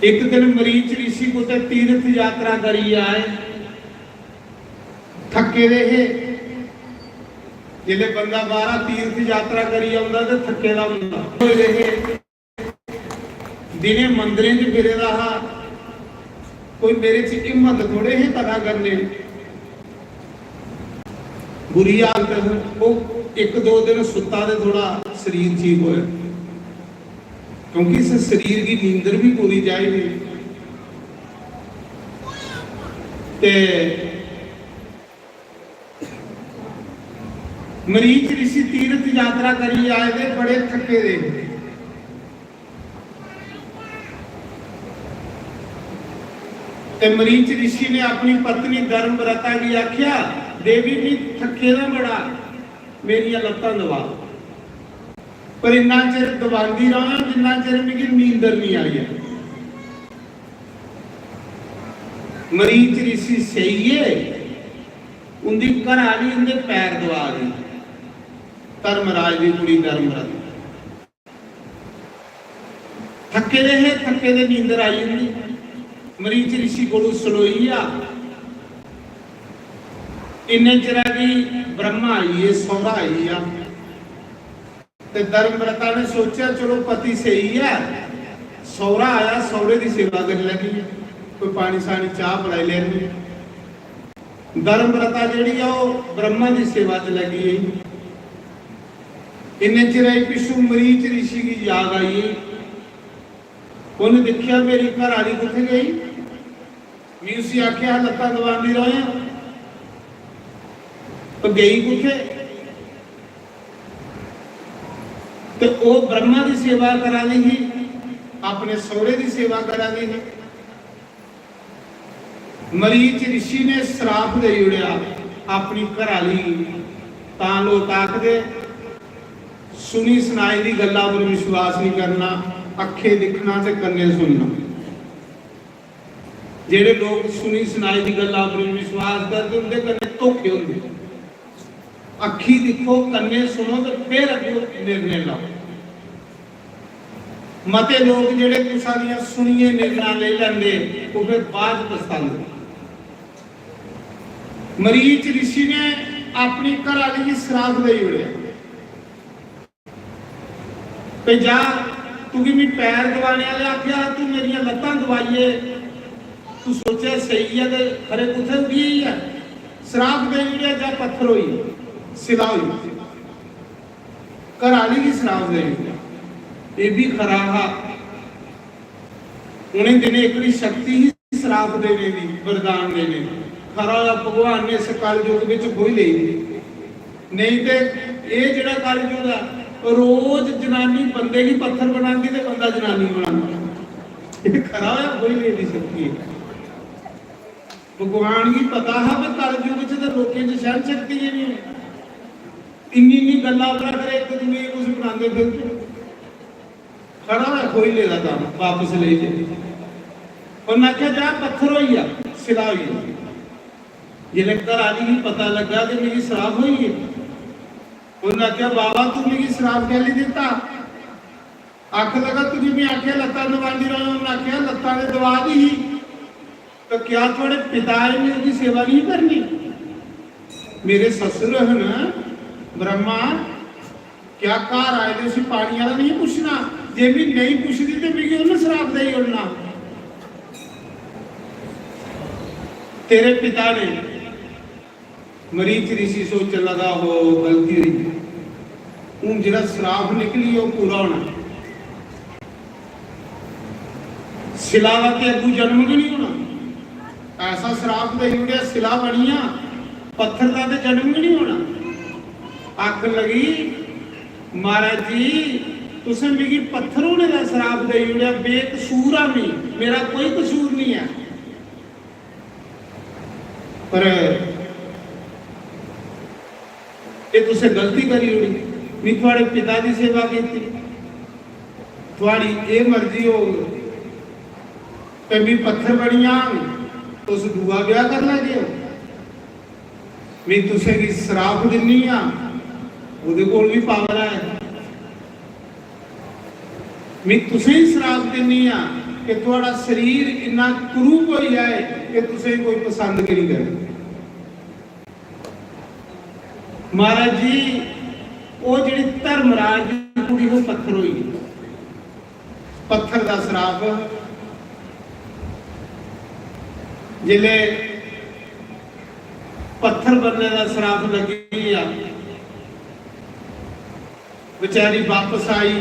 एक दिन मरीच ऋषि को तीर्थ यात्रा करी आए, थके रहे। जिले बंदा 12 तीर्थ यात्रा करी आउंदा ते थके दा हुंदा रहे। दिने मंदिरें च फिरे रहा, कोई मेरे च हिम्मत थोड़े है पता करने। बुरी हालत, वो 1-2 दिन सुता ते थोड़ा शरीर ठीक होया, क्योंकि इस शरीर की नींदर भी पूरी चाहिए। ते मरीच ऋषि तीर्थ यात्रा करी आए थे, बड़े थके रहे। ते मरीच ऋषि ने अपनी पत्नी धर्मव्रता की आख्या, देवी भी थके ना बड़ा, मेरिया लत्तां दबा। पर इन्ना चिर दबांदी रहा जिन्ना चिर मेरी नींदर नहीं आई है। मरीच ऋषि सही है, उनकी घर वाली उनके पैर दबा दी, धर्मराज की कुड़ी धर्मव्रता। थके रहे, थके दे नींदर आई नहीं। मरीच ऋषि को सलोई आ, इन्ने चिरा की ब्रह्मा आई है, सौरा आई आ। ते धर्मव्रता ने सोचा चलो पति सही है, सौरा आया, सौरे की सेवा कर लगी, कोई पानी सानी चाह पिलाई लेनी। धर्मव्रता जी ब्रह्मा की सेवा च लगी है। इन्ने चिर पिछू मरीच ऋषि की याद आई। उन्हें देखिया मेरी घर वाली कितने गई, मैं उसी आख्या लत्तां दबांदी रहा तो गई कुथे। तो वो ब्रह्मा की सेवा करा दी ही, अपने सौरे की सेवा करा दी ही। मरीच ऋषि ने श्राप दे उड़िया अपनी घराली तां लो ताक दे, सुनी सुनाई दी गल्लां पर विश्वास नहीं करना, अखे दिखना ते कन्ने सुनना। जेड़े लोग सुनी सुनाई दी गल्लां पर विश्वास करते उनके कन्ने धोखे होंदे। अखी दिखो कन्ने सुनो तो फिर अगे निर्णय लो। मते लोग जेड़े कुसा दियां सुनिए निर्णय ले लेंदे वो फिर बाद पछतांदे। मरीच ऋषि ने अपनी घरवाली की श्राप दे उड़िया, ते जा तू भी मेरे पैर दबाने वाले आख्या, तू मेरिया लत्तां दबाइए, तू सोचा सही है तो खरे कुथे उगी है। श्राप दे उड़िया जा पत्थर होई, सिला हुई, घरवाली की श्राप दे उड़िया। ये भी खरा हा, उन्हें दिने एक शक्ति ही श्राप देने दी, वरदान देने दी। खरा भगवान ने इस कलयुग विच कोई ले नहीं ते ये जिहड़ा कलयुग है रोज जनानी बंदे ही पत्थर बनाती ते बंदा जनानी बनाता। ये खरा होया कोई ले नहीं सकती। भगवान की पता है कि कलयुग च तो लोकें च सहन शक्ति ही नहीं है। इन्नी गल्लां करा करे एक दूसरे कुछ बनाते फिरते। खड़ा है कोई लेदा काम वापस ले जे। और मैं क्या जा पत्थर होई आ, सिला होई आ। जिले घर आली ही पता लगा कि मेरी श्राप हुई है। उन्हें क्या बाबा तू मेरी श्राप क्या ली देता? आख लगा तुझे मैं आख्या लत्ता दबाती रहा, उन्हें आख्या लत्ता ने दबा दी ही तो क्या थोड़े पिता ने उसकी सेवा नहीं करनी? मेरे ससुर है ना ब्रह्मा, क्या घर आए थे उसी पानी वाला नहीं पूछना, जे भी नहीं पूछती तो मेरी उन्हें श्राप दे उड़ना। तेरे पिता ने मरीच ऋषि सोच लगा हो गलती हुई, उन जरा श्राप निकली वो पूरा होना। सिलावा के अगू जन्म भी नहीं होना। ऐसा श्राप दे उड़िया सिला बनिया, पत्थर का तो जन्म भी नहीं होना। आख लगी महाराज जी तुसें मेरी पत्थर होने का श्राप दे उड़िया, बेकसूर आ मैं, मेरा कोई कसूर नहीं है। पर ये तुसे गलती करी उड़ी, मैं थोड़े पिता की सेवा की थी, थोड़ी ये मर्जी हो तो मैं पत्थर बनिया तो उस दुआ ब्याह कर लगे। मैं तुसे की श्राप दिनी आ, ਉਹਦੇ ਕੋਲ भी पावर है। मैं तुसे ही श्राप दिनी आ कि थोड़ा शरीर इन्ना कुरूप हो जाए कि तुसे कोई पसंद नहीं करे। महाराज जी वो जी धर्मराज की कुड़ी वो पत्थर हुई, पत्थर का श्राप। जिले पत्थर बनने का श्राप लगी आ, बेचारी वापस आई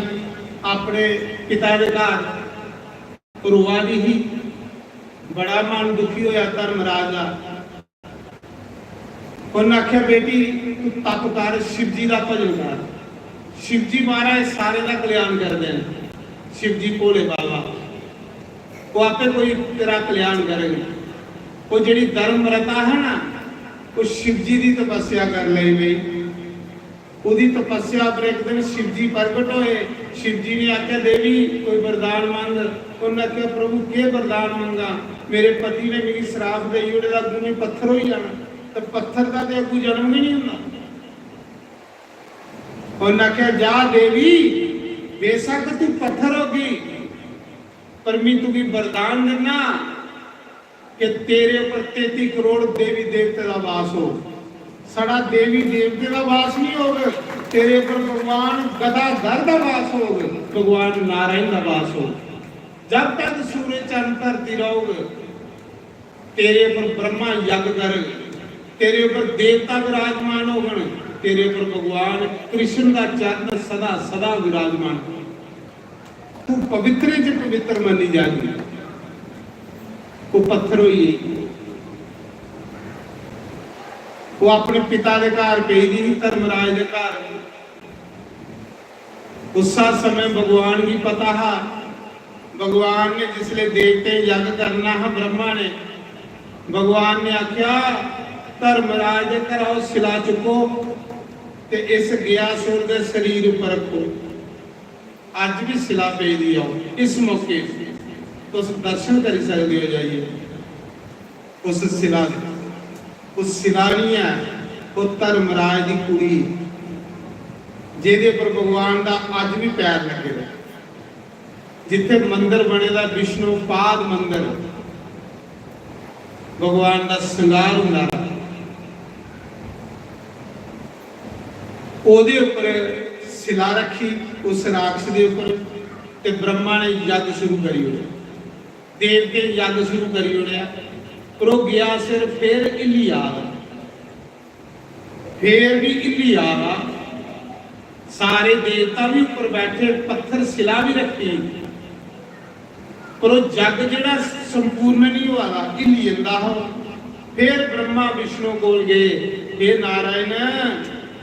अपने पिता के घर, रोआ भी ही, बड़ा मन दुखी होया धर्मराज का। उन्हें आख्या बेटी तू तप कर, शिव जी का भजन कर, शिव जी महाराज सारे का कल्याण करते हैं। शिव जी भोले बाबा वो आपे कोई तेरा कल्याण करेंगे। वो जिहड़ी धर्मरता है ना, वो शिव जी की तपस्या कर ली गई। ਉਹਦੀ तपस्या पर एक दिन शिव जी प्रगट होए। शिव जी ने आख्या देवी कोई वरदान मंग। उन्हें आख्या प्रभु के वरदान मंगा, मेरे पति ने मेरी श्राप दी ਉਹਦੇ अगू में पत्थर हो जाना, तो पत्थर का तो अगू जन्म ही नहीं होंदा। उन्हें आख्या जा देवी बेशक तू पत्थर होगी, पर मैं तुझे वरदान देना कि तेरे ऊपर 33 करोड़ देवी देवते का वास हो। साड़ा देवी देवते का वास नहीं होगा, तेरे ऊपर भगवान गदाधर का वास होगा, भगवान नारायण का वास हो। जब तक सूरज चंद धरती रहोगे, तेरे ऊपर ब्रह्मा यज्ञ कर, तेरे ऊपर देवता विराजमान होगन, तेरे ऊपर भगवान कृष्ण का चरण सदा सदा विराजमान। तू पवित्र च पवित्र मनी जाएगी। वो पत्थर हुई, वो अपने पिता के घर गई थी, धर्मराज के घर। उस समय भगवान की पता है, भगवान ने जिसले देवते यज्ञ करना है, ब्रह्मा ने, भगवान ने आख्या धर्मराज के घर आओ, शिला चुको ते इस गयासुर के शरीर ऊपर रखो। अज भी शिला पे दी आओ, इस मौके तो दर्शन कर सकते हो। जाइए उस शिला, उस शिला नहीं है, वो धर्मराज की कुड़ी जिहदे पर भगवान का अज भी पैर लगे। जिथे मंदिर बनेगा विष्णु पाद मंदिर, भगवान का श्रृंगार होंदा, ओदे उपर शिला रखी उस राक्षस के उपर, ते ब्रह्मा ने यज्ञ शुरू करी ओड़े, देवते यज्ञ शुरू करी ओड़िया। पर वो गया सिर फिर इली आ गया, फिर भी इली आ गया। सारे देवता भी ऊपर बैठे, पत्थर शिला भी रखी, पर वो जग जिहड़ा संपूर्ण नहीं हुआ, इली जंदा हो। फिर ब्रह्मा विष्णु कोल गए, हे नारायण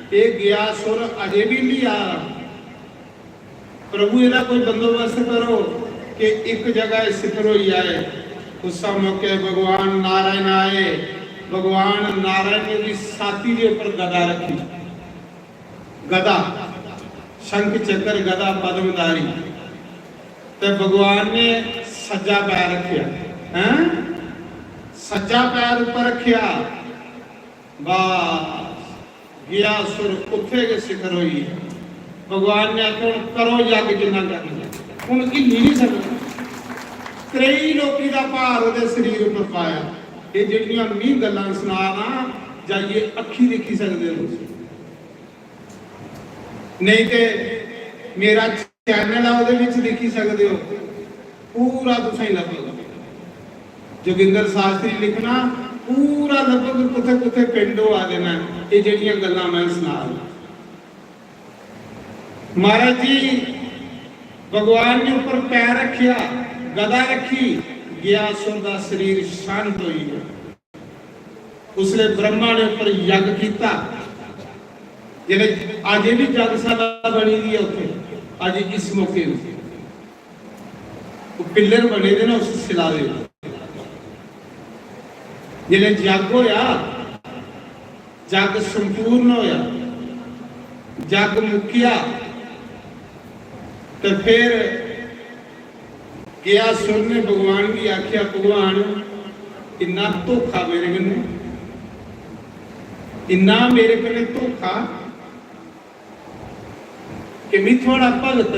ये गयासुर अजे भी इली आ, प्रभु इहदा कोई बंदोबस्त करो कि एक जगह स्थिर हो जाए। उस मौके भगवान नारायण आए। भगवान नारायण ने भी छाती के ऊपर गदा रखी, गदा शंख चक्र गदा पद्मधारी, तो भगवान ने सज्जा पैर रखिया, सज्जा पैर ऊपर रखिया, बस गयासुर उत्थे के शिखर हुई। भगवान ने आख्या करो यज्ञ जिन्ना करना, हुण हिली नहीं सकदा। कई लोकी का भार उहदे शरीर पर पाया। ये जिहड़ियां मी गल्लां सुनाना जाइए अखी देखी सकते हो, नहीं तो मेरा चैनल है उहदे विच देखी सकते हो, पूरा तुसीं लभेगा। जोगिंदर शास्त्री लिखना पूरा लगभग कुथे कुथे पिंडों आ देना। ये जिहड़ियां गल्लां मैं सुना महाराज जी, भगवान ने ऊपर पैर रखिया, गदा रखी, गयासुर का शरीर शांत हो गया। उसने ब्रह्मा ने ऊपर यज्ञ किया, जिहड़े अजे भी यज्ञशाला बनी दी है उत्थे, अज इस मौके पिलर बने दे ना उस शिला दे। जिहड़े यज्ञ होया, यज्ञ संपूर्ण होया, यज्ञ मुकिया, तो फिर गयासुर ने भगवान की आख्या भगवान इन्ना धोखा मेरे कन्ने, इन्ना मेरे कन्ने धोखा कि मैं थोड़ा भगत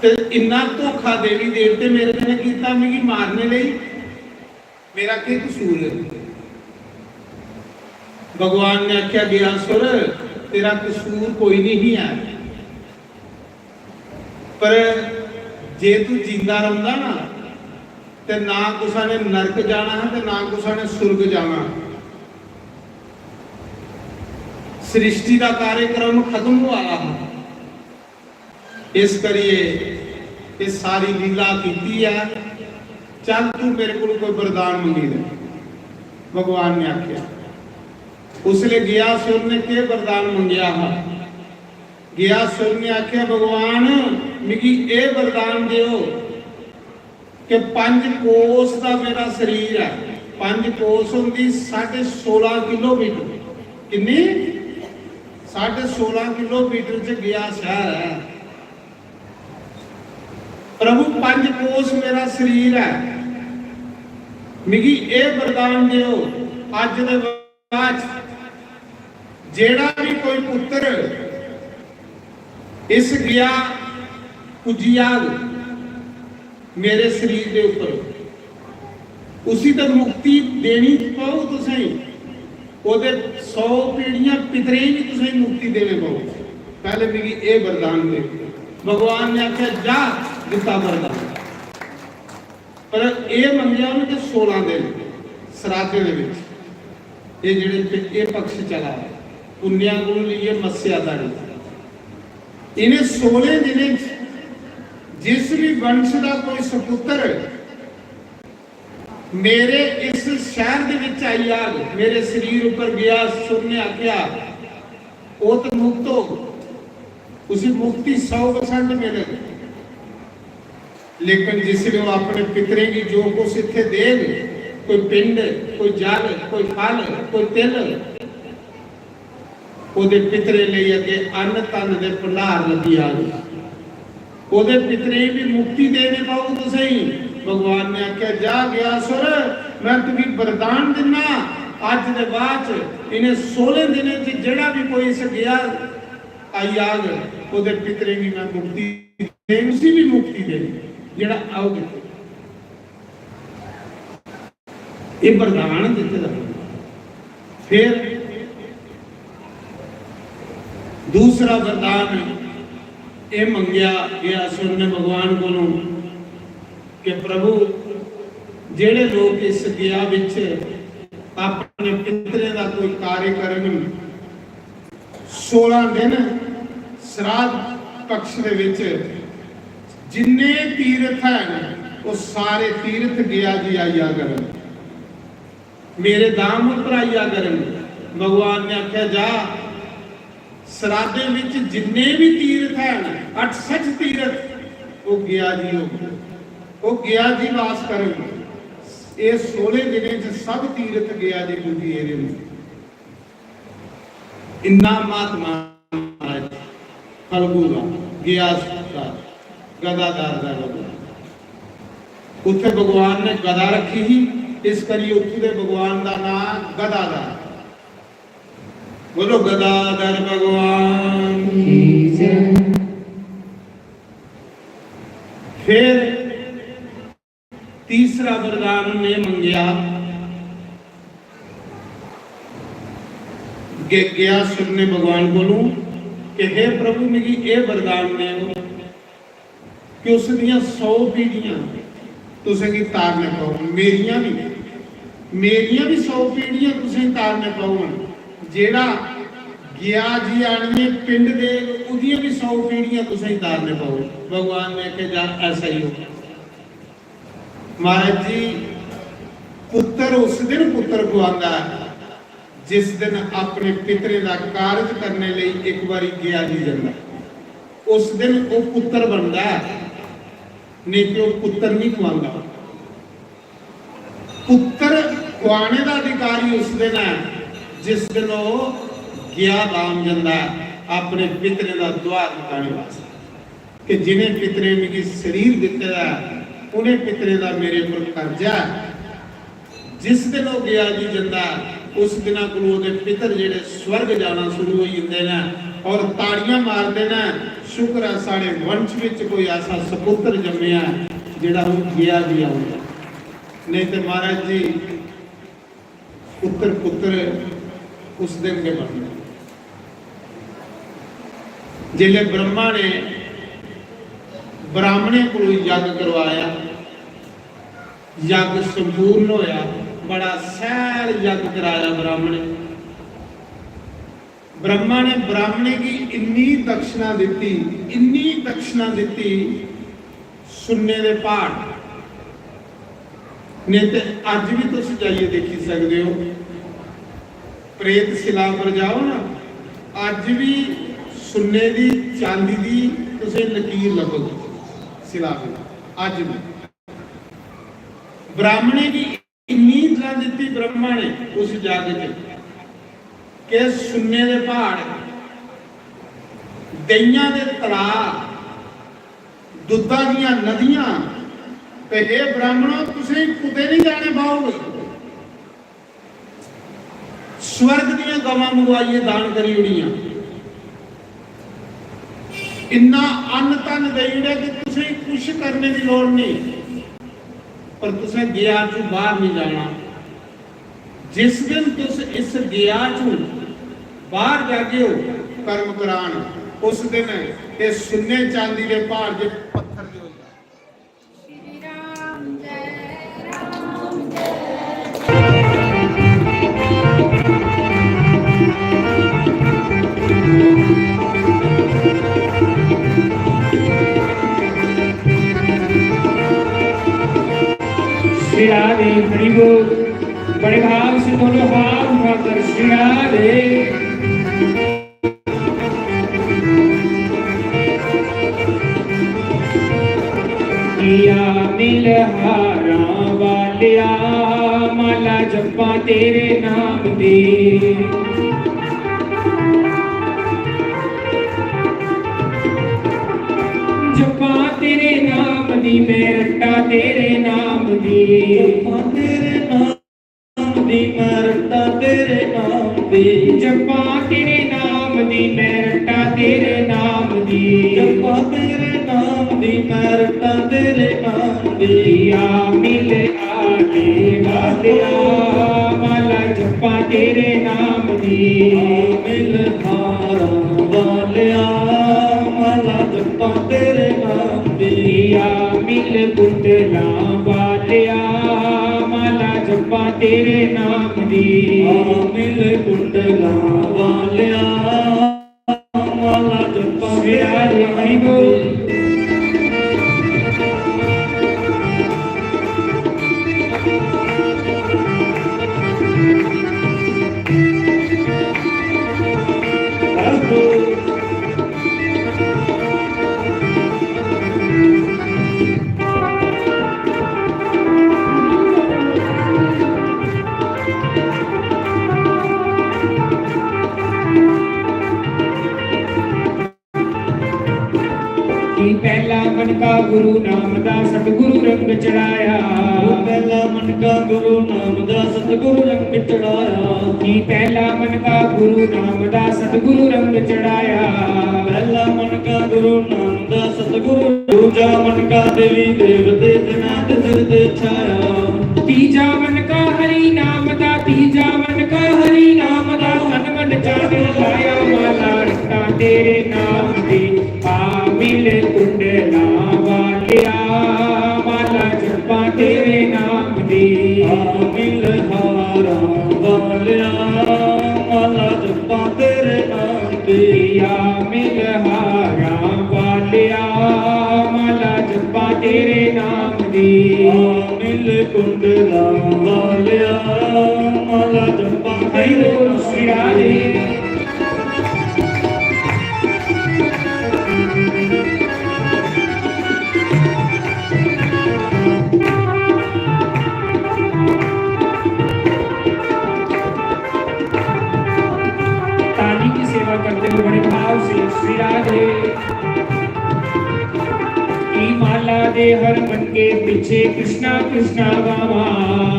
ते इन्ना धोखा देवी देवते मेरे कन्ने कीता, मिगी मारने लई, मेरा क्या कसूर है? भगवान ने आख्या गयासुर तेरा कसूर कोई नहीं है, पर जे तू जिंदा रहंदा ना ते ना कुसा ने नरक जाना है ते ना कुसा ने सुर्ग जाना। सृष्टि का कार्यक्रम खत्म हुआ है, इस करिए ये सारी लीला की है। चल तू मेरे को कोई वरदान मंगी दे। भगवान ने आख्या, उसने गयासुर ने के वरदान मंगया है? गयासुर ने आख्या भगवान मिगी ए वरदान दियो ਕਿ 5 ਕੋਸ ਦਾ ਮੇਰਾ ਸਰੀਰ ਹੈ। 5 ਕੋਸ ਹੁੰਦੀ 16.5 ਕਿਲੋਮੀਟਰ। ਕਿੰਨੀ? 16.5 ਕਿਲੋਮੀਟਰ ਚ ਗਿਆ ਸ਼ਹਿਰ ਹੈ। ਪ੍ਰਭੂ 5 ਕੋਸ ਮੇਰਾ ਸਰੀਰ ਹੈ। ਮਿਗੀ ਇਹ ਵਰਦਾਨ ਦਿਓ ਅੱਜ ਦੇ ਬਾਅਦ ਜਿਹੜਾ ਵੀ ਕੋਈ ਪੁੱਤਰ ਇਸ ਗਿਆ ਕੁਜੀਆਗ मेरे शरीर के ऊपर उसी तो मुक्ति देनी पाओ। तुसें ओदे 100 पीढ़ियां पितरे भी तुसें मुक्ति देने पाओ। पहले मेरी ये वरदान दे। भगवान ने आख्या जा दिता वरदान, पर ये मंगया उन्हें 16 दिन सराते दे विच ये जिहड़े ये पक्ष चला पुण्या गुण लिए मस्या दारी इन्हें 16 दिन जिस भी वंश का कोई सपुत्र मेरे इस शहर दे विच आई आग मेरे शरीर ऊपर गया सुनने आख्या वो तो मुक्त हो, उसी मुक्ति 100% मिले। लेकिन जिसलिए वो अपने पितरे की जो कुछ इत्थे देग, कोई पिंड, कोई जल, कोई फल, कोई तिल, ओदे पितरे लिए अगे अन्न तन दे भंडार लगी आ गई। ओदे पितरे भी मुक्ति देने पाओ। तो सही भगवान ने आख्या जा गया सुर मैं तुम्हें वरदान देना अज दे बाद इन्हें 16 दिनों च जेड़ा भी कोई इस गया आई आग ओदे पितरे की मैं मुक्ति दे, उसी भी मुक्ति दे जेड़ा आओगे। ये वरदान दिते दा। फिर दूसरा वरदान ये मंगया ये असुर ने भगवान को कि प्रभु जेड़े लोग इस गया विच अपने पितरे का कोई कार्य करन 16 दिन श्राद्ध पक्ष दे विच जिन्ने तीर्थ हैं वो सारे तीर्थ गया जी आया करन, मेरे दाम पर आया करन। भगवान ने आख्या जा श्राद्धे विच जिन्ने भी तीर्थ हैं 8 सच तीर्थ वो गया जी वो गया जी वास करेंगे। ये 16 दिनों च सब तीर्थ गया जी बुद्धि इन्ना महात्मा फलगू का गया गदादार का गदा उत्थे भगवान ने गदा रखी ही इस करी उत्थे भगवान का नाम गदादार। बोलो गदाधर भगवान। फिर तीसरा वरदान ने मंगया गया सुनने भगवान बोलू कि हे प्रभु मेरी ये वरदान ने कि उस दियां 100 पीढ़ियां तुसें की तारने पाओ। मेरियां भी 100 पीढ़ियां तुसें तारने पाओ। जेड़ा गया जी आने पिंड दे उदियां भी 100 पीढ़ियां तुसें तारने पाओ। भगवान ने कहा जा ऐसा ही हो। महाराज जी पुत्र उस दिन पुत्र को आंदा जिस दिन अपने पितरे का कार्य करने लिए एक बारी गया जी जाता उस दिन वो पुत्र बनता है, नहीं तो पुत्र नहीं खुआंदा। पुत्र खुआने का अधिकारी उस दिन है जिस दिन वो गया दाम जाता अपने पितरे का द्वार मकाने वास्ते कि जिन्हें पितरे में शरीर दिता है उन्हें पितरे का मेरे पर कर्जा। जिस दिन वो गया जी जाता उस दिन को पितर जेडे स्वर्ग जाना शुरू हो जाते हैं और ताड़ियां मारते हैं। शुक्र है साढ़े वंश में कोई ऐसा सपुत्र जमया जेड़ा हूँ गया भी आऊंगा, नहीं तो महाराज जी पुत्र उस दिन के बनने। जिले ब्रह्मा ने ब्राह्मणे को यज्ञ करवाया, यज्ञ संपूर्ण होया, बड़ा सैल यज्ञ कराया ब्रह्मा ने ब्राह्मणे की इन्नी दक्षिणा दी सुनने दे पहाड़ ने। ते अज भी तुम जाइए देखी सकते हो, प्रेत शिला पर जाओ ना, अज भी सुन्ने दी चांदी दी तुसें लकीर लभोगी शिला पर अज भी। ब्राह्मणी की इन्नी सलाह दी ब्रह्मा ने उस जग च कि सुन्ने दे पहाड़, दइयां दे तलाब, दुद्धा दीयां नदियां, ते हे ब्राह्मणों तुसीं कुते नहीं जाने पाओगे। स्वर्ग दीयां गवां मंगवाइए दान करी उड़ियां, इन्ना अन्न तन देई उड़े कि तुसीं कुछ करने की लोड़ नहीं, पर तुसें गया चू बाहर नहीं जाना। जिस दिन तुस इस गया चू बाहर जागे हो कर्म करान, उस दिन ये सुन्ने चांदी के पहाड़ के पत्थर जो श्री राम जय राम जय। श्री राधे हरि बोल। बड़े भाव से दोनों हाथ उठाकर श्री राधे। किया मिल हारा वालिया, माला जपा तेरे नाम दे। जपा तेरे नाम दी, मैं रट्टा तेरे नाम दी। जपा तेरे नाम दी, मैं रट्टा तेरे नाम दी। जपा तेरे नाम दी, मैं रट्टा तेरे नाम दी। जपा तेरे नाम दी, मैं रट्टा तेरे नाम दी। दिया मिल आले वालिया, माला जपा तेरे नाम दी। मिल हारा वालिया, माला जपा तेरे नाम दी। दिया मिल कुंडला वालिया, माला जपा तेरे नाम दी। मिल कुंडला वालिया, माला जपा श्री राधे हरि तेरे बोल। नाम दी। की पहला मन का गुरु नाम दा सतगुरु रंग चढ़ाया। पहला मन का गुरु नाम दा सतगुरु रंग चढ़ाया। की पहला मन का गुरु नाम दा सतगुरु रंग चढ़ाया। पहला मन का गुरु नाम दा सतगुरु, दूजा मन का देवी देवते जनात सिर ते छाया। तीजा मन का हरि नाम दा, तीजा मन का हरि नाम दा, मन मन चादर लाया। माला रट्टा तेरे नाम दी, आ मिल कुंडला वालिया, माला जपा तेरे नाम दी। मिल हारा वालिया, माला जपा तेरे नाम दी। दिया मिल हारा वालिया, माला जपा तेरे नाम दी। मिल कुंडला वालिया, माला जपा हरि तेरे बोल श्री राधे। ताली की सेवा करते हुए बड़े भाव से श्री राधे। की माला दे हर मन के पीछे कृष्णा कृष्णा गावा।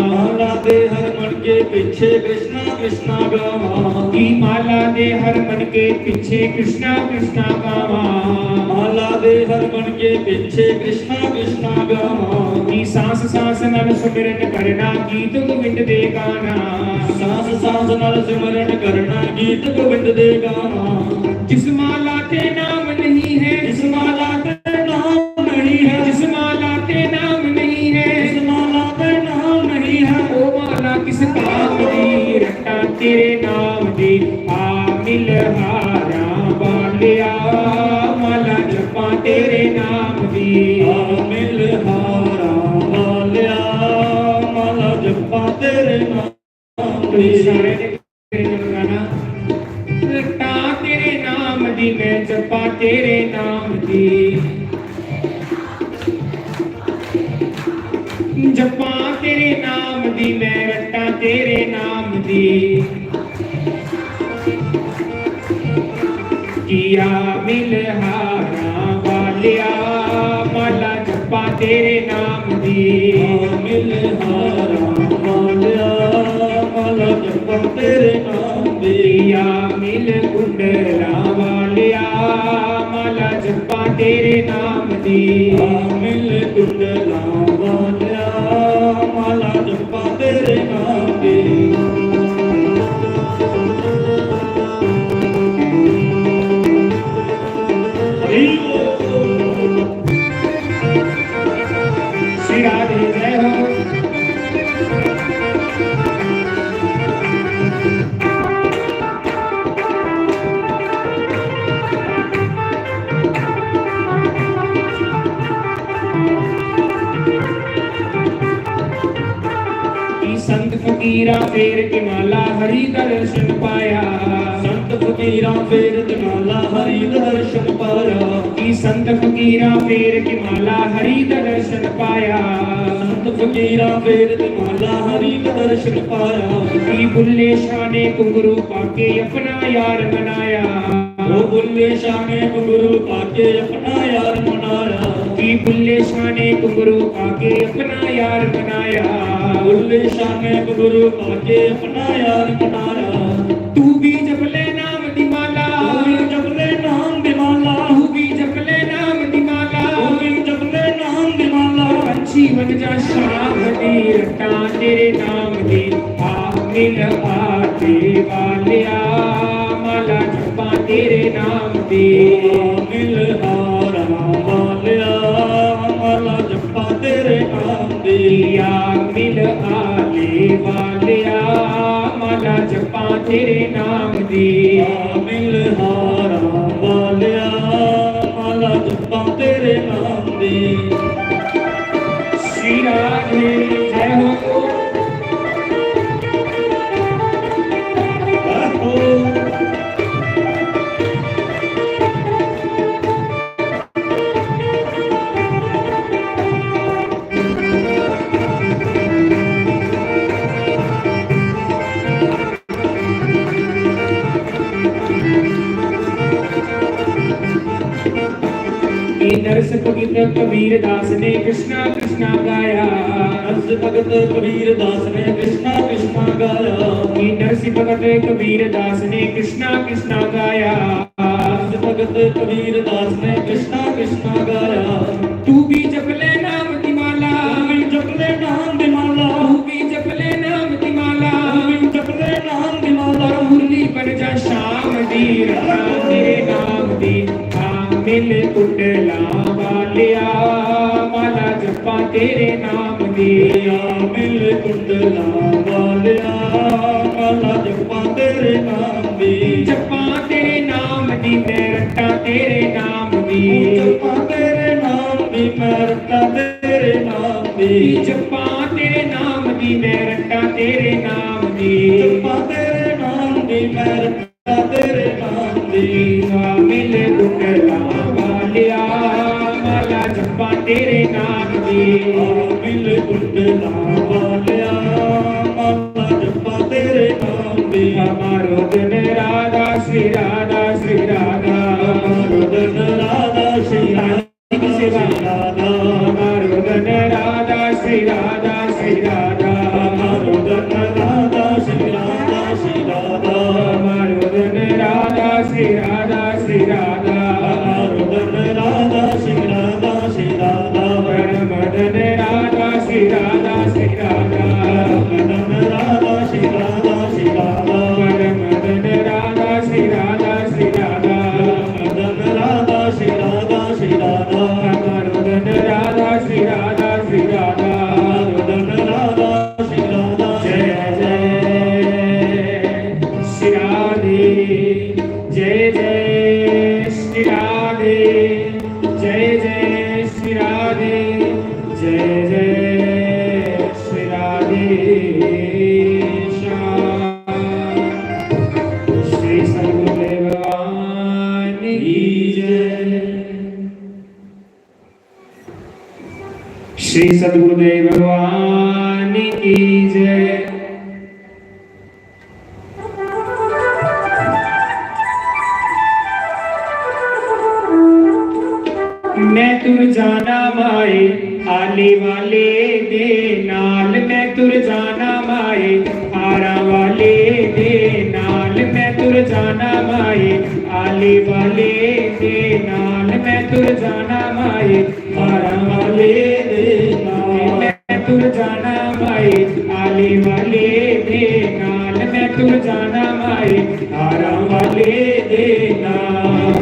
माला दे हर मन के पीछे कृष्णा कृष्णा गावा। की माला दे हर मन के पीछे कृष्णा कृष्णा गावा। माला दे हर मन के पीछे कृष्णा कृष्णा गावा। की सांस सांस नल सुमिरन करना, गीत गोविंद दे गाना। सांस सांस नाल सिमरन करना, गीत गोविंद दे गाना। जिस माला के नाम नहीं है, इस माला के नाम नहीं है, जिस माला के नाम नहीं है, इस माला के नाम नहीं है। ओ माला किस काम दी, रट्टा तेरे नाम दी। आ मिल हारा वालिया, माला जपा तेरे नाम दी। मिल हारा वालिया, माला जपा तेरे नाम दी। सारे ने तेरे गाना, रट्टा तेरे नाम दी, मैं जपा तेरे नाम दी। जपा तेरे तेरे नाम दी मैं रट्टा तेरे नाम दी किया मिलहारा वालिया माला जपा तेरे नाम दी मिलहारा वालिया माला जपा तेरे नाम दी किया मिल कुंडला वालिया माला जपा तेरे नाम दी मिल कुंडला वालिया माला जपा तेरे नाम दी श्री राधे जय हो संत फकीरा फेर के माला हरि दर्शन पाया संत फकीरा फेर के माला हरि दर्शन पाया की संत फकीरा फेर के माला हरि दर्शन पाया संत फकीरा फेर के माला हरि दर्शन पाया की बुल्ले शाह ने घुंघरू पाके अपना यार बनाया वो बुल्ले शाह ने घुंघरू पाके अपना यार मनाया की बुल्ले शाह ने घुंघरू पाके अपना यार बनाया बुल्ले शाह ने घुंघरू पाके अपना यार मनाया तू भी जपले नाम दी माला जपले नाम दी माला तू भी जपले नाम दी माला जपले नाम दी माला पंछी बन जा शाम दी रटा तेरे नाम दी मिल आते वालिया माला जपा तेरे नाम दी मिल हारा वालिया माला जपा तेरे नाम दी या मिल आले वालिया माला जपा तेरे नाम दी मिल हारा वालिया माला जपा तेरे नाम दी श्री राधे जय हो नरस भगत कबीर दास ने कृष्णा कृष्णा गाया नरस भगत कबीर दास ने कृष्णा कृष्णा गाया नरस भगत कबीर दास ने कृष्णा कृष्णा गाया नरस भगत कबीर दास ने कृष्णा कृष्णा गाया तू भी जपले नाम दी माला जपले नाम दी माला तू भी जपले नाम दी माला जपले नाम दी माला मुरली बन जा शाम दी रटा तेरे नाम दी मिल कुंडला वालिया माला जपा तेरे नाम दी मिल कुंडला वालिया माला जपा तेरे नाम दी जपा तेरे नाम दी मैं रटा तेरे नाम दी जपा तेरे नाम दी मैं रटा तेरे नाम दी जपा तेरे नाम दी मैं रटा तेरे नाम दी जपा तेरे नाम दी मैं रटा तेरे नाम दी मिल कुंडला वालिया माला जपा तेरे नाम दी मिल कुंडला वालिया माला जपा तेरे नाम दी हमारो दिन राधा श्री राधा श्री राधा हमारो दिन राधा श्री राधा की सेवा राधा हमारो दिन राधा श्री राधा श्री राधा हमारो दिन राधा श्री राधा श्री राधा हमारो दिन राधा श्री राधा श्री राधा हमारो दिन राधा श्री राधा श्री राधा परम दिन राधा श्री राधा श्री राधा मदन राधा श्री राधा श्री राधा परम दिन राधा श्री राधा श्री राधा मदन राधा श्री राधा श्री राधा हमारो दिन राधा श्री राधा श्री राधा मदन राधा श्री राधा जय जय श्री राधे जय जय श्री राधे जय जय श्री राधे जय जय श्री राधे श्याम श्री सद्गुरुदेव भगवान की जय श्री सद्गुरुदेव भगवान जय। मैं तुर जाना माए आले वाले दे नाल, मैं तुर जाना माए आरा वाले दे नाल, मैं तुर जाना माए आले वाले दे नाल, मैं तुर जाना माए आरा वाले दे नाल, मैं तुर जाना माए आले वाले दे नाल, मैं तुर जाना माए आरा वाले दे नाल।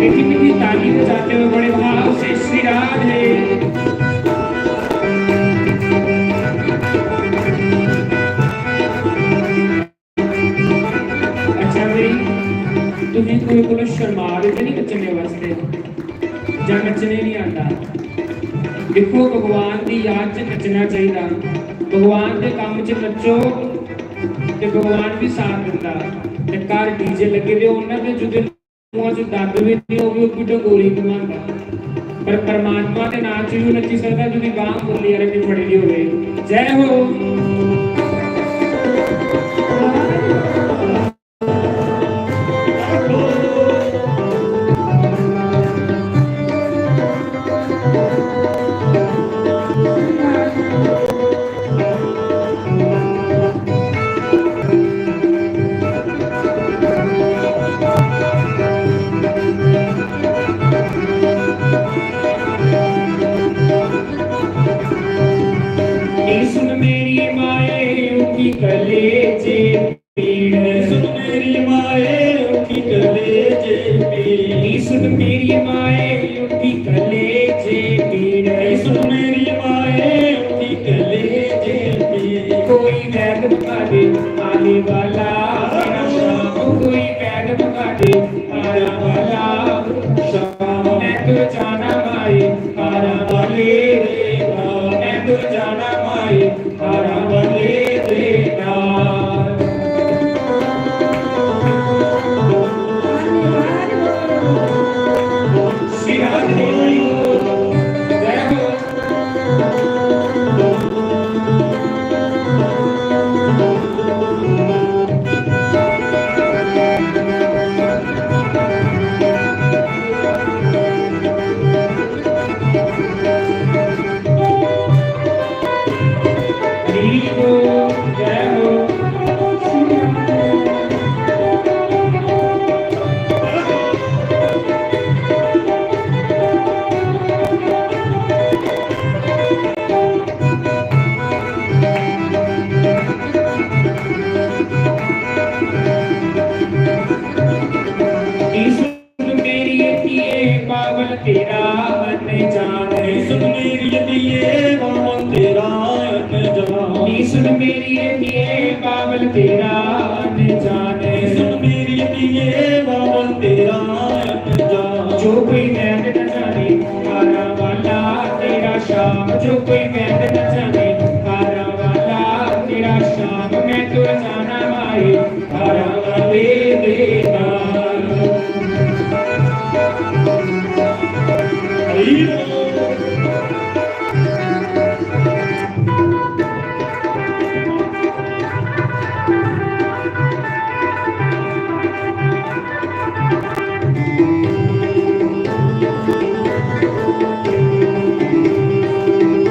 मीठी मीठी ताली बजाते हुए बड़े भाव से श्री राधे। अच्छा भाई तुम्हें कोई को शर्मा रहे नहीं नचने वास्ते ਜਾਂ नचने नहीं आता। देखो भगवान की याद च नचना चाहिए, भगवान के काम च नचो ते भगवान भी साथ दिंदा। ते घर डीजे लगे दे उन्हां दे जुदे मुंह च दंद भी नहीं होवे ਉਹ ਵੀ ਢੰਗੋਰੀ ਘੁਮਾਉਂਦਾ, ਪਰ ਪਰਮਾਤਮਾ ਦੇ ਨਾਮ ਚ ਵੀ ਨੱਚੀ ਸਕਦਾ ਜਿਹਦੀ ਬਾਂਹ ਬੋਲੀ ਯਾਰ ਵੀ ਫੜੀ ਦੀ ਹੋਵੇ। ਜੈ ਹੋ। सुन मेरी माए उठी कलेजे पीड़, सुन मेरी माए उठी कलेजे पीड़, सुन मेरी माए उठी कलेजे पीड़, सुन मेरी माए उठी कलेजे पीड़। कोई बैग मंगा दे आने वाला मेरा शाम, कोई बैग मंगा दे आने वाला शाम, मैं तो जाना माए आरा वाले देना, मैं तो जाना माए आरा वाले देना। श्री राधे जय हो। हरि बोल जय हो। सुन मेरी अखिए पावन तेरा अनजान, सुन मेरी अखिए पावन तेरा अनजान, सुन मेरी अखिए पावन तेरा अनजान, सुन मेरी अखिए पावन तेरा अनजान। जो कोई वैद न जाने आरा वाला तेरा श्याम, जो कोई वैद न जाने आरा वाला तेरा श्याम, मैं तो जाना माए आरा वाले देना। हरि बोल।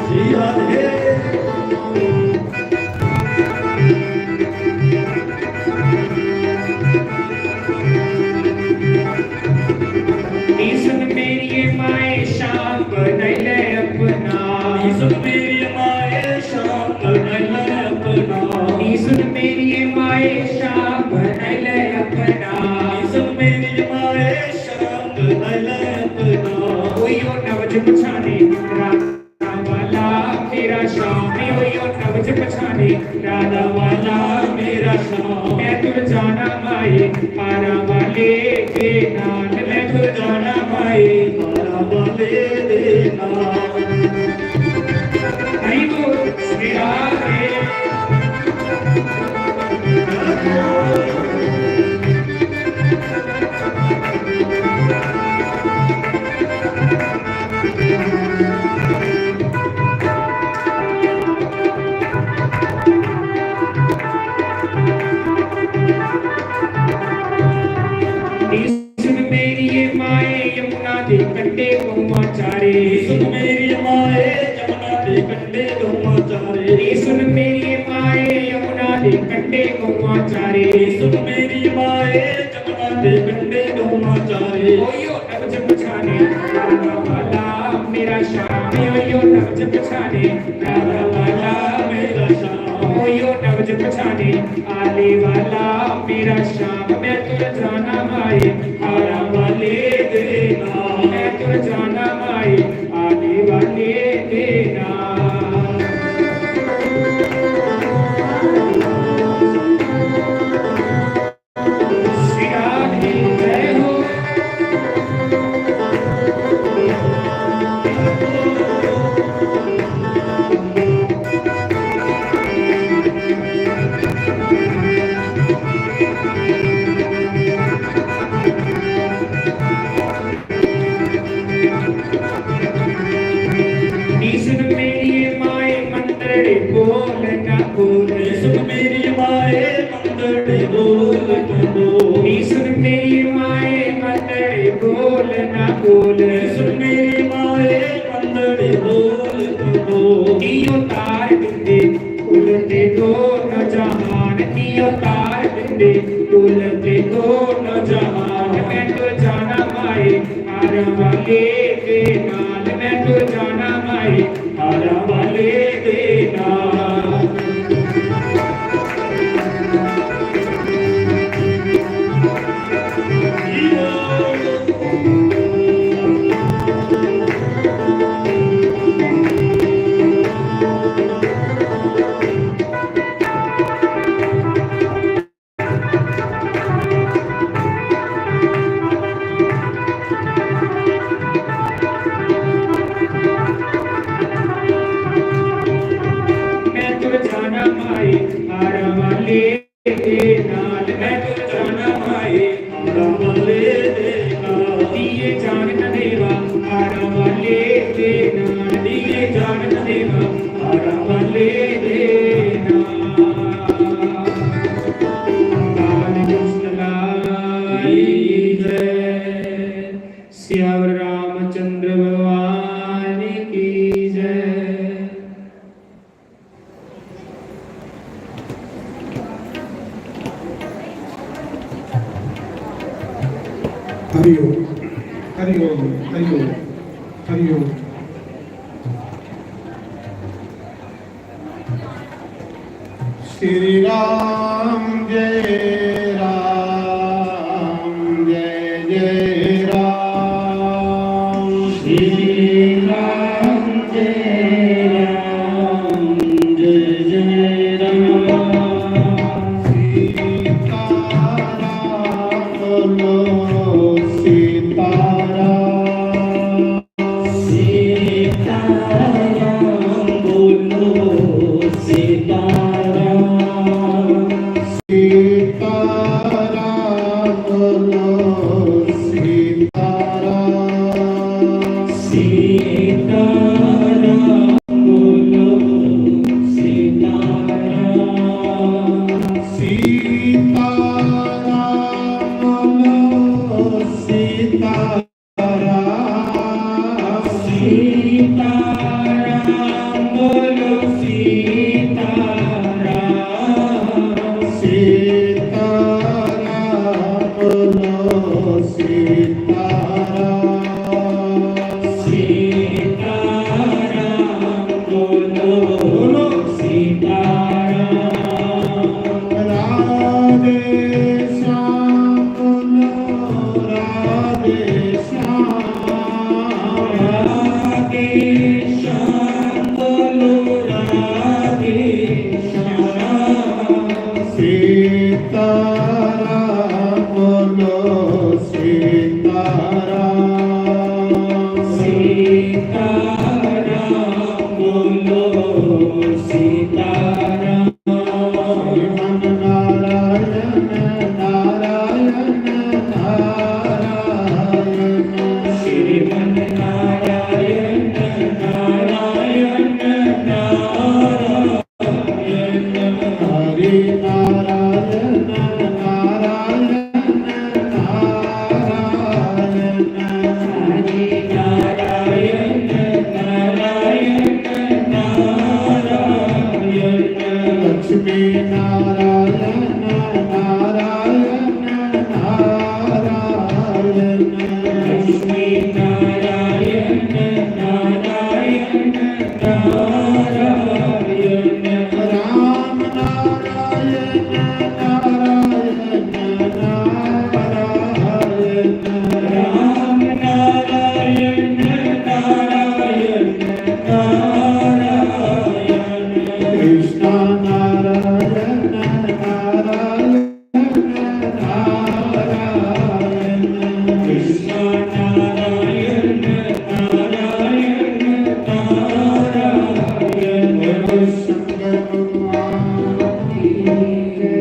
श्री राधे सुन मेरी माए शाम बनैले अपना, सुन मेरी माए शाम बनैले अपना, सुन मेरी माए शाम बनैले अपना, सुन मेरी माए शाम बनैले अपना। कोई और नवज पछाने राधा वाला मेरा श्याम, कोई और नवज पछाने राधा वाला मेरा श्याम, मैं तुर जाना माए आरा वाले के नाल, मैं तुर जाना माए आरा वाले देना। हरि बोल श्री राधे। कंडे गौवा चारे सुन मेरी माए जमुना के कंडे गौवा चारे ओयो नब्ज पछाने नारा वाला मेरा शाम ओयो नब्ज पछाने नारा वाला मेरा शाम ओयो नब्ज पछाने आले वाला मेरा शाम मैं तुर जाना माए आरा वाले देना मैं तुर जाना माए आले वाले देना श्री राधे जय हो ईसन मेरी माए मंदड़े बोल ना बोल सुन मेरी माए मंदड़े बोल बोल ईसन मेरी माए मंदड़े बोल ना बोल सुन मेरी माए मंदड़े बोल बोल नियो तार बिंदे उलटे दो न जहान नियो तार बिंदे उलटे दो न जहान मैं तो जाना माए आरा वाले के नाल मैं तो जाना माए आरा वाले के नाल मैं तुर जाना माए आरा वाले के नाल मैं तुर जाना माए आरा वाले के नाल दिए जान न देवा आरा वाले के नाल दिए जान न देवा आरा वाले के नाल कृष्ण लाई जय सियावर रामचंद्र भगवान की जय हरि ओम हरि ओम हरि ओम हरि ओम श्री राम जय राम जय जय राम श्री राम जय राम जय जय राम सीताराम बोलो सीताराम सीताराम बोलो सीताराम सीताराम बोलो सीताराम सीताराम बोलो सीताराम सीताराम बोलो सीताराम सीताराम बोलो सीताराम सीताराम बोलो सीताराम सीताराम बोलो सीताराम राधे श्याम बोलो राधे श्याम राधे श्याम बोलो राधे श्याम सीताराम बोलो सीताराम सीताराम बोलो सीताराम श्रीमन नारायण नारायण नारायण श्रीमन नारायण नारायण नारायण हरि नारायण नारायण नारायण हरि नारायण नारायण नारायण लक्ष्मी ਨਾਰਾਇਣ ਨਾਰਾਇਣ ਨਾਰਾਇਣ ਲక్ష్ਮੀ ਨਾਰਾਇਣ ਨਾਰਾਇਣ ਨਾਰਾਇਣ ਰਾਮ ਨਾਰਾਇਣ ਨਾਰਾਇਣ ਨਾਰਾਇਣ ਰਾਮ ਨਾਰਾਇਣ ਨਾਰਾਇਣ ਨਾਰਾਇਣ ਕ੍ਰਿਸ਼ਨ ਨਾਰਾਇਣ ਨਾਰਾਇਣ ਨਾਰਾਇਣ ਕ੍ਰਿਸ਼ਨ ਨਾਰਾਇਣ ਨਾਰਾਇਣ ਨਾਰਾਇਣ ਸ਼ੰਕਰ ਭਗਵਾਨ ਕੀ ਜੈ।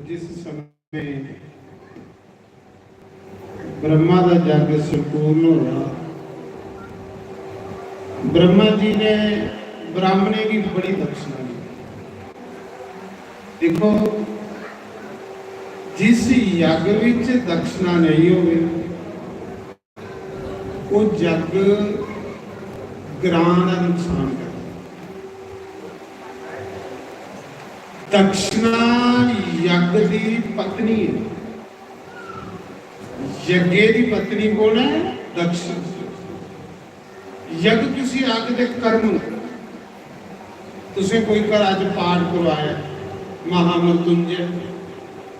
ਜਿਸ ਸਮੇਂ ब्रह्मा का जग संपूर्ण होया, ब्रह्मा जी ने ब्राह्मणे की बड़ी दक्षिणा दी। देखो जिस यज्ञ विच दक्षिणा नहीं होवे वो जग ग्रां का नुकसान करे। दक्षिणा यज्ञ की पत्नी है। यज्ञ की पत्नी कौन है? दक्षिण। यज्ञ किसी अग के कर्म, तुसे कोई घर अज पाठ करवाया, महामृत्युंजय,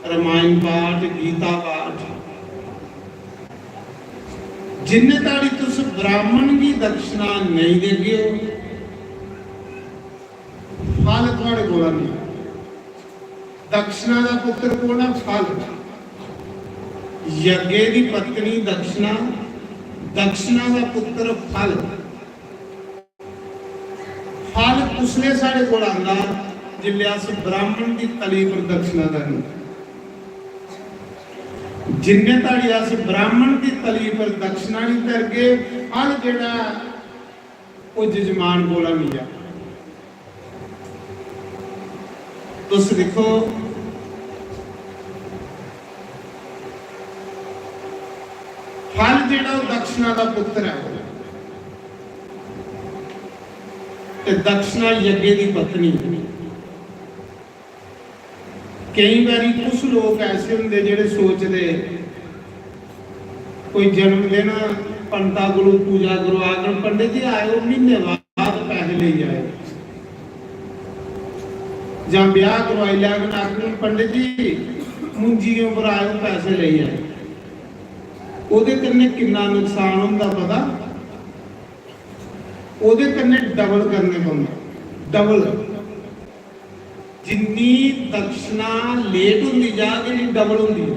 रामायण पाठ, गीता पाठ, जिन्ने ताड़ी तुस ब्राह्मण की दक्षिणा नहीं देगे हो, फल थोड़े कोल नहीं। दक्षिणा का पुत्र कौन है? फल। यज्ञ की पत्नी दक्षिणा, दक्षिणा का पुत्र फल। फल उसने साढ़े को आंदा जिल्ले अस ब्राह्मण की तली पर दक्षिणा देनी। जिन्ने ताड़ी अस ब्राह्मण की तली पर दक्षिणा नहीं करके फल जेड़ा वो जजमान कोला मिला। तुस देखो फल जेड़ा दक्षिणा का पुत्र है, ते दक्षिणा यज्ञ की पत्नी। कई बारी कुछ लोग ऐसे होंगे जेड़े सोचते कोई जन्मदिन पंडिता को पूजा करवा कर पंडित जी आए महीने बाद पैसे ले आए, ਜਾਂ ਵਿਆਹ ਕਰਵਾਈ ਲਿਆ ਕਿ ਆਖਣ पंडित जी मुंजी के ऊपर आए पैसे ले आए। ਉਹਦੇ ਕਰਨੇ ਕਿੰਨਾ ਨੁਕਸਾਨ ਹੁੰਦਾ ਪਤਾ? ਉਹਦੇ ਕਰਨੇ ਡਬਲ ਕਰਨੇ ਪੈਂਦੇ। ਡਬਲ ਜਿੰਨੀ ਦਕਸ਼ਨਾ ਲੇਟ ਹੁੰਦੀ ਜਾਏਗੀ ਡਬਲ ਹੁੰਦੀ ਹੈ।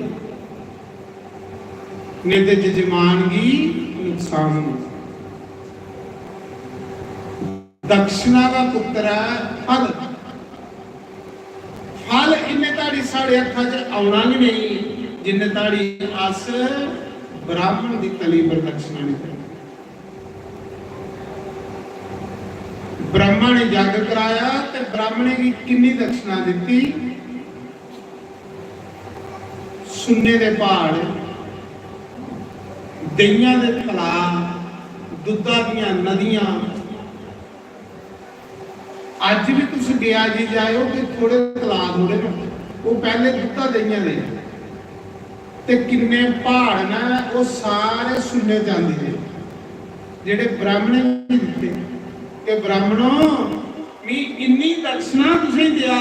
ਨਹੀਂ ਤੇ ਜਜਮਾਨਗੀ ਨੁਕਸਾਨ ਹੁੰਦਾ। दक्षिणा का पुत्र है फल। फल इन्ने ताड़ी साढ़े अखा च आना भी नहीं जिन्ने ताड़ी अस ब्राह्मण की तली पर दक्षिणा नहीं करनी। ब्राह्मण ने जग कराया ते ब्राह्मणे की कितनी दक्षिणा दी? सुन्ने दे पहाड़, दहियां दे तलाब, दुधा दियां नदियां। अज भी तुम गया जी जाओ कि थोड़े तलाब हो रहे वो पहले दुधा दहियां दे ते किन्ने पहाड़ ना वो सारे सुन्ने जाते हैं जेडे ब्राह्मणे दिते कि ब्राह्मणों मी इन्नी दक्षिणा तुसें दिया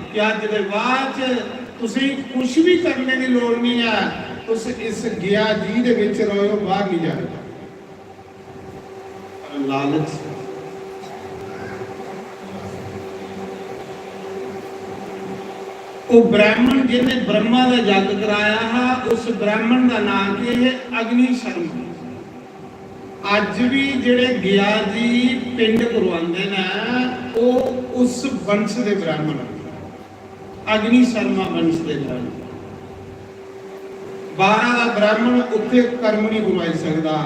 कि अज दे बाद तुसें कुछ भी करने की लोड़ नहीं है। तुस इस गया जी दे विच रहो, बाहर नहीं जाना। लालच वो ब्राह्मण जिन्हें ब्रह्मा का जग कराया है उस ब्राह्मण का नाम के है अग्नि शर्मा। अज भी जेड़े गया जी पिंड करवाते हैं वो उस वंश के ब्राह्मण, अग्नि शर्मा वंश के ब्राह्मण। 12 का ब्राह्मण उत्थे कर्म नहीं करवाई सकता,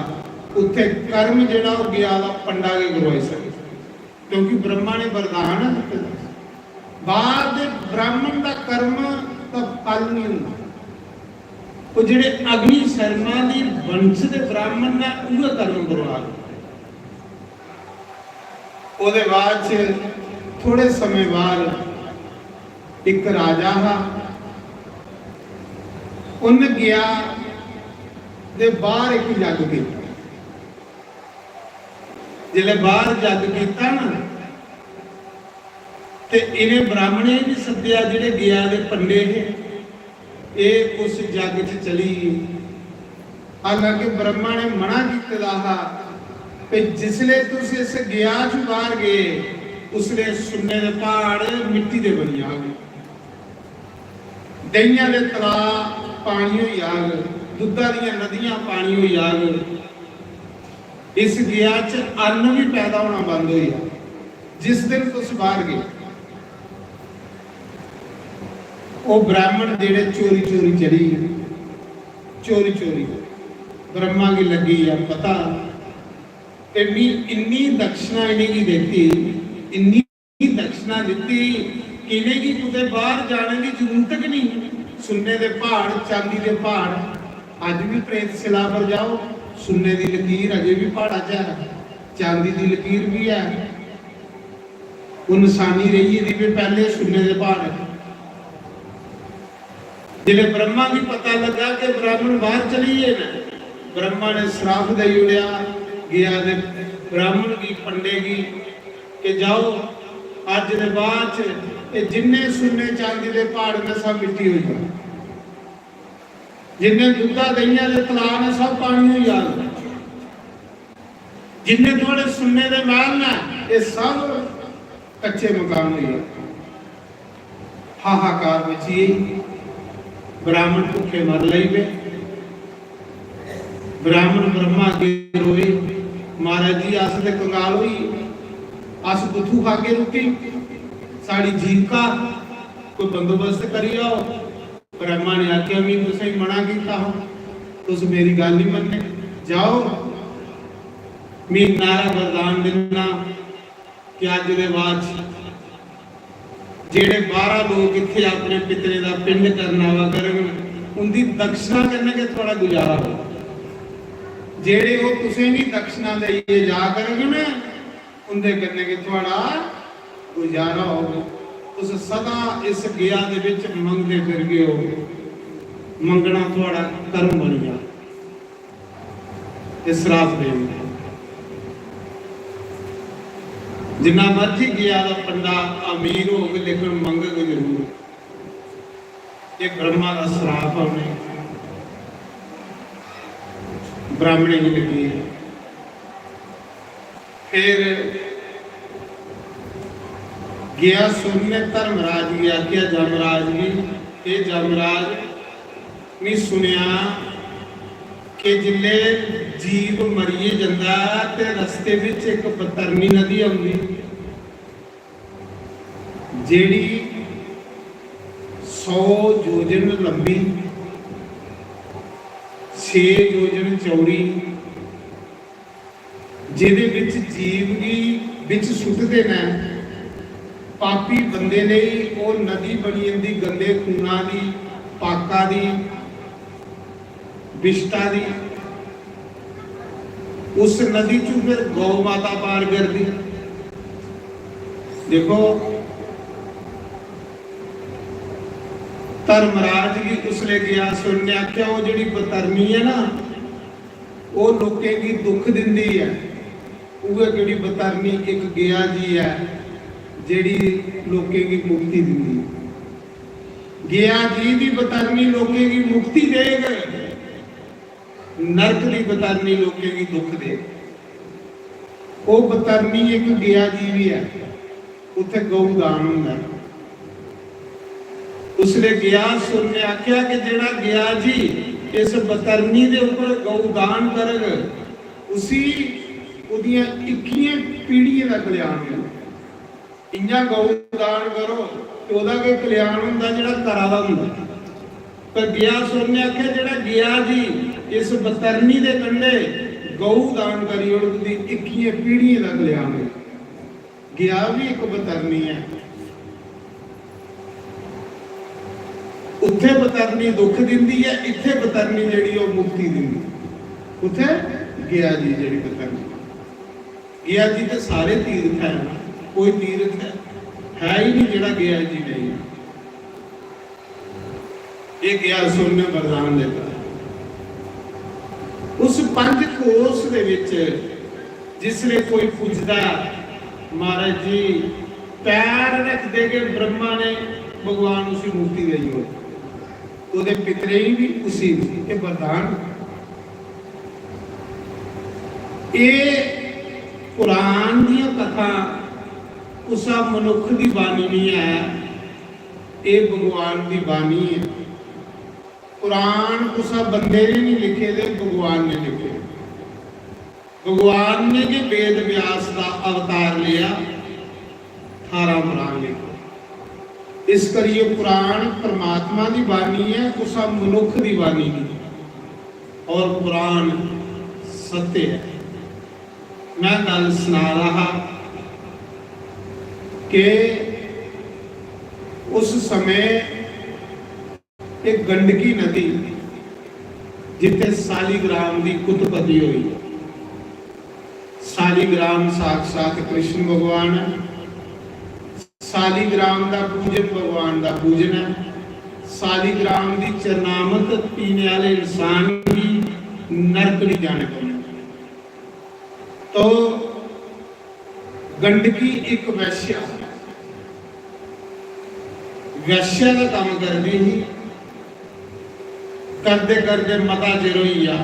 उत्थे कर्म जेड़ा वो गया का पंडा के करवाई सकता क्योंकि ब्रह्मा ने वरदान दिता। बाद ब्राह्मण का कर्म का फल नहीं होता। वो जेड़े अग्नि शर्मा की वंश के ब्राह्मण ने वह कर्म करवा। ओदे बाद थोड़े समय बाद एक राजा हा उन गया दे बाहर एक जग किया। जिले बाहर जग किया ना ते इन्हें ब्राह्मणे भी सद्या जिहड़े गया दे पंडे ये उस जग च चली। हालांकि ब्रह्मा ने मना किया कि जिसले तुम इस गया च बाहर गए उसने सुन्ने दे पहाड़ मिट्टी दे बनी जाओगे, दहियां दे तला पानी हो जाग, दुधा दियां नदियां पानी हो जाग। इस गया च अन्न भी पैदा होना बंद हो गया जिस दिन तुम बाहर गए। वो ब्राह्मण जेड़े चोरी चोरी चली, चोरी चोरी ब्रह्मा की लगी है पता इन्नी दक्षिणा इन्हें की देती, इन्नी दक्षिणा दी कि इन्हें की कुछ बाहर जाने की जरूरत ही नहीं। सुन्ने दे पहाड़, चांदी दे पहाड़, अज भी प्रेत शिला पर जाओ सुन्ने की लकीर अजे भी पहाड़ा च है, चांदी की लकीर भी है। वो निशानी रही है भी पहले सुन्ने के पहाड़। जिले ब्रह्मा की पता लगा कि ब्राह्मण बाहर चलिए ना, ब्रह्मा ने श्राप दे उड़िया गया दे ब्राह्मण की पंडे की कि जाओ अज के बाद जिन्ने सुन्ने चांदी के पहाड़ ने सब मिट्टी हो जाए, जिन्ने दुधा दहिया के तला ने सब पानी हो जाए, जिन्ने थोड़े सुन्ने के महल ने ये सब कच्चे मकान हो जाए। हाहाकार मची, ब्राह्मण भुखे मर लई पे। ब्राह्मण ब्रह्मा के रोए, महाराज जी अस ते कंगाल हुई, अस बुथू खा के रुकी, साड़ी जीविका कोई बंदोबस्त करियो। ब्रह्मा ने आख्या मैं तुसें मना किया हो, तुस मेरी गल नहीं मन्ने, जाओ मैं नारा वरदान देना कि अज दे बाद जेड़े 12 लोग इत्थे अपने पितरे दा पिंड करना वा करन उनकी दक्षिणा करने के थोड़ा गुजारा हो। जेड़े वो तुसें भी दक्षिणा देइए जा करगे ना उनके करने के थोड़ा गुजारा हो। तुस सदा इस गया दे विच मंगते फिर गए हो, मंगना थोड़ा कर्म बन जा। इस रात देंगे जिन्ना मर्जी गया दा पंडा अमीर हो गए लेकिन मंगेगा जरूर। ये ब्रह्मा का श्राप है, उन्हें ब्राह्मणे की लगी है। फिर गया सुनने धर्मराज की आख्या, जमराज भी ये जमराज मैं सुनिया कि जिले जीव मरीए जाता ते रस्ते विच एक बतरनी नदी आउंदी जेड़ी 100 योजन लंबी 6 योजन चौड़ी, जिहदे विच जीव की विच सुटदे ने पापी बंदे ने वो नदी बनी जाती गंदे खूना दी, पाका दी, विष्टा दी। उस नदी चू फिर गौ माता पार करती। देखो धर्मराज की उसने गया सुनने आख्या वो जी बतरनी है ना वो लोगों की दुख दिंदी है। वो जी बतरनी एक गया जी है जेड़ी लोगों की मुक्ति दिंदी। गया जी की बतरनी लोगों की मुक्ति देगा, नरक की बतरनी लोगों की दुख दे। वो बतरनी एक गया जी भी है, उत्थे गौदान होंदा। उसने गया सुनने आख्या कि जेड़ा गया जी इस बतरनी दे ऊपर गौदान करग उसी उदियां 21 पीढ़ियां का कल्याण होगा। इन्ना गौदान करो तो ओदा कोई कल्याण होंदा जेड़ा करा दा होंदा। पर गया सुनने आख्या जेड़ा गया जी इस बतरनी दे कंढे गौ दान करी उदी 21 पीढ़ियां का कल्याण होगा। गया भी एक बतरनी है, उत्थे बतरनी दुख दिंदी है, इत्थे बतरनी जेड़ी वो मुक्ति दिंदी। उत्थे गया जी जेड़ी बतरनी, गया जी तो सारे तीर्थ है, कोई तीर्थ है है ही नहीं जिहड़ा गया जी नहीं। ये गया सुरने वरदान देता। उस पंज कोस दे विच जिसने कोई पूजदा महाराज जी पैर रख दे के ब्रह्मा ने भगवान उसी मुक्ति दी हो, ਉਹਦੇ ਪਿਤਰੇ भी उसी ये वरदान। ये कुरान दी कथा उसा मनुख की बानी नहीं है, ये भगवान की बानी है। कुरान उसा बंदे ने नहीं लिखे दे, भगवान ने लिखे। भगवान ने जो वेद व्यास का अवतार लिया 18 कुरान लिखे। इस करिए कुरान परमात्मा की बानी है, उसा मनुख की बानी नहीं, और कुरान सत्य है। मैं गल सुना रहा कि उस समय एक गंडकी नदी जिथे सालीग्राम की उत्पत्ति हुई। सालीग्राम साक्षात कृष्ण भगवान है। सालीग्राम का पूजन भगवान का पूजन है। सालीग्राम की चरनामत पीने वाले इंसान भी नरक नहीं जाने पाए। तो गंडकी एक वैश्या का काम करती ही करते करते मता चिर होई आ।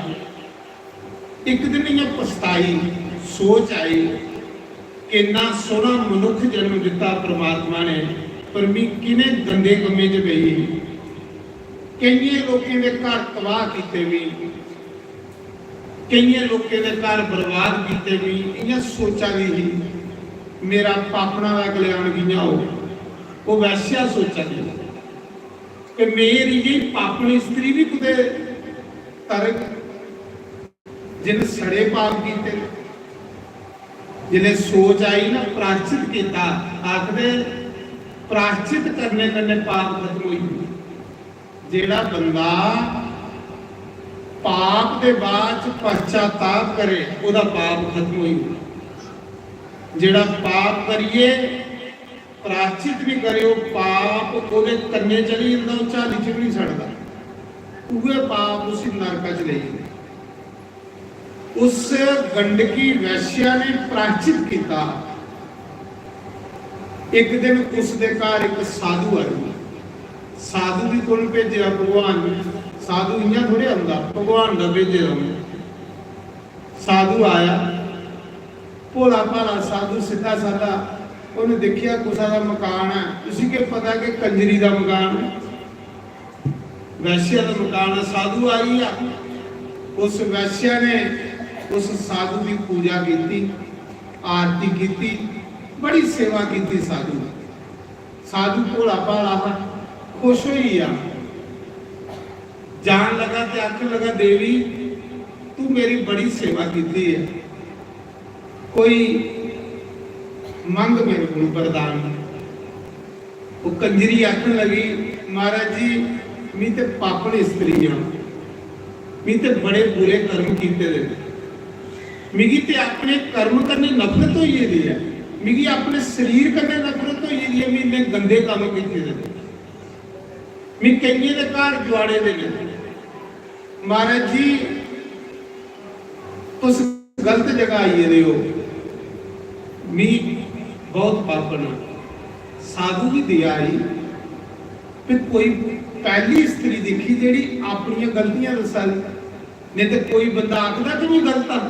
एक दिन ये पछताई, सोच आई कि ना सोना मनुख जन्म दिता परमात्मा ने, पर मैं किने गंदे कमे च पई। कई लोगों के घर तबाह किए भी, कई लोगों के घर बर्बाद किए भी। इन्हें सोचा भी ही मेरा पापना का कल्याण किया हो। वो वैश्या सोचा भी कि मेरी ये पापनी स्त्री भी कुछ तरक जिन सड़े पाप किए। जिन्हें सोच आई ना प्रायश्चित किया, आखदे प्रायश्चित करने करने पाप खत्म हुई। जेड़ा बंदा पाप के बाद पश्चाताप करे उसका पाप खत्म हुई। जेड़ा पाप करिए प्रायश्चित भी करे, वो पाप ਉਹਦੇ ਕੰਨੇ ਚਲੀ ਜਾਂਦਾ, ਉਹ ਝਾਲੀ ਚ ਵੀ ਨਹੀਂ ਛੱਡਦਾ। ਉਹ ਪਾਪ उसी नरक च ले ਜਾਂਦੇ। उस गंडकी वैश्या ने प्रायश्चित किया। एक दिन उसके घर एक साधु आया। साधु भी कौन भेजा? भगवान। साधु इं थोड़े आता, भगवान का भेजे। साधु आया, भोला भाला साधु सीधा साधा। उन्हें देखिया कुसा का मकान है, उसी के पता कि कंजरी का मकान है, वैश्या का मकान है। साधु आई आ, उस वैश्या ने उस साधु की पूजा की, आरती की, बड़ी सेवा की। साधु साधु भोला भाला खुश हुई आ, जान लगा ते आखन लगा देवी तू मेरी बड़ी सेवा की है, कोई मंग मेरे को वरदान। वो कंजरी आखन लगी महाराज जी मैं तो पापन स्त्री हाँ, मैं तो बड़े बुरे कर्म किए। मिगी ते अपने कर्म करने नफरत हो है, मिगी अपने शरीर करने नफरत हो है। मैं गंदे काम किए, मैं कई घर जुआड़े दे। महाराज जी तुस गलत जगह आइए हो, मैं बहुत पापन। साधु की दया आई फिर कोई पहली स्त्री देखी जी अपन गलतियां दसा। नहीं तो कोई बंदा आखदा कि मैं गलत हाँ,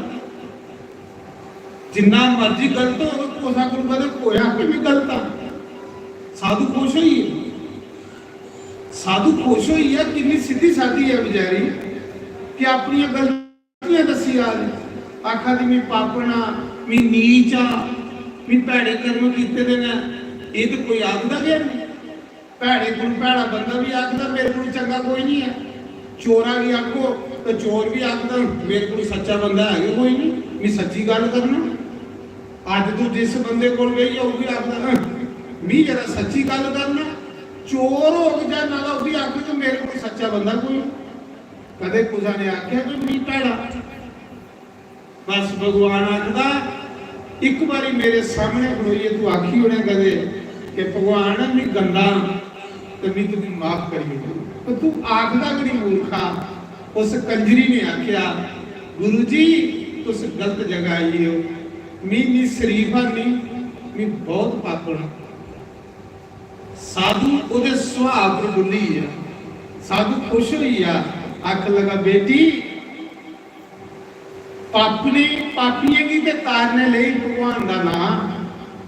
जिन्ना मर्जी गलत हो कोसा को होया कि मैं गलत हाँ। साधु खुश हुई है, साधु खुश हुई है। कितनी सीधी साधी है बेचारी कि अपनी गलतियां दसी आ। आखा दी मैं पापना, मैं नीच हाँ, मैं भैड़े कर्म किए दे। ये तो कोई आखदा गया नहीं। भैड़े को भैड़ा बंदा भी आखदा मेरे को चंगा कोई नहीं है। चोरा भी आखो तो चोर भी आखदा मेरे को सच्चा बंदा है कोई नहीं, मैं सच्ची गल करना। अज तू जिस बंदे को गई है वह भी आखदा मैं जरा सच्ची गल करना। चोर हो जाए ना वह भी आखे तो मेरे को सच्चा बंदा कोई। कदे कुसा ने आख्या कि मैं भैड़ा। बस भगवान आखदा एक बारी मेरे सामने खड़ोइए तू आखी होने कदे कि भगवान मैं गंदा तो मैं तुम्हें माफ करिए, तो तू आखदा बड़ी मूर्खा। उस कंजरी ने आख्या गुरु जी तुस गलत जगह आई हो, मैं शरीफा नहीं, मैं बहुत पापण। साधु उहदे सुभाव पर बुली है, साधु खुश हुई आ, आख लगा बेटी पापनी पापियों की ते तारने ले भगवान का नाम,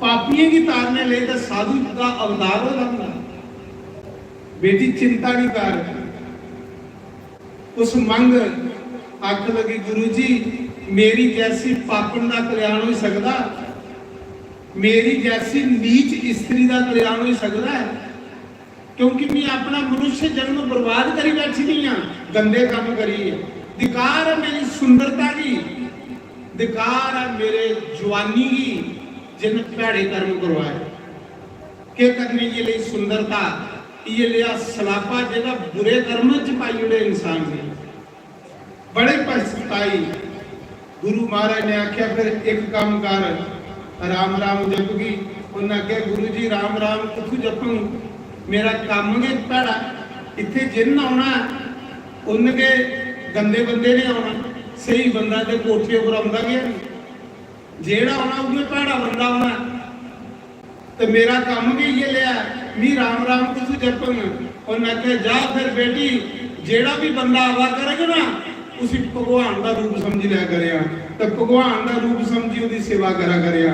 पापियों की तारने ले तो साधु का अवतार हो जाता। बेटी चिंता नहीं कर, उस मंग। आख लगी गुरु जी मेरी जैसी पापन का कल्याण हो सकता, मेरी जैसी नीच स्त्री का कल्याण हो सकता है, क्योंकि मैं अपना मनुष्य जन्म बर्बाद करी बैठी नहीं हाँ, गंदे काम करी। धिकार है मेरी सुंदरता की, धिकार है मेरे जवानी की, जिन भैड़े कर्म करवाए। के करने के लिए सुंदरता ये लिया सलापा जेगा बुरे कर्म च पाई उड़े इंसान ने बड़े पछताई। गुरु महाराज ने आख्या फिर एक काम कर, राम राम जपगी। उन्हें आख्या गुरु जी राम राम कितों जपूं, मेरा काम के भैड़ा, इत्थे जिन आना उनके गंदे बंदे ने आना, सही बंदा तो कोठे पर आंदा गया, जेड़ा आना उन्हें भैड़ा बंदा आना, तो मेरा काम भी ये लिया मी राम राम कितों जपं। उन्हें आख्या जा फिर बेटी जेड़ा भी बंदा आवा करेगा ना उसी भगवान का रूप समझ लिया करिया, तो भगवान का रूप समझी उसकी सेवा करा करिया।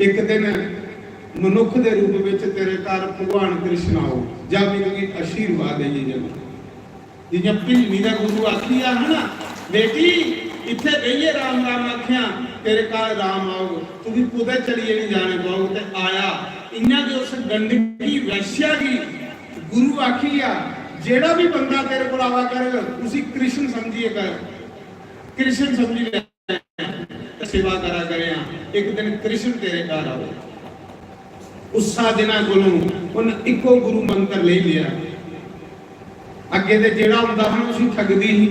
एक दिन मनुख के रूप में तेरे घर भगवान कृष्ण आओ, जा मेरे आशीर्वाद है जिन्हें भिलमी का गुरु आखिया है ना बेटी इतने गईए राम राम आख्या तेरे घर राम आओ, तुम कुदे चलिए नहीं जाने पाओ। तो आया इन्ना के उस गंडकी वैश्या की गुरु आखिया जेड़ा भी बंदा तेरे को आवा करेगा उसी कृष्ण समझिए कर, कृष्ण समझी ले सेवा करा करे। एक दिन कृष्ण तेरे घर आओ, उसा दिना कोलों उन इको गुरु मंत्र ले लिया, अगे ते जेड़ा हुंदा है उसी ठगदी ही,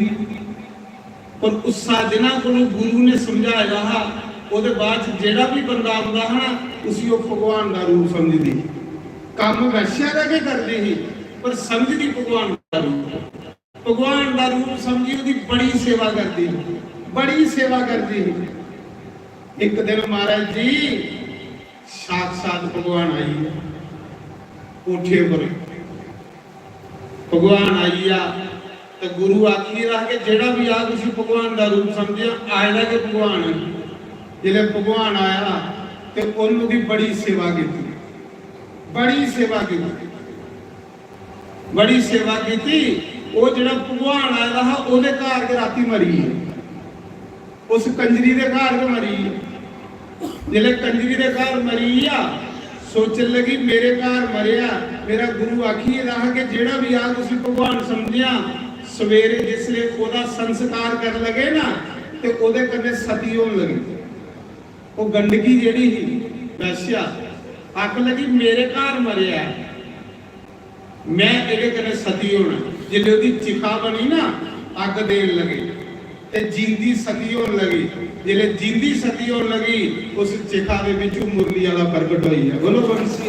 पर उसा दिना कोलों गुरु ने समझाया हा। ओदे बाद जेड़ा भी बंदा आंदा है उसी वो भगवान का रूप समझदी, काम वैश्या का के करदी ही पर समझदी भगवान का रूप, भगवान का रूप समझी उसकी बड़ी सेवा करती, बड़ी सेवा करती। एक दिन महाराज जी साक्षात भगवान आई कोठे पर, भगवान आई आ तो गुरु आखी रहा कि जेड़ा भी आ उसी भगवान का रूप समझे आएगा कि भगवान है। जिले भगवान आया तो उन्होंने बड़ी सेवा की, बड़ी सेवा की, बड़ी सेवा की थी। वो जड़ा भगवान आया रहा ओदे घर के राती मरी है, उस कंजरी के घर के मरी है। जिले कंजरी के घर मरी आ सोचन लगी मेरे घर मरिया, मेरा गुरु आखी रहा कि जेड़ा भी आ उसी भगवान समझिया। सवेरे जिसले ओदा संस्कार कर लगे ना ते ओदे कन्ने सती होन लगी, वो गंडकी जेड़ी ही वैश्या आख लगी मेरे घर मरिया मैं एदे कन्ने सती होना। जिले ओदी चिखा बनी ना अग देन लगी ते जींदी सती होन लगी, जिले जींदी सती होन लगी उस चिखा दे विचों मुरली वाला प्रगट होई है। बोलो बंसी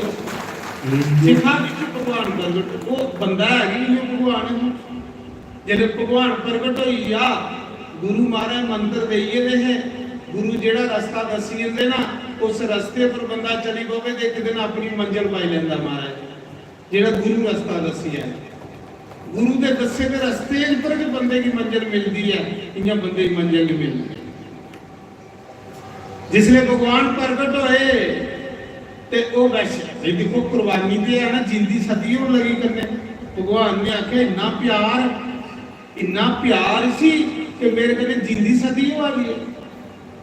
चिखा विच भगवान प्रगट, वो बंदा है ही भगवान। जिले भगवान प्रगट होई आ गुरु महाराज मंत्र देइए दे है, गुरु जेड़ा रास्ता दसी दिंदे ना उस रास्ते पर बंदा चली पवे ते एक दिन अपनी मंजिल पाई लैंदा महाराज। जेड़ा गुरु रास्ता दसी है, गुरु के दसे के रास्ते पर के बंदे की मंजिल मिलती है, इन्हें बंदे की मंजिल नहीं मिलती। जिसले भगवान प्रगट होए ते ओ वैश्य देखो कुर्बानी ते है ना जिंदी सती होन लगी करने। भगवान ने आखे इन्ना प्यार सी कि मेरे कने जिंदी सती हो आ गई।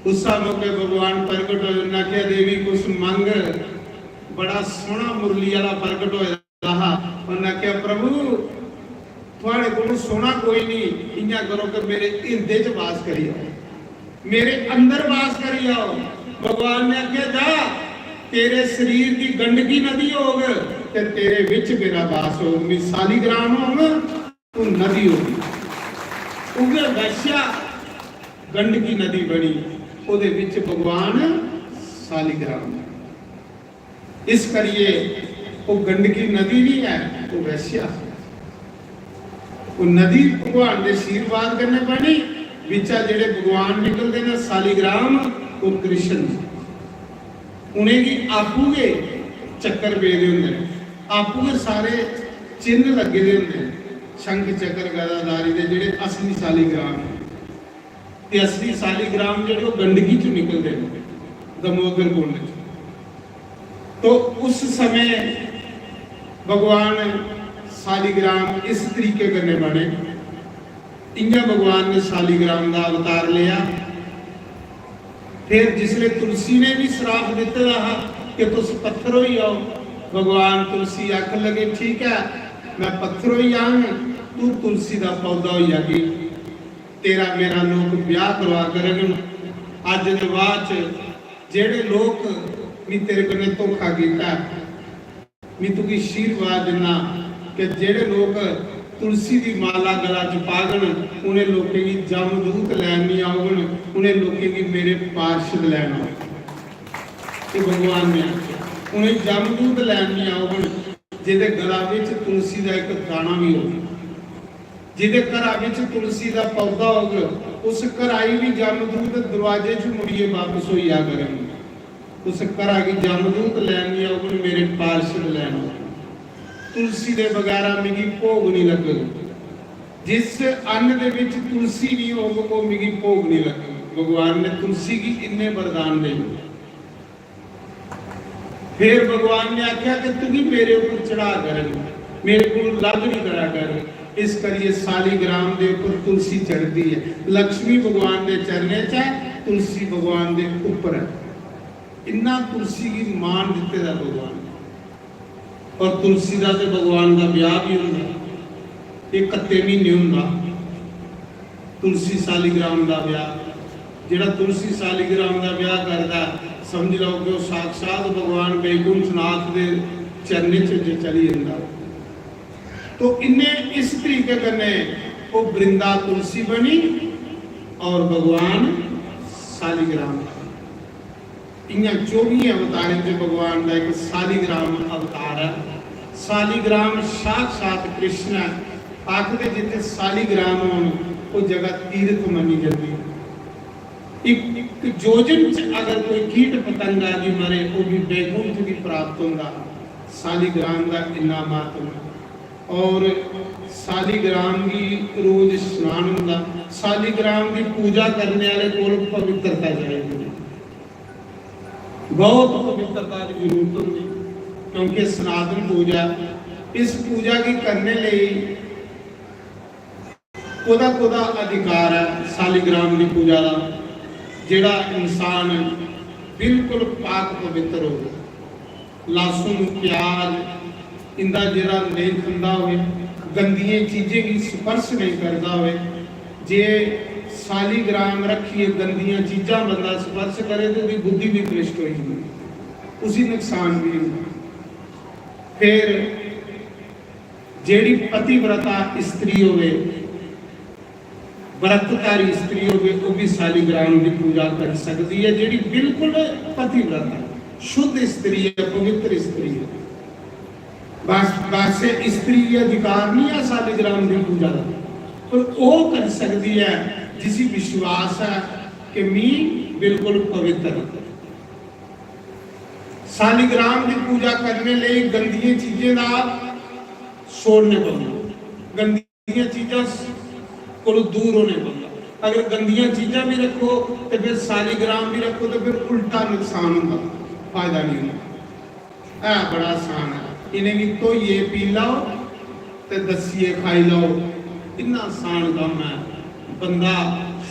उस मौके भगवान प्रगट होए आखे देवी कुछ मंग, बड़ा सोहना मुरली वाला प्रगट होया रहा। उन्हें आखे प्रभु थोड़े को सोना कोई नहीं, इन्या करो कि मेरे हिरदे च वास करी आओ, मेरे अंदर वास करी आओ। भगवान ने आख्या जा तेरे शरीर की गंडकी नदी होग ते तेरे विच मेरा वास हो, मिसाली ग्राम हो तू नदी होगी। उगे वैश्या गंडकी नदी बनी, ओदे विच भगवान सालिग्राम। इस करिए वो गंडकी नदी नहीं है, वो वैश्या। वो नदी भगवान के आशीर्वाद करने पानी विचा जेड़े भगवान निकलते हैं सालिग्राम, वो कृष्ण उन्हें की आपू के चक्कर पेदे होंगे, आपू के सारे चिन्ह लगे होंगे, शंख चक्कर गदाधारी के जेड़े असली सालिग्राम ते असली सालिग्राम जेड़े गंडकी चो निकलते हैं दमोदर कुंड। तो उस समय भगवान सालिग्राम इस तरीके करने बने, इं भगवान ने सालिग्राम का अवतार लिया। फिर जिसले तुलसी ने भी श्राप दिता रहा कि तुस पत्थर हो आओ, भगवान तुलसी आख लगे ठीक है मैं पत्थर हो आऊँ, तू तुलसी का पौधा हो जाएगी, तेरा मेरा लोग ब्याह करवा करन। अज दे बाद जेड़े लोग भी तेरे कने धोखा किया, मैं तुझे आशीर्वाद दिना कि जेड़े लोग तुलसी की माला गला च पागन, उन्हें लोगों की जमदूत लैन नहीं आउगन, उन्हें लोगों की मेरे पार्षद लैन आओ। भगवान ने आख्या उन्हें जमदूत लैन नहीं आउगन जिहदे गला विच तुलसी का एक दाना भी हो, जिहदे घर विच तुलसी का पौधा होगा, उस घर आई भी जमदूत दरवाजे च मुड़िए वापस हो जा करेंगे। उस घर की जमदूत लैन नहीं आउगन, मेरे पार्षद लैन आओ। तुलसी के बगैर मिगी भोग नहीं लगेगा, जिस अन्न के विच तुलसी नहीं होगी वो मिगी भोग नहीं लगेगा। भगवान ने तुलसी की इन्ने वरदान दे। फिर भगवान ने आख्या कि तू ही मेरे ऊपर चढ़ा कर, मेरे को लग नहीं करा कर। इस करिए सालिग्राम के ऊपर तुलसी चढ़ती है। लक्ष्मी भगवान के चरने च है, तुलसी भगवान के ऊपर है। इन्ना तुलसी की मान दिते दा भगवान। और तुलसी का तो भगवान का ब्याह भी होंगे, ये कत्ते महीने होंगे तुलसी सालिग्राम का ब्याह। जिहड़ा तुलसी सालिग्राम का ब्याह करता समझ लो कि साक्षात भगवान वैकुंठनाथ के चरने च चली जाता। तो इन्हें इस तरीके करने वो वृंदा तुलसी बनी और भगवान सालिग्राम। इन 24 अवतारों से भगवान का एक सालिग्राम अवतार है। सालिग्राम साक्षात कृष्ण है। आखिर जिथे सालिग्राम हो वो जगह तीर्थ मनी जाती है। एक जोजन अगर कोई कीट पतंगा भी मरे वो भी वैकुंठ भी प्राप्त होगा। सालिग्राम का इन्ना महत्व है। और सालिग्राम की रोज स्नान होगा। सालिग्राम की पूजा करने वाले को पवित्रता चाहिए, बहुत पवित्रता की जरूरत होगी, क्योंकि सनातन पूजा इस पूजा की करने लिए कोदा अधिकार है। सालिग्राम की पूजा का जिहड़ा इंसान बिल्कुल पाक पवित्र हो, लहसुन प्याज इंदा जिहड़ा नहीं खांदा होवे, गंदियां चीजें की स्पर्श नहीं करता होवे। जे सालिग्राम रखिए गंदियां चीज़ां बंदा स्पर्श करे तो उसकी बुद्धि भी भ्रष्ट हो जाएगी, उसी नुकसान भी होगा। फिर जेड़ी पतिव्रता स्त्री होवे, व्रतधारी स्त्री होवे, वो भी सालिग्राम की पूजा कर सकती है। जेड़ी बिल्कुल पतिव्रता शुद्ध स्त्री है, पवित्र स्त्री है, बस स्त्री अधिकार नहीं है सालिग्राम की पूजा का, पर वो कर सकती है जिसी विश्वास है कि मी बिल्कुल पवित्र। सालिग्राम की पूजा करने लिए गंदियां चीजें का छोड़ने पड़ेगा, गंदियां चीज़ों को दूर होने पड़ेगा। अगर गंदियां चीज़ां भी रखो तो फिर सालिग्राम भी रखो तो फिर उल्टा नुकसान होगा, फायदा नहीं होगा। है बड़ा आसान है, इन्हें भी तो ये पी लो तो दसिए खाई लो, इतना आसान काम है। बंदा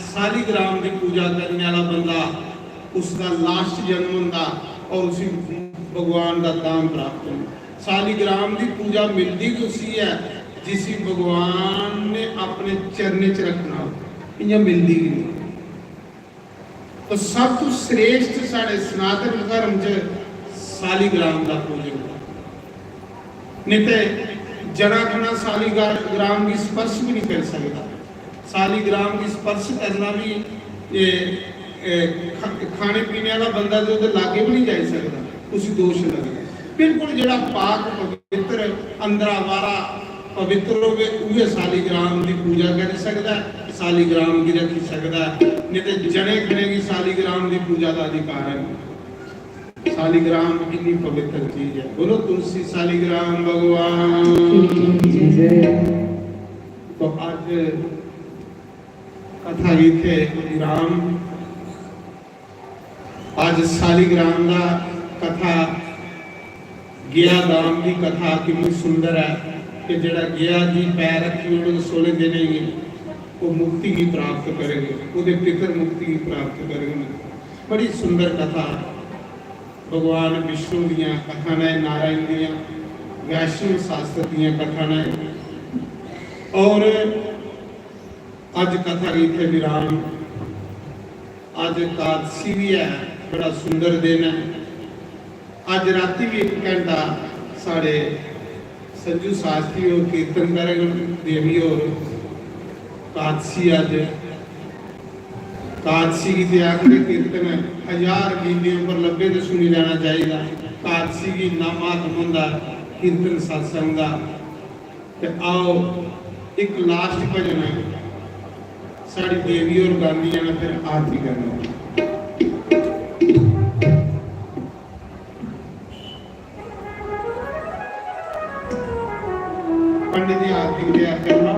सालिग्राम की पूजा करने वाला बंदा, उसका लास्ट जन्म होगा और उसी भगवान का दाम प्राप्त होगा। सालिग्राम की पूजा मिलती उसी है जिसी भगवान ने अपने चरने च रखना, इं मिलती नहीं। तो सब तो श्रेष्ठ साढ़े सनातन धर्म च सालिग्राम का पूजन, नहीं तो जड़ा खना सालिग्राम की स्पर्श भी नहीं कर सकता। सालिग्राम की स्पर्श करना भी खाने पीने वाला बंदा जो लागे भी नहीं जा सकता, उसी दोष लगेगा। बिल्कुल जिहड़ा पाक पवित्र अंदरा वारा पवित्र होवे उहे सालीग्राम की पूजा कर सकदा है, सालीग्राम की रख सकदा है, नहीं तो जने खने की सालीग्राम की पूजा का अधिकार है। सालीग्राम कितनी पवित्र चीज है। बोलो तुलसी सालीग्राम भगवान। तो आज कथा गीत है विराम। आज सालीग्राम का कथा गया दाम की कथा कितनी सुंदर है कि जड़ा गया जी पैर रखी उन्होंने 16 दिन ही वो मुक्ति की प्राप्त करेंगे, उन्हें पितर मुक्ति की प्राप्त करेंगे। बड़ी सुंदर कथा भगवान विष्णु दियाँ कथा ने, नारायण दियाँ, वैष्णव शास्त्र दियाँ कथा ने। और अज कथा गीत है विराम। अज एकादशी भी है, बड़ा सुंदर दिन है। अज राती भी 1 घंटा साढ़े संजू शास्त्री और कीर्तन करेंगे देवी और कादसी। अज कादसी की आखिरी कीर्तन 1000 बीबियों पर लब्बे तो सुनी जाना चाहिए। कादसी की नामात्म होंदा कीर्तन सत्संग का। ते आओ एक लास्ट भजन है साड़ी देवी और गांधी ने फिर आरती करना। पंडित जी आरती किया करना।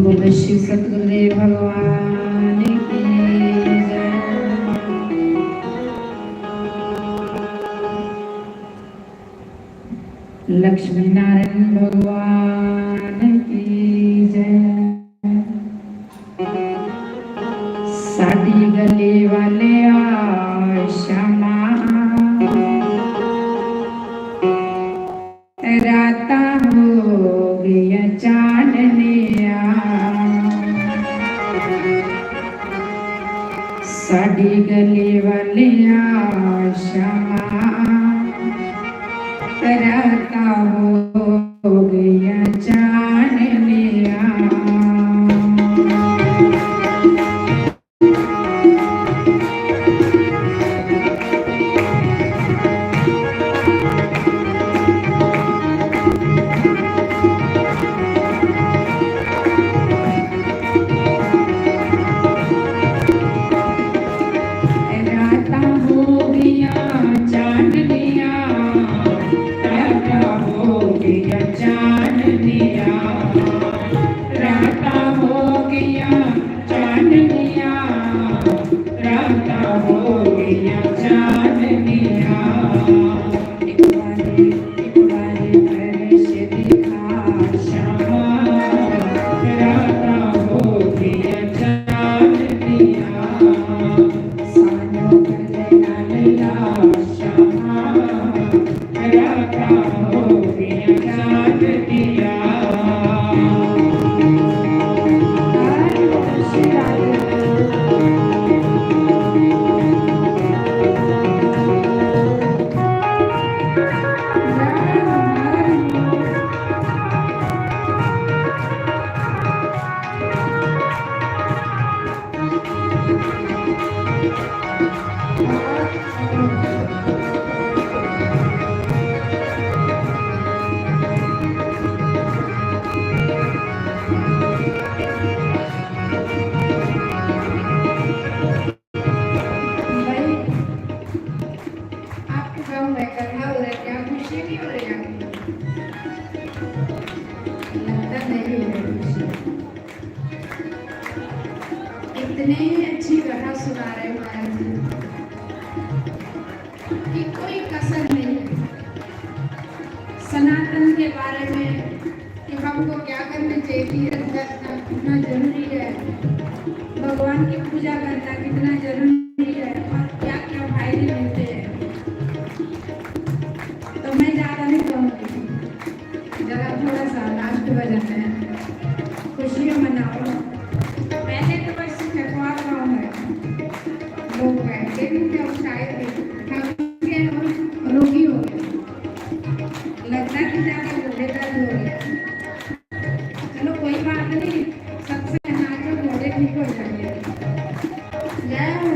बोलो श्री सतगुरुदेव भगवान की जय। लक्ष्मी नारायण भगवान की जय। साड़ी गले वाले आ श्यामा राता हो गया चांदनिया। साड़ी गली वालिया श्यामा राता हो गया चांदनिया। इतने अच्छी कथा सुना रहे महाराज जी कि कोई कसर नहीं है सनातन के बारे में कि हमको क्या करना चाहिए, रखना कितना जरूरी है, भगवान की पूजा करना कितना जरूरी है और क्या क्या फायदे मिलते हैं। तो मैं ज़्यादा नहीं कहूँगी, जरा थोड़ा सा लास्ट भजन में खुशियाँ मनाओ। पहले तो बस ठकुआ गाँव में लोग बैठे थे और शायद रोगी हो गए, लगता कि ज़्यादा घोड़े दर्द हो गया। चलो कोई बात नहीं, सबसे नाचो घोड़े ठीक हो जाएंगे। जय हो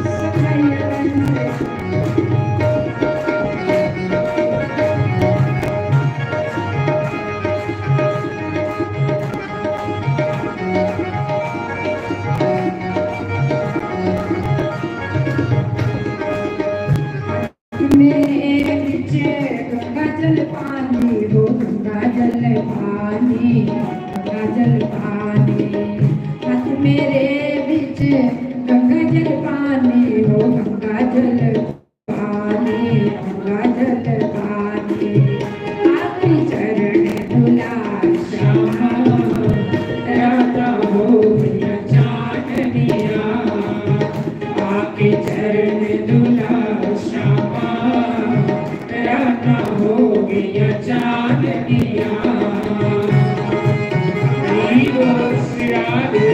सब जल पानी हो गंगा जल पानी गंगा जल पानी हाथ मेरे बिच गंगा जल पानी हो गंगा जल पानी गंगा जल पानी आखिरी चरण धुला श्यामा राधा हो गया चांदनिया आके चरण धुला श्यामा राधा हो गया चांदनिया राधे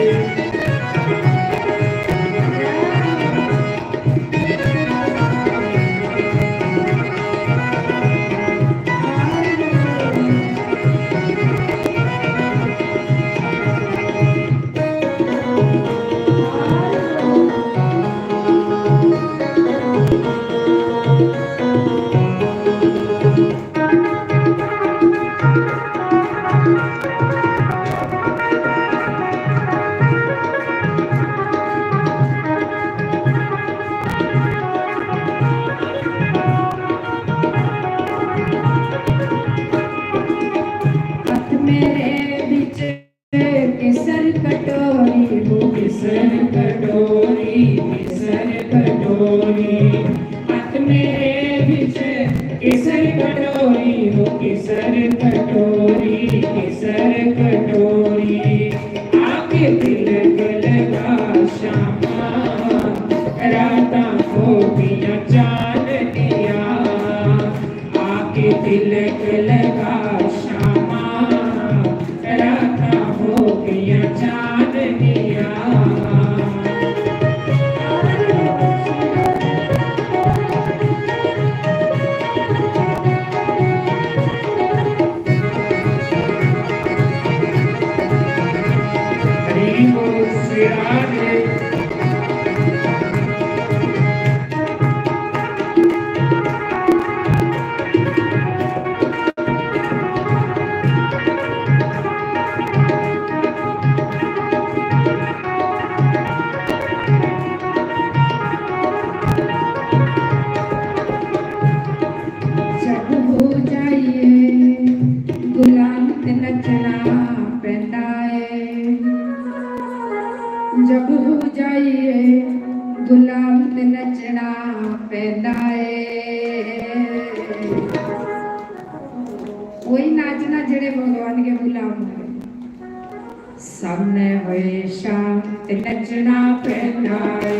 हाथ मेरे बिच केसर कटोरी हो केसर कटोरी हाथ मेरे बिच केसर कटोरी हो केसर कटोरी आके तिलक लगा श्यामा राधा हो गया चांदनिया आके तिलक लगा श्यामा राधा हो गया चांदनिया हरि बोल श्री राधे जब हो जाइए गुलाम ते नचना पैंदा है जब हो जाइए गुलाम ते नचना पैंदा है वही नाचना जेड़े भगवान के गुलाम है सामने होए शाम ते नचना पैंदा है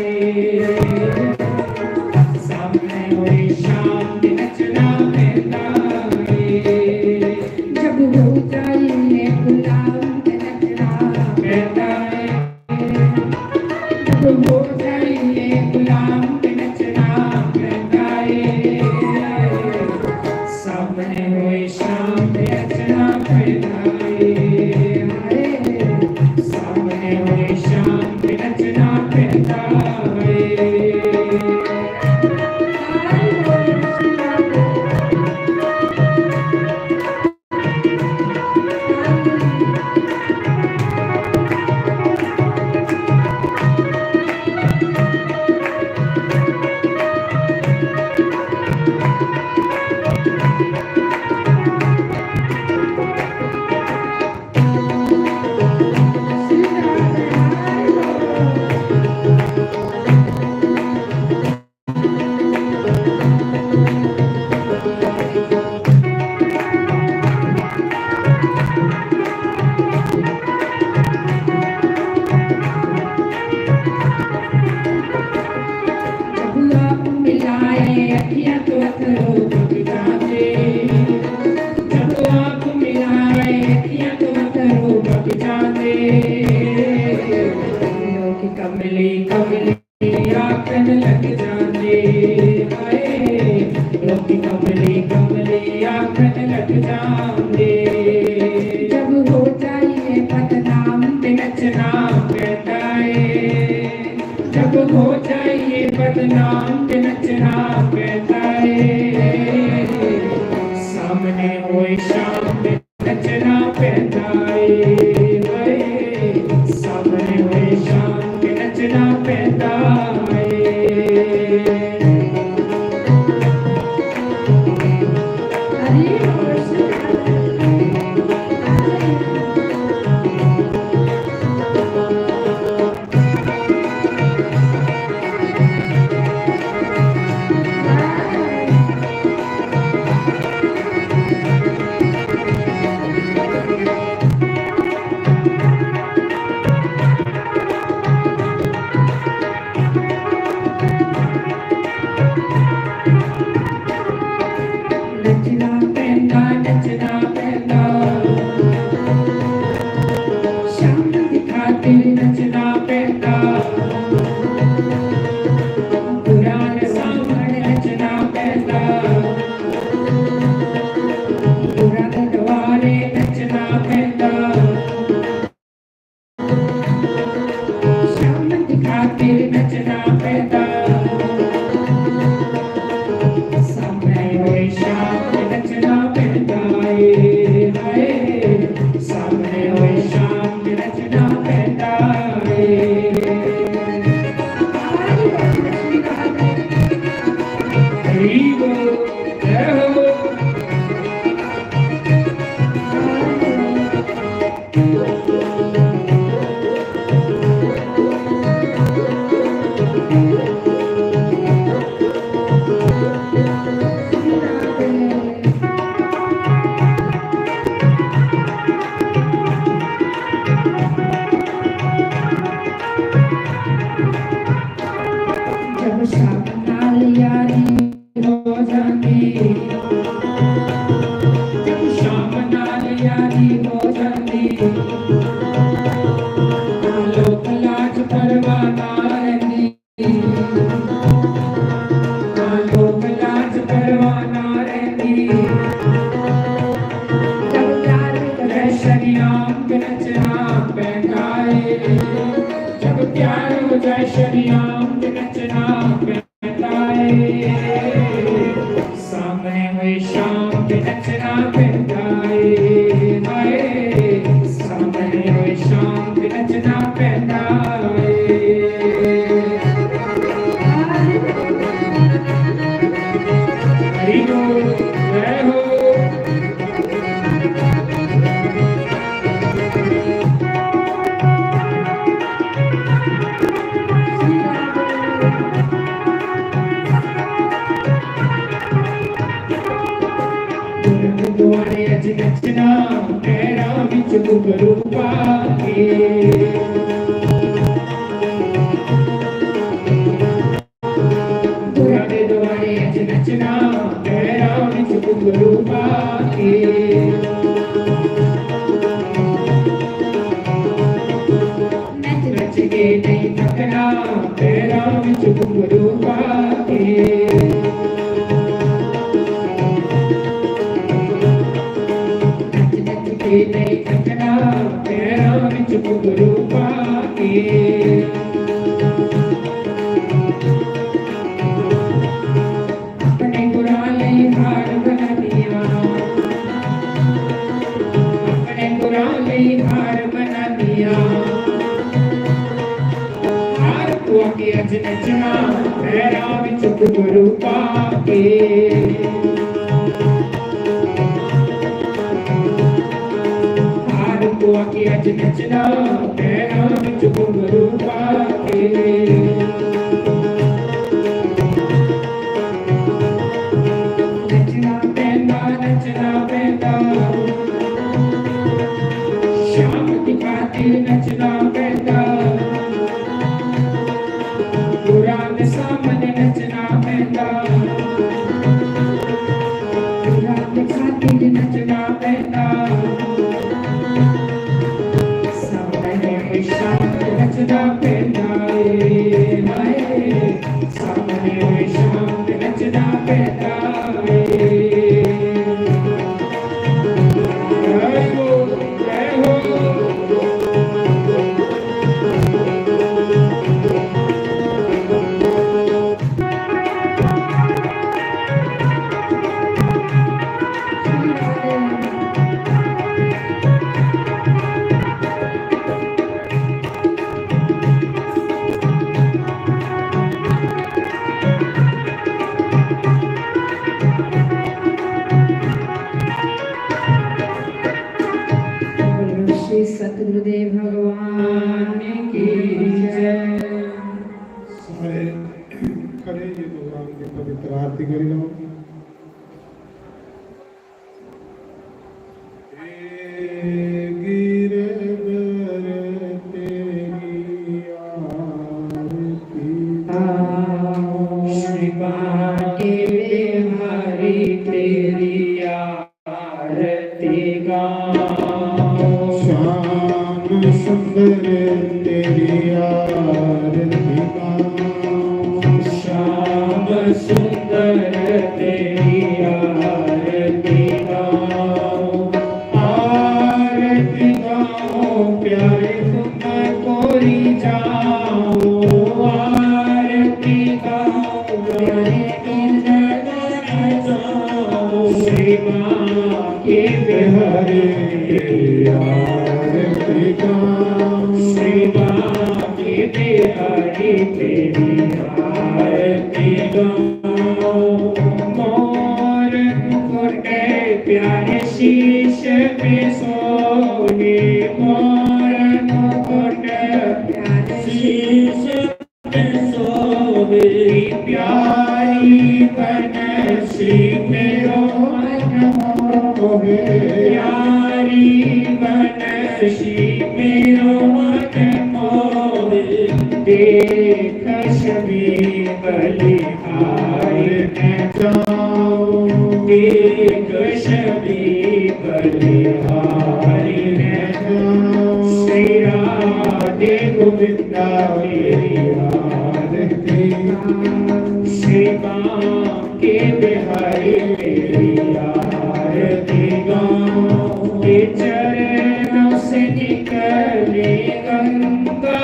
सामने होए शाम ते नचना पैंदा है जब हो जाइए गुलाम ते नचना पैंदा है जब हो जाइए गुलाम ते नचना पैंदा है सामने होए शाम ते नचना पैंदा है सामने होए शाम ते नचना पैंदा है कमली कमली आखन लग जाने हाय लोकी कमली कमली आखन लग जाने जब हो जाइए बदनाम ते नचना पैंदा है जब हो जाइए बदनाम ते नचना पैंदा है सामने होए शाम ते नचना पैंदा है सामने होए शाम ते नचना पैंदा है हरि ਨੱਚਣਾ ਪੈਂਦਾ ਨੱਚਣਾ ਪੈਂਦਾ ਸ਼ਾਮ ਦੀ ਖਾਤਰ ਨੱਚਣਾ ਪੈਂਦਾ ਗੁਰਾਂ ਦੇ ਸਾਹਮਣੇ ਨੱਚਣਾ ਪੈਂਦਾ ਗੁਰਾਂ ਦੇ ਦੁਆਲੇ ਨੱਚਣਾ ਪੈਂਦਾ ਸ਼ਾਮ ਦੀ ਖਾਤਰ ਨੱਚਣਾ ਪੈਂਦਾ ਸਾਹਮਣੇ ਹੋਏ ਸ਼ਾਮ ਤੇ ਨੱਚਣਾ ਪੈਂਦਾ ਏ ਹਾਏ ਸਾਹਮਣੇ ਹੋਏ ਸ਼ਾਮ ਤੇ ਨੱਚਣਾ ਪੈਂਦਾ ਏ ਹਰੀ ਬੋਲ ਜੈ ਹੋ जब शाम नाल यारी हो जाती जब शाम नाल यारी हो जाती लोक लाज परवाह ना रहती लोक लाज परवाह ना रहती जब प्यार करे शरियाम पे नचना पैंदा है जब प्यार हो जाए शरियाम पे नचना पैंदा है सामने हुई शाम पे नचना पैंदा है हाय सामने हुई शाम पे नचना पैंदा है हरि बोल जय हो ਦੁਆਰੇ ਅੱਜ ਨੱਚਣਾ ਪੈਰਾਂ ਵਿੱਚ ਘੁੰਗਰੂ ਪਾ ਕੇ ਦੁਆਰੇ ਦੁਆਰੇ ਅੱਜ ਨੱਚਣਾ ਪੈਰਾਂ ਵਿੱਚ ਘੁੰਗਰੂ ਪਾ ਕੇ ਨੱਚ ਨੱਚ ਕੇ ਨਹੀਂ ਥੱਕਣਾ ਪੈਰਾਂ ਵਿੱਚ ਘੁੰਗਰੂ ਪਾ ਕੇ नहीं थकना पैरों विच घुंघरू पा के अपने गुरां लई हार बनानिया अपने गुरां लई हार बनानिया हार को के अज नचना पैरों विच घुंघरू पा के के अज नचना पैरों विच घुंघरू पा के नचना पैंदा शाम दी खातिर नचना पैंदा गुरां दे सामने नचना पैंदा गुरां दे खातिर नचना पैंदा नचना पैंदा हाय सामने होए शाम ते नचना पैंदा जय हो जय हो सतगुरुदेव भगवान की जय। सारे खड़े जी भगवान की पवित्र आरती कर लो। श्री बाटे हरि तेरी श्री बांके बिहारी आरती गाऊं श्री बांके बिहारी तेरी आरती गाऊं मोर मुकुट प्यारे शीश पे सोहे मोर मुकुट प्यारे शीश पे सोहे प्यारी बनसी मेरो मन मोहे प्यारी बनसी मेरो मन मोहे देख छवि बलिहार मैं जाऊं देख छवि बलिहार मैं जाऊं श्री राधे गोविंदा मेरी आरती श्री बांके बिहारी मेरी आरती गाऊं के चरणों से निकले गंगा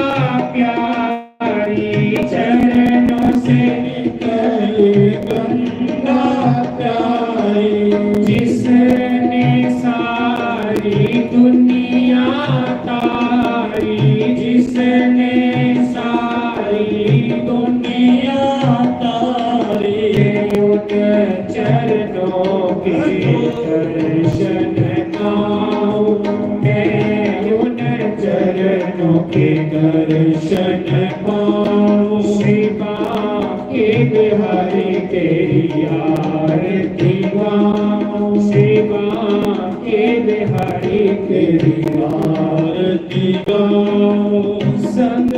प्यारी चरणों से निकले गंगा प्यारी जिसने सारी दुनिया तारी जिसने सारी दुनिया तारी उन चरणों के दर्शन पाऊं मैं उन चरणों के दर्शन पाऊं श्री बांके बिहारी तेरी आरती गाऊं श्री बांके बिहारी तेरी आरती गाऊं संग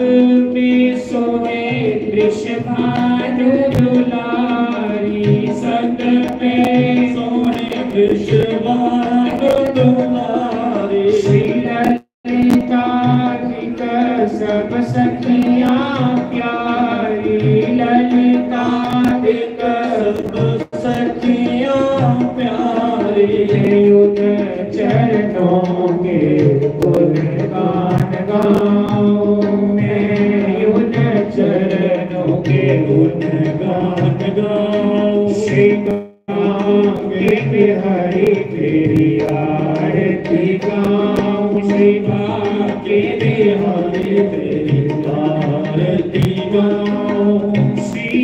में सोहे वृषभानु दुलारी संग में सोहे वृषभानु दुलारी श्री ललिता सब सखियां प्यारी ललिता सब सखियां प्यारी उन चरणों के गुणगान गाऊं मैं उन चरणों के गुणगान गाऊं श्री बांके बिहारी तेरी आरती गाऊं श्री बांके बिहारी तेरी आरती गाऊं श्री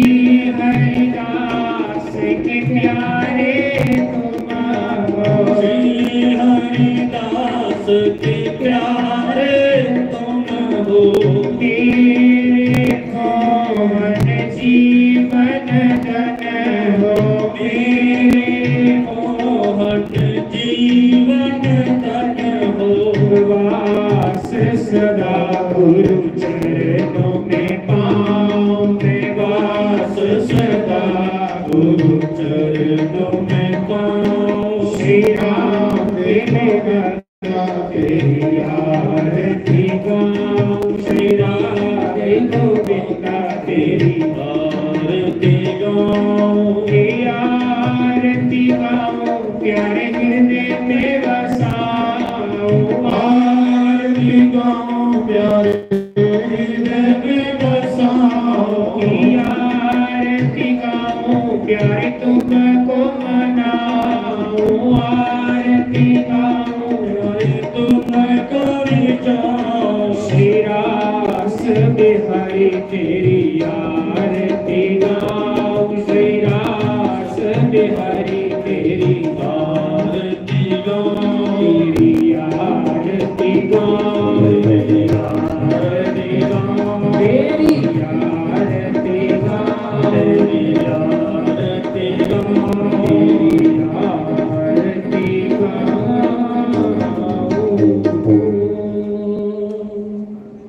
हरिदास के प्यारे तुम हो श्री हरिदास के प्यारे तुम हो तेरे कौन जीवन धन हो मेरे मोहन जीवन धन हो वास सदा गुरु चरणों में पाऊं मैं वास सदा गुरु चरणों में पाऊं श्री राम तेरी आरती गाऊं श्री राधे गोविंदा तेरी आरती गाऊं आरती गाऊं प्यारे हृदय में बसाऊं आरती गाऊं प्यारे हृदय में बसाऊं आरती गाऊं प्यारे तुमको मनाऊं आरती गाऊं प्यारे तुमको जाऊं श्री रास बिहारी तेरी आरती गाऊं श्री रास बिहारी तेरी आरती गाऊं तेरी आरती गाऊं तेरी आरती गाऊं तेरी आरती गाऊं तेरी आरती गाऊं तेरी आरती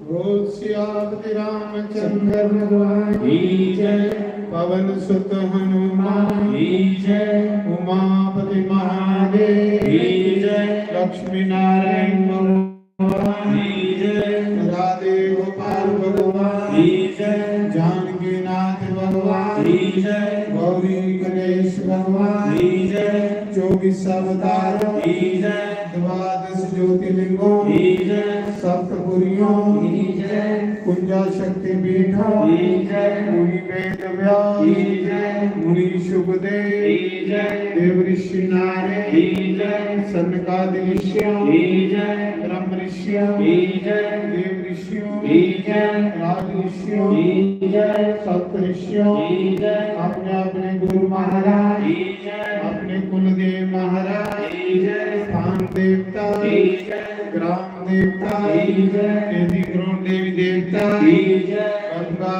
बोल सियापति रामचंद्र भगवान की जय पवन सुत हनुमान की जय उमापति महादेव की जय लक्ष्मी नारायण भगवान की जय राधे गोपाल भगवान की जय जानकी नाथ भगवान की जय गौरी गणेश भगवान की जय 24 अवतारों की जय द्वादश ज्योतिर्लिंगों की जय सप्तपुरियों की जय कुंजा शक्ति पीठा की जय मुनि वेद व्यास की जय मुनि शुभदेव की जय देव ऋषि नारे की जय सनकादि ऋषियों की जय ब्रह्म ऋषियों की जय देव ऋषियों की जय राज ऋषियों की जय सप्त ऋषियों की जय अपने अपने गुरु महाराज की जय अपने कुलदेव महाराज की जय स्थान देवता की जय ग्राम देवता की जय केदी ग्रोण देवी देवता की जय गंगा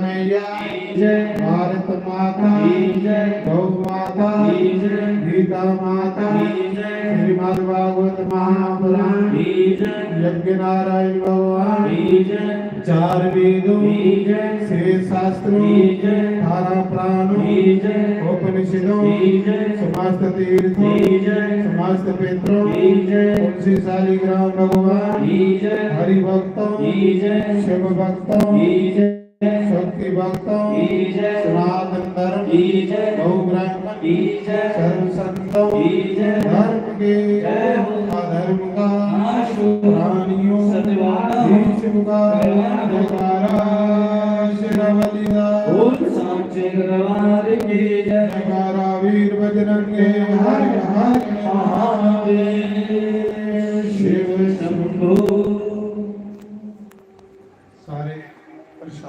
मैया की जय भारत माता की जय गौ माता की जय गीता माता की जय श्रीमद् भागवत महापुराण की जय यज्ञ नारायण भगवान की जय चार वेदों की जय शेष शास्त्रों की जय 18 प्राणों की जय उपनिषदों की जय समस्त तीर्थों की जय समस्त पितरों की जय तुलसी शालिग्राम भगवान की जय हरि भक्तों की जय शिव भक्तों की जय शक्ति भक्तों की जय सनातन धर्म की जय गौ ब्राह्मण की जय सर्व संतों की जय धर्म के जय हो अधर्म का नाश हो प्राणियों सत्यवान भीष्म का कल्याण हो। जयकारा शिरवलिदा बोल सांचे दरबार की जय जयकारा वीर बजरंगे हर हर महादेव